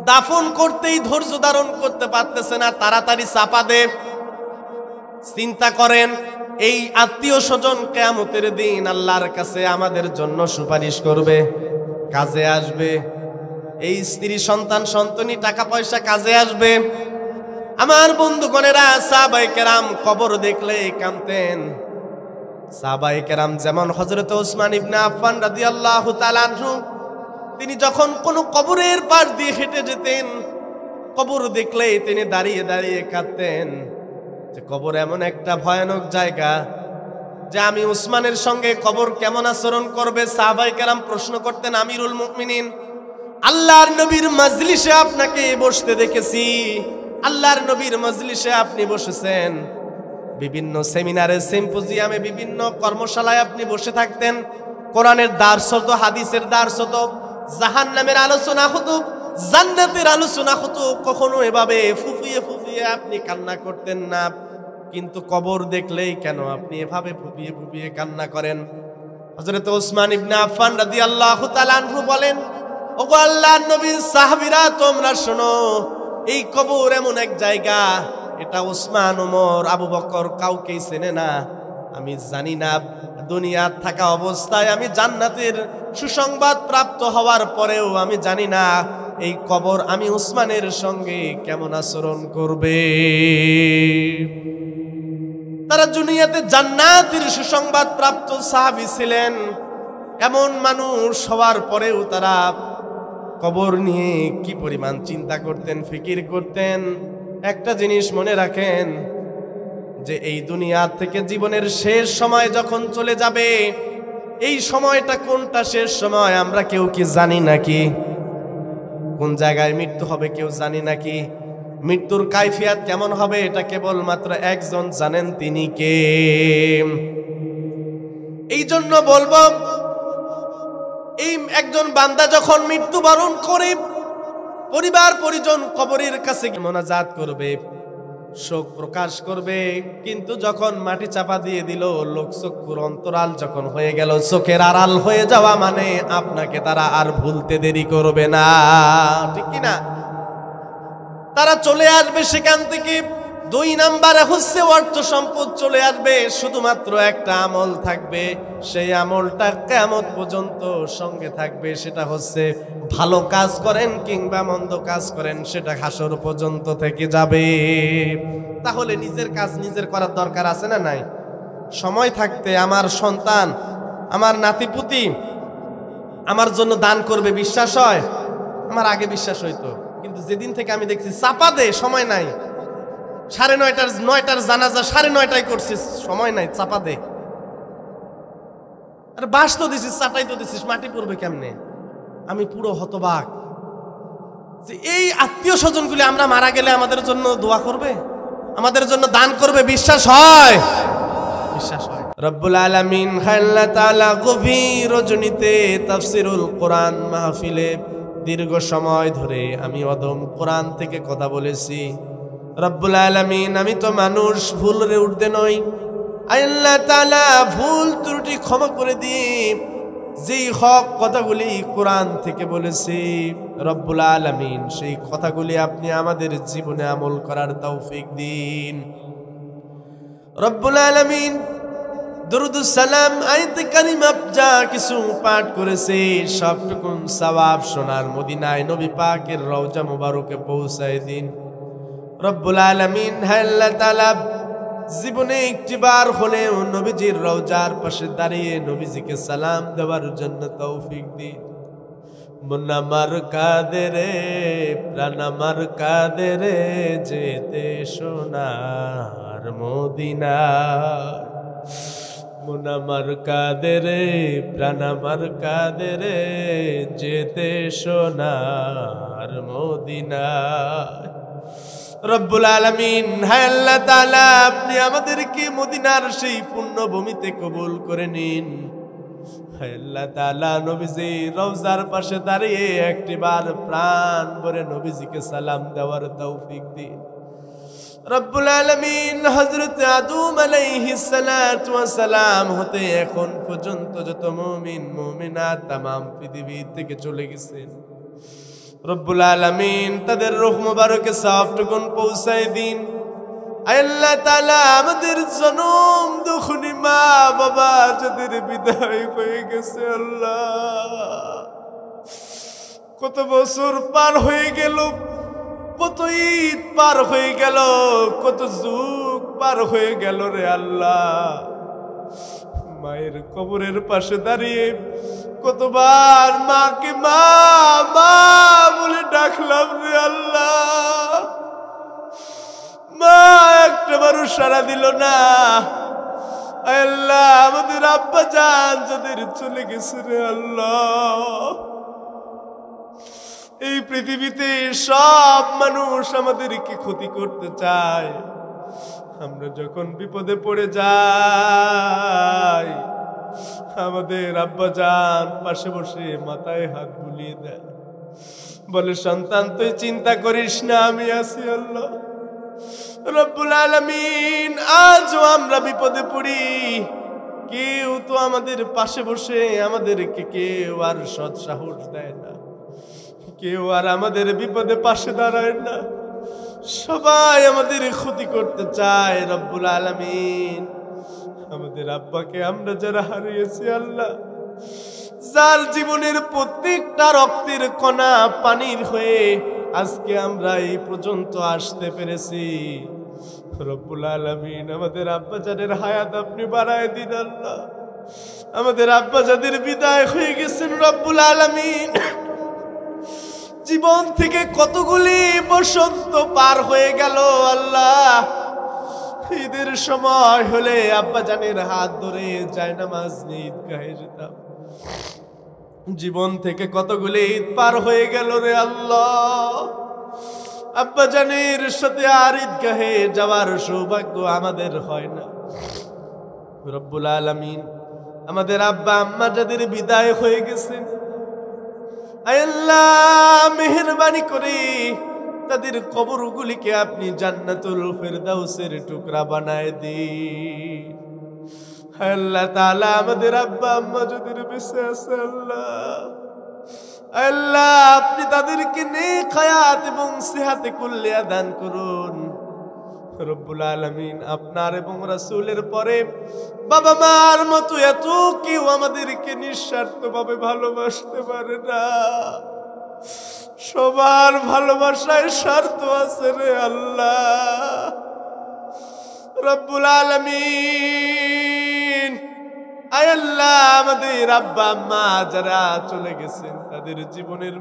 দাফন করতেই ধৈর্য ধারণ করতে পারতেছে না, তাড়াতাড়ি চাপা দে। চিন্তা করেন এই আত্মীয় স্বজন কিয়ামতের দিন আল্লাহর কাছে আমাদের জন্য সুপারিশ করবে, কাজে আসবে। এই স্ত্রী সন্তান সন্তনি টাকা পয়সা কাজে আসবে। আমার বন্ধুগণেরা, সাহাবায়ে কেরাম কবর দেখলে কাঁদতেন। সাহাবায়ে কেরাম যেমন হযরত ওসমান ইবনে আফফান রাদিয়াল্লাহু তাআলা আনহু, তিনি যখন কোনো কবরের পাশ দিয়ে হেঁটে যেতেন, কবর দেখলে তিনি দাঁড়িয়ে দাঁড়িয়ে কাঁদতেন যে কবর এমন একটা ভয়ানক জায়গা যে আমি উসমানের সঙ্গে কবর কেমন আচরণ করবে। সাহাবায়ে কেরাম প্রশ্ন করতেন, আমিরুল মুমিনিন, আল্লাহর নবীর মজলিসে আপনাকে বসতে দেখেছি, আল্লাহর নবীর মজলিসে আপনি বসেছেন, বিভিন্ন সেমিনারে, সিম্পোজিয়ামে, বিভিন্ন কর্মশালায় আপনি বসে থাকতেন, কোরআনের দার্স হতো, হাদিসের দার্স হতো, জাহান্নামের আলোচনা হতো, জান্নাতের আলোচনা হতো, কখনো এভাবে ফুফিয়ে ফুফিয়ে আপনি কান্না করতেন না। কিন্তু কবর দেখলেই কেন আপনি এভাবে ফুফিয়ে ফুফিয়ে কান্না করেন? হযরত ওসমান ইবনে আফফান রাদিয়াল্লাহু তাআলা আনহু বলেন, ওগো আল্লাহর নবীর সাহাবীরা, তোমরা শোনো, এই কবর এমন এক জায়গা, এটা ওসমান, ওমর, আবু বকর কাউকেই চেনে না। আমি জানি না দুনিয়ার থাকা অবস্থায়, আমি জান্নাতের সুসংবাদ প্রাপ্ত হওয়ার পরেও আমি জানি না এই কবর আমি উসমানের সঙ্গে কেমন আচরণ করবে। তারা দুনিয়াতে জান্নাতের সুসংবাদ প্রাপ্ত সাহাবী ছিলেন, এমন মানুষ হওয়ার পরেও তারা কবর নিয়ে কি পরিমাণ চিন্তা করতেন, ফিকির করতেন। একটা জিনিস মনে রাখেন যে এই দুনিয়া থেকে জীবনের শেষ সময় যখন চলে যাবে, এই সময়টা কোনটা শেষ সময় আমরা কেউ কি জানি নাকি? কোন জায়গায় মৃত্যু হবে কেউ জানি নাকি? মৃত্যুর কাইফিয়াত কেমন হবে এটা কেবলমাত্র একজন জানেন, তিনি কে। এই জন্য বলবো, এই একজন বান্দা যখন মৃত্যুবরণ করে পরিবার পরিজন কবরের কাছে মোনাজাত করবে, শোক প্রকাশ করবে, কিন্তু যখন মাটি চাপা দিয়ে দিল, লোক চক্ষুর অন্তরাল যখন হয়ে গেল, চোখের আড়াল হয়ে যাওয়া মানে আপনাকে তারা আর ভুলতে দেরি করবে না, ঠিক কি না? তারা চলে আসবে সেখান থেকে। 2 নাম্বারে হচ্ছে অর্থ সম্পদ চলে আসবে, শুধুমাত্র একটা আমল থাকবে, সেই আমলটা কিয়ামত পর্যন্ত সঙ্গে থাকবে। সেটা হচ্ছে ভালো কাজ করেন কিংবা মন্দ কাজ করেন, সেটা হাসর পর্যন্ত থেকে যাবে। তাহলে নিজের কাজ নিজের করার দরকার আছে না নাই? সময় থাকতে আমার সন্তান, আমার নাতিপুতি আমার জন্য দান করবে বিশ্বাস হয়? আমার আগে বিশ্বাস হইতো, কিন্তু যেদিন থেকে আমি দেখছি চাপা দে, সময় নাই, 9:30 জানাজা 9:30 করছিস, সময় নাই, চাপা দে। আরে বাস তো দিছিস, চাটাই তো দিছিস, মাটি পড়বে কেমনে? আমি পুরো হতবাক যে এই আত্মীয় স্বজনগুলি আমরা মারা গেলে আমাদের জন্য দোয়া করবে, আমাদের জন্য দান করবে, বিশ্বাস হয়? বিশ্বাস হয়। রব্বুল আলামিন আল্লাহ তাআলা গভীর রজনীতে তাফসীরুল কোরআন মাহফিলে দীর্ঘ সময় ধরে আমি অদম কোরআন থেকে কথা বলেছি। রব্বুল আলামিন, আমি তো মানুষ, ভুলের ঊর্ধ্বে নই, আল্লাহ তাআলা ভুল ত্রুটি ক্ষমা করে দিন। যেই হক কথাগুলি কোরআন থেকে বলেছি রব্বুল আলামিন, সেই কথাগুলি আপনি আমাদের জীবনে আমল করার তৌফিক দিন। রব্বুল আলামিন দরুদুস সালাম আয়াতে কারিমা যা কিছু পাঠ করেছে সবটুকুন সওয়াব সোনার মদিনায় নবী পাকের রওজা মুবারকে পৌঁছায় দিন। রব্বুল আলামিন আল্লাহ তাআলা জীবনে একটিবার হলেও নবীজির রওজার পাশে দাঁড়িয়ে নবীজিকে সালাম দেওয়ার জন্য তৌফিক দিন। মন আমার কাঁদে রে, প্রাণ আমার কাঁদে রে, যেতে সোনার মদিনায়। মন আমার কাঁদে রে, প্রাণ আমার কাঁদে রে, যেতে সোনার মদিনায়। রব্বুল আলামিন আল্লাহ তাআলা, আপনি আমাদেরকে মদিনার সেই পুণ্যভূমিতে কবুল করে নিন। আল্লাহ তাআলা নবীজি রওজার পাশে দাঁড়িয়ে একটিবার প্রাণ ভরে নবীজিকে সালাম দেওয়ার তৌফিক দিন। রব্বুল আলামিন হযরত আদম আলাইহিস সালাতু ওয়াস সালাম হতে এখন পর্যন্ত যত মুমিন মুমিনাত तमाम পৃথিবী থেকে চলে গেছেন, রব্বুল আলামিন তাদের রূহ মুবারকে সওয়াবটুকুন পৌঁছায় দিন। আল্লাহ তাআলা আমাদের জনম দুখনি মা বাবা যাদের বিদায় হয়ে গেছে, আল্লাহ কত বছর পার হয়ে গেল, কত ঈদ পার হয়ে গেল, কত যুগ পার হয়ে গেল রে আল্লাহ। মায়ের কবরের পাশে দাঁড়িয়ে কতবার মাকে মা মা বলে ডাকলাম রে আল্লাহ, মা একটাবারও সাড়া দিল না। আল্লাহ আমাদের আব্বা জান যাদের চলে গেছে রে আল্লাহ, এই পৃথিবীতে সব মানুষ আমাদেরকে ক্ষতি করতে চায়। আমরা যখন বিপদে পড়ে যাই আমাদের আব্বা জান পাশে বসে মাথায় হাত বুলিয়ে দেয়, বলে সন্তান তুই চিন্তা করিস না, আমি আছি আল্লাহ। রব্বুল আলামিন আজও আমরা বিপদে পড়ি, কেউ তো আমাদের পাশে বসে আমাদেরকে কেউ আর সৎ সাহস দেয় না, কেউ আর আমাদের বিপদে পাশে দাঁড়ায় না, সবাই আমাদের ক্ষতি করতে চায়। রব্বুল আলামিন আমাদের আব্বাকে আমরা যারা হারিয়েছি আল্লাহ, যার জীবনের প্রত্যেকটা রক্তের কণা পানির হয়ে আজকে আমরা এই পর্যন্ত আসতে পেরেছি, রব্বুল আলামিন আমাদের আব্বা যাদের হায়াত আপনি বাড়ায় দিন আল্লাহ। আমাদের আব্বা যাদের বিদায় হয়ে গেছেন রব্বুল আলামিন, জীবন থেকে কতগুলি বসন্ত পার হয়ে গেল আল্লাহ। ঈদের সময় হলে আব্বা জানের হাত ধরে জায়নামাজ নিয়ে ঈদগাহে যেতাম, জীবন থেকে কতগুলি ঈদ পার হয়ে গেল রে আল্লাহ। আব্বা জানের সাথে আর ঈদগাহে যাওয়ার সৌভাগ্য আমাদের হয় না। রব্বুল আলামিন আমাদের আব্বা আম্মা যাদের বিদায় হয়ে গেছেন, আয় আল্লাহ মেহেরবানি করে তাদের কবরগুলিকে আপনি জান্নাতুল ফেরদাউসের টুকরা বানায় দিন। আয় আল্লাহ তাআলা আমাদের আব্বা আম্মা যাদের বেঁচে আছে আল্লাহ, আল্লাহ আপনি তাদেরকে নেক হায়াত এবং সিহাতে কুল্লিয়া দান করুন। রব্বুল আলামিন আপনার এবং রাসূলের পরে বাবা মার মতো এত কেউ আমাদেরকে নিঃস্বার্থভাবে ভালোবাসতে পারে না। সবার ভালোবাসায় স্বার্থ আছে রে আল্লাহ। রব্বুল আলামিন আয় আল্লাহ আমাদের আব্বা আম্মা যারা চলে গেছেন তাদের জীবনের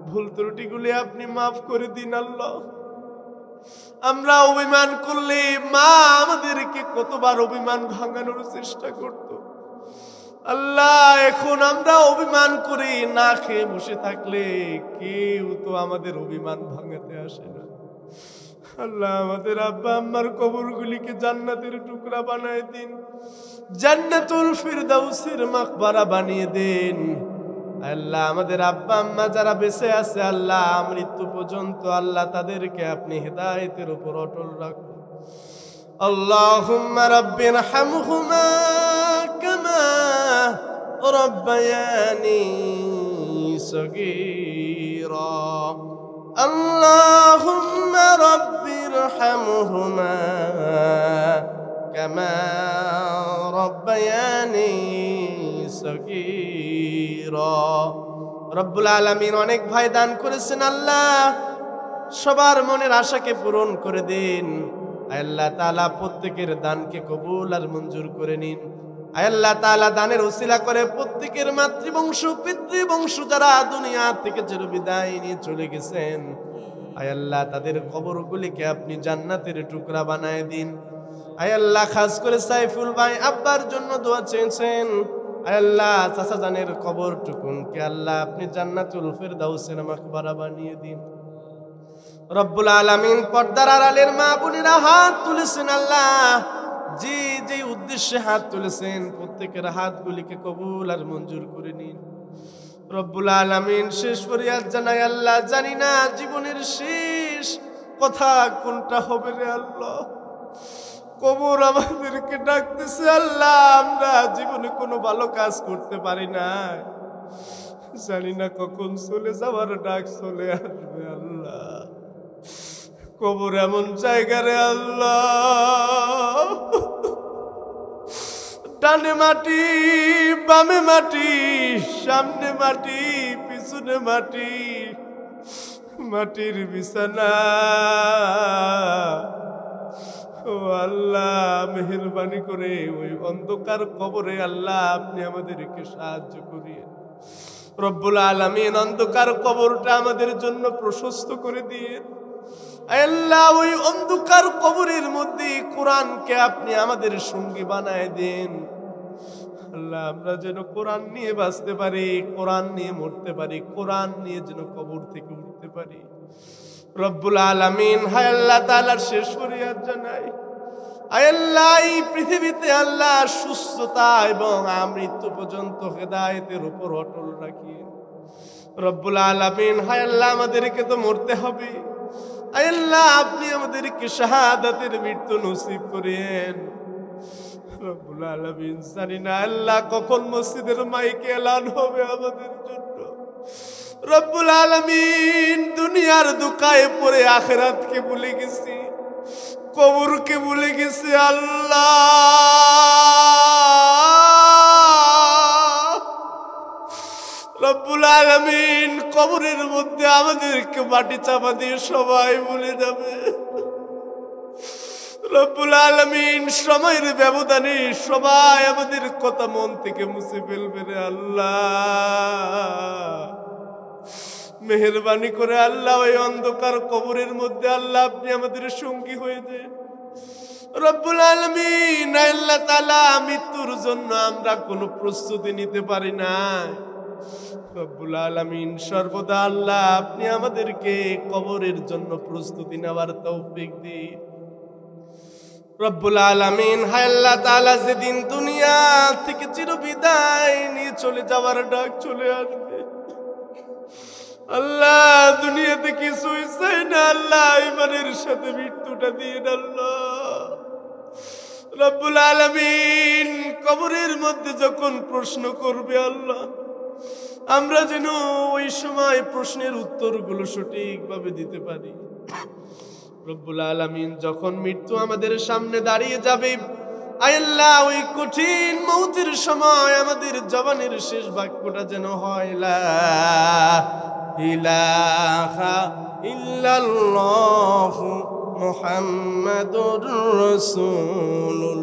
ভুল ত্রুটিগুলি আপনি মাফ করে দিন আল্লাহ। আমরা অভিমান করলে মা আমাদেরকে কতবার অভিমান ভাঙানোর চেষ্টা করত আল্লাহ, এখন আমরা অভিমান করে না খেয়ে বসে থাকলে কেউ তো আমাদের অভিমান ভাঙাতে আসে না। আল্লাহ আমাদের আব্বা আম্মার কবরগুলিকে জান্নাতের টুকরা বানায় দিন, জান্নাতুল ফিরদাউসের মাকবারা বানিয়ে দেন। আল্লাহ আমাদের আব্বা আম্মা যারা বেঁচে আছে আল্লাহ মৃত্যু পর্যন্ত আল্লাহ তাদেরকে আপনি হেদায়েতের উপর অটল রাখুন। আল্লাহুম্মা রাব্বিরহামহুমা কামা রাব্বায়ানি সগীরা। আল্লাহুম্মা রাব্বিরহামহুমা কামা রাব্বায়ানি সগীরা। রব্বুল আলামিন অনেক ভাই দান করেছেন আল্লাহ, সবার মনের আশাকে পূরণ করে দিন। আল্লাহ তাআলা প্রত্যেকের দানকে কবুল আর মঞ্জুর করে নিন। আল্লাহ তাআলা দানের উসিলা করে প্রত্যেকের মাতৃবংশ পিতৃবংশ যারা দুনিয়া থেকে চিরবিদায় নিয়ে চলে গেছেন আল্লাহ তাদের কবরগুলিকে আপনি জান্নাতের টুকরা বানায় দিন। আল্লাহ খাস করে সাইফুল ভাই আব্বার জন্য দোয়া চেয়েছেন, আল্লাহ চাচা জানের কবর টুকুনকে আল্লাহ আপনি জান্নাতুল ফিরদাউসের মাকবারা বানিয়ে দিন। রব্বুল আলামিন পর্দার আড়ালের মা বোনেরা হাত তুলেছেন আল্লাহ, যে যে উদ্দেশ্যে হাত তুলেছেন প্রত্যেকের হাতগুলিকে কবুল আর মঞ্জুর করে নিন। রব্বুল আলামিন শেষ ফরিয়াদ জানাই আল্লাহ, জানি না জীবনের শেষ কথা কোনটা হবে রে আল্লাহ। কবর আমাদেরকে ডাকতেছে আল্লাহ, আমরা জীবনে কোনো ভালো কাজ করতে পারি না, জানি না কখন চলে যাওয়ার ডাক চলে আসবে আল্লাহ। কবর এমন জায়গা রে আল্লাহ, ডানে মাটি বামে মাটি, সামনে মাটি পিছনে মাটি, মাটির বিছানা। ও আল্লাহ মেহেরবানি করে ওই অন্ধকার কবরে আল্লাহ আপনি আমাদেরকে সাহায্য করিয়েন। রব্বুল আলামিন অন্ধকার কবরটা আমাদের জন্য প্রশস্ত করে দিয়ে আল্লাহ ওই অন্ধকার কবরের মধ্যে কোরআনকে আপনি আমাদের সঙ্গী বানায় দেন আল্লাহ। আমরা যেন কোরআন নিয়ে বাঁচতে পারি, কোরআন নিয়ে মরতে পারি, কোরআন নিয়ে যেন কবর থেকে উঠতে পারি। রব্বুল আলামিন হায় আল্লাহ তাআলার শেষ ফরিয়াদ জানাই, আয় আল্লাহ এই পৃথিবীতে আল্লাহ সুস্থতা এবং মৃত্যু পর্যন্ত হেদায়েতের উপর অটল রাখিয়েন। রব্বুল আলামিন হায় আল্লাহ আমাদেরকে তো মরতে হবে, আয় আল্লাহ আপনি আমাদেরকে শাহাদাতের মৃত্যু নসিব করেন। রব্বুল আলামিন জানি না আল্লাহ কখন মসজিদের মাইকে এলান হবে আমাদের জন্য। রব্বুল আলামিন দুনিয়ার দুকায়ে পড়ে আখিরাতকে ভুলে গেছি, কবরকে ভুলে গেছি আল্লাহ। রব্বুল আলামিন কবরের মধ্যে আমাদেরকে মাটি চাপা দিয়ে সবাই ভুলে যাবে। রব্বুল আলামিন সময়ের ব্যবধানে সবাই আমাদের কথা মন থেকে মুছে ফেলবে রে আল্লাহ। মেহেরবানি করে আল্লাহ ওই অন্ধকার কবরের মধ্যে আল্লাহ আপনি আমাদের সঙ্গী হয়ে যান। রব্বুল আলামিন আল্লাহ তাআলা মৃত্যুর জন্য আমরা কোনো প্রস্তুতি নিতে পারি না, রব্বুল আলামিন সর্বদা আল্লাহ আপনি আমাদেরকে কবরের জন্য প্রস্তুতি নেওয়ার তৌফিক দিন। রব্বুল আলামিন হায় আল্লাহ তাআলা যেদিন দুনিয়া থেকে চিরবিদায় নিয়ে চলে যাওয়ার ডাক চলে আসবে, আল্লাহ দুনিয়াতে কিছুই চাই না, আল্লাহ ইমানের সাথে মৃত্যুটা দিয়ে আল্লাহ। রব্বুল আলামিন কবরের মধ্যে যখন প্রশ্ন করবে আল্লাহ, আমরা যেন ওই সময় প্রশ্নের উত্তরগুলো সঠিকভাবে দিতে পারি। রব্বুল আলামিন যখন মৃত্যু আমাদের সামনে দাঁড়িয়ে যাবে, আয় আল্লাহ ওই কঠিন মৌতের সময় আমাদের জবানের শেষ বাক্যটা যেন হয় লা ইলাহা ইল্লাল্লাহু মুহাম্মাদুর রাসূলুল্লাহ।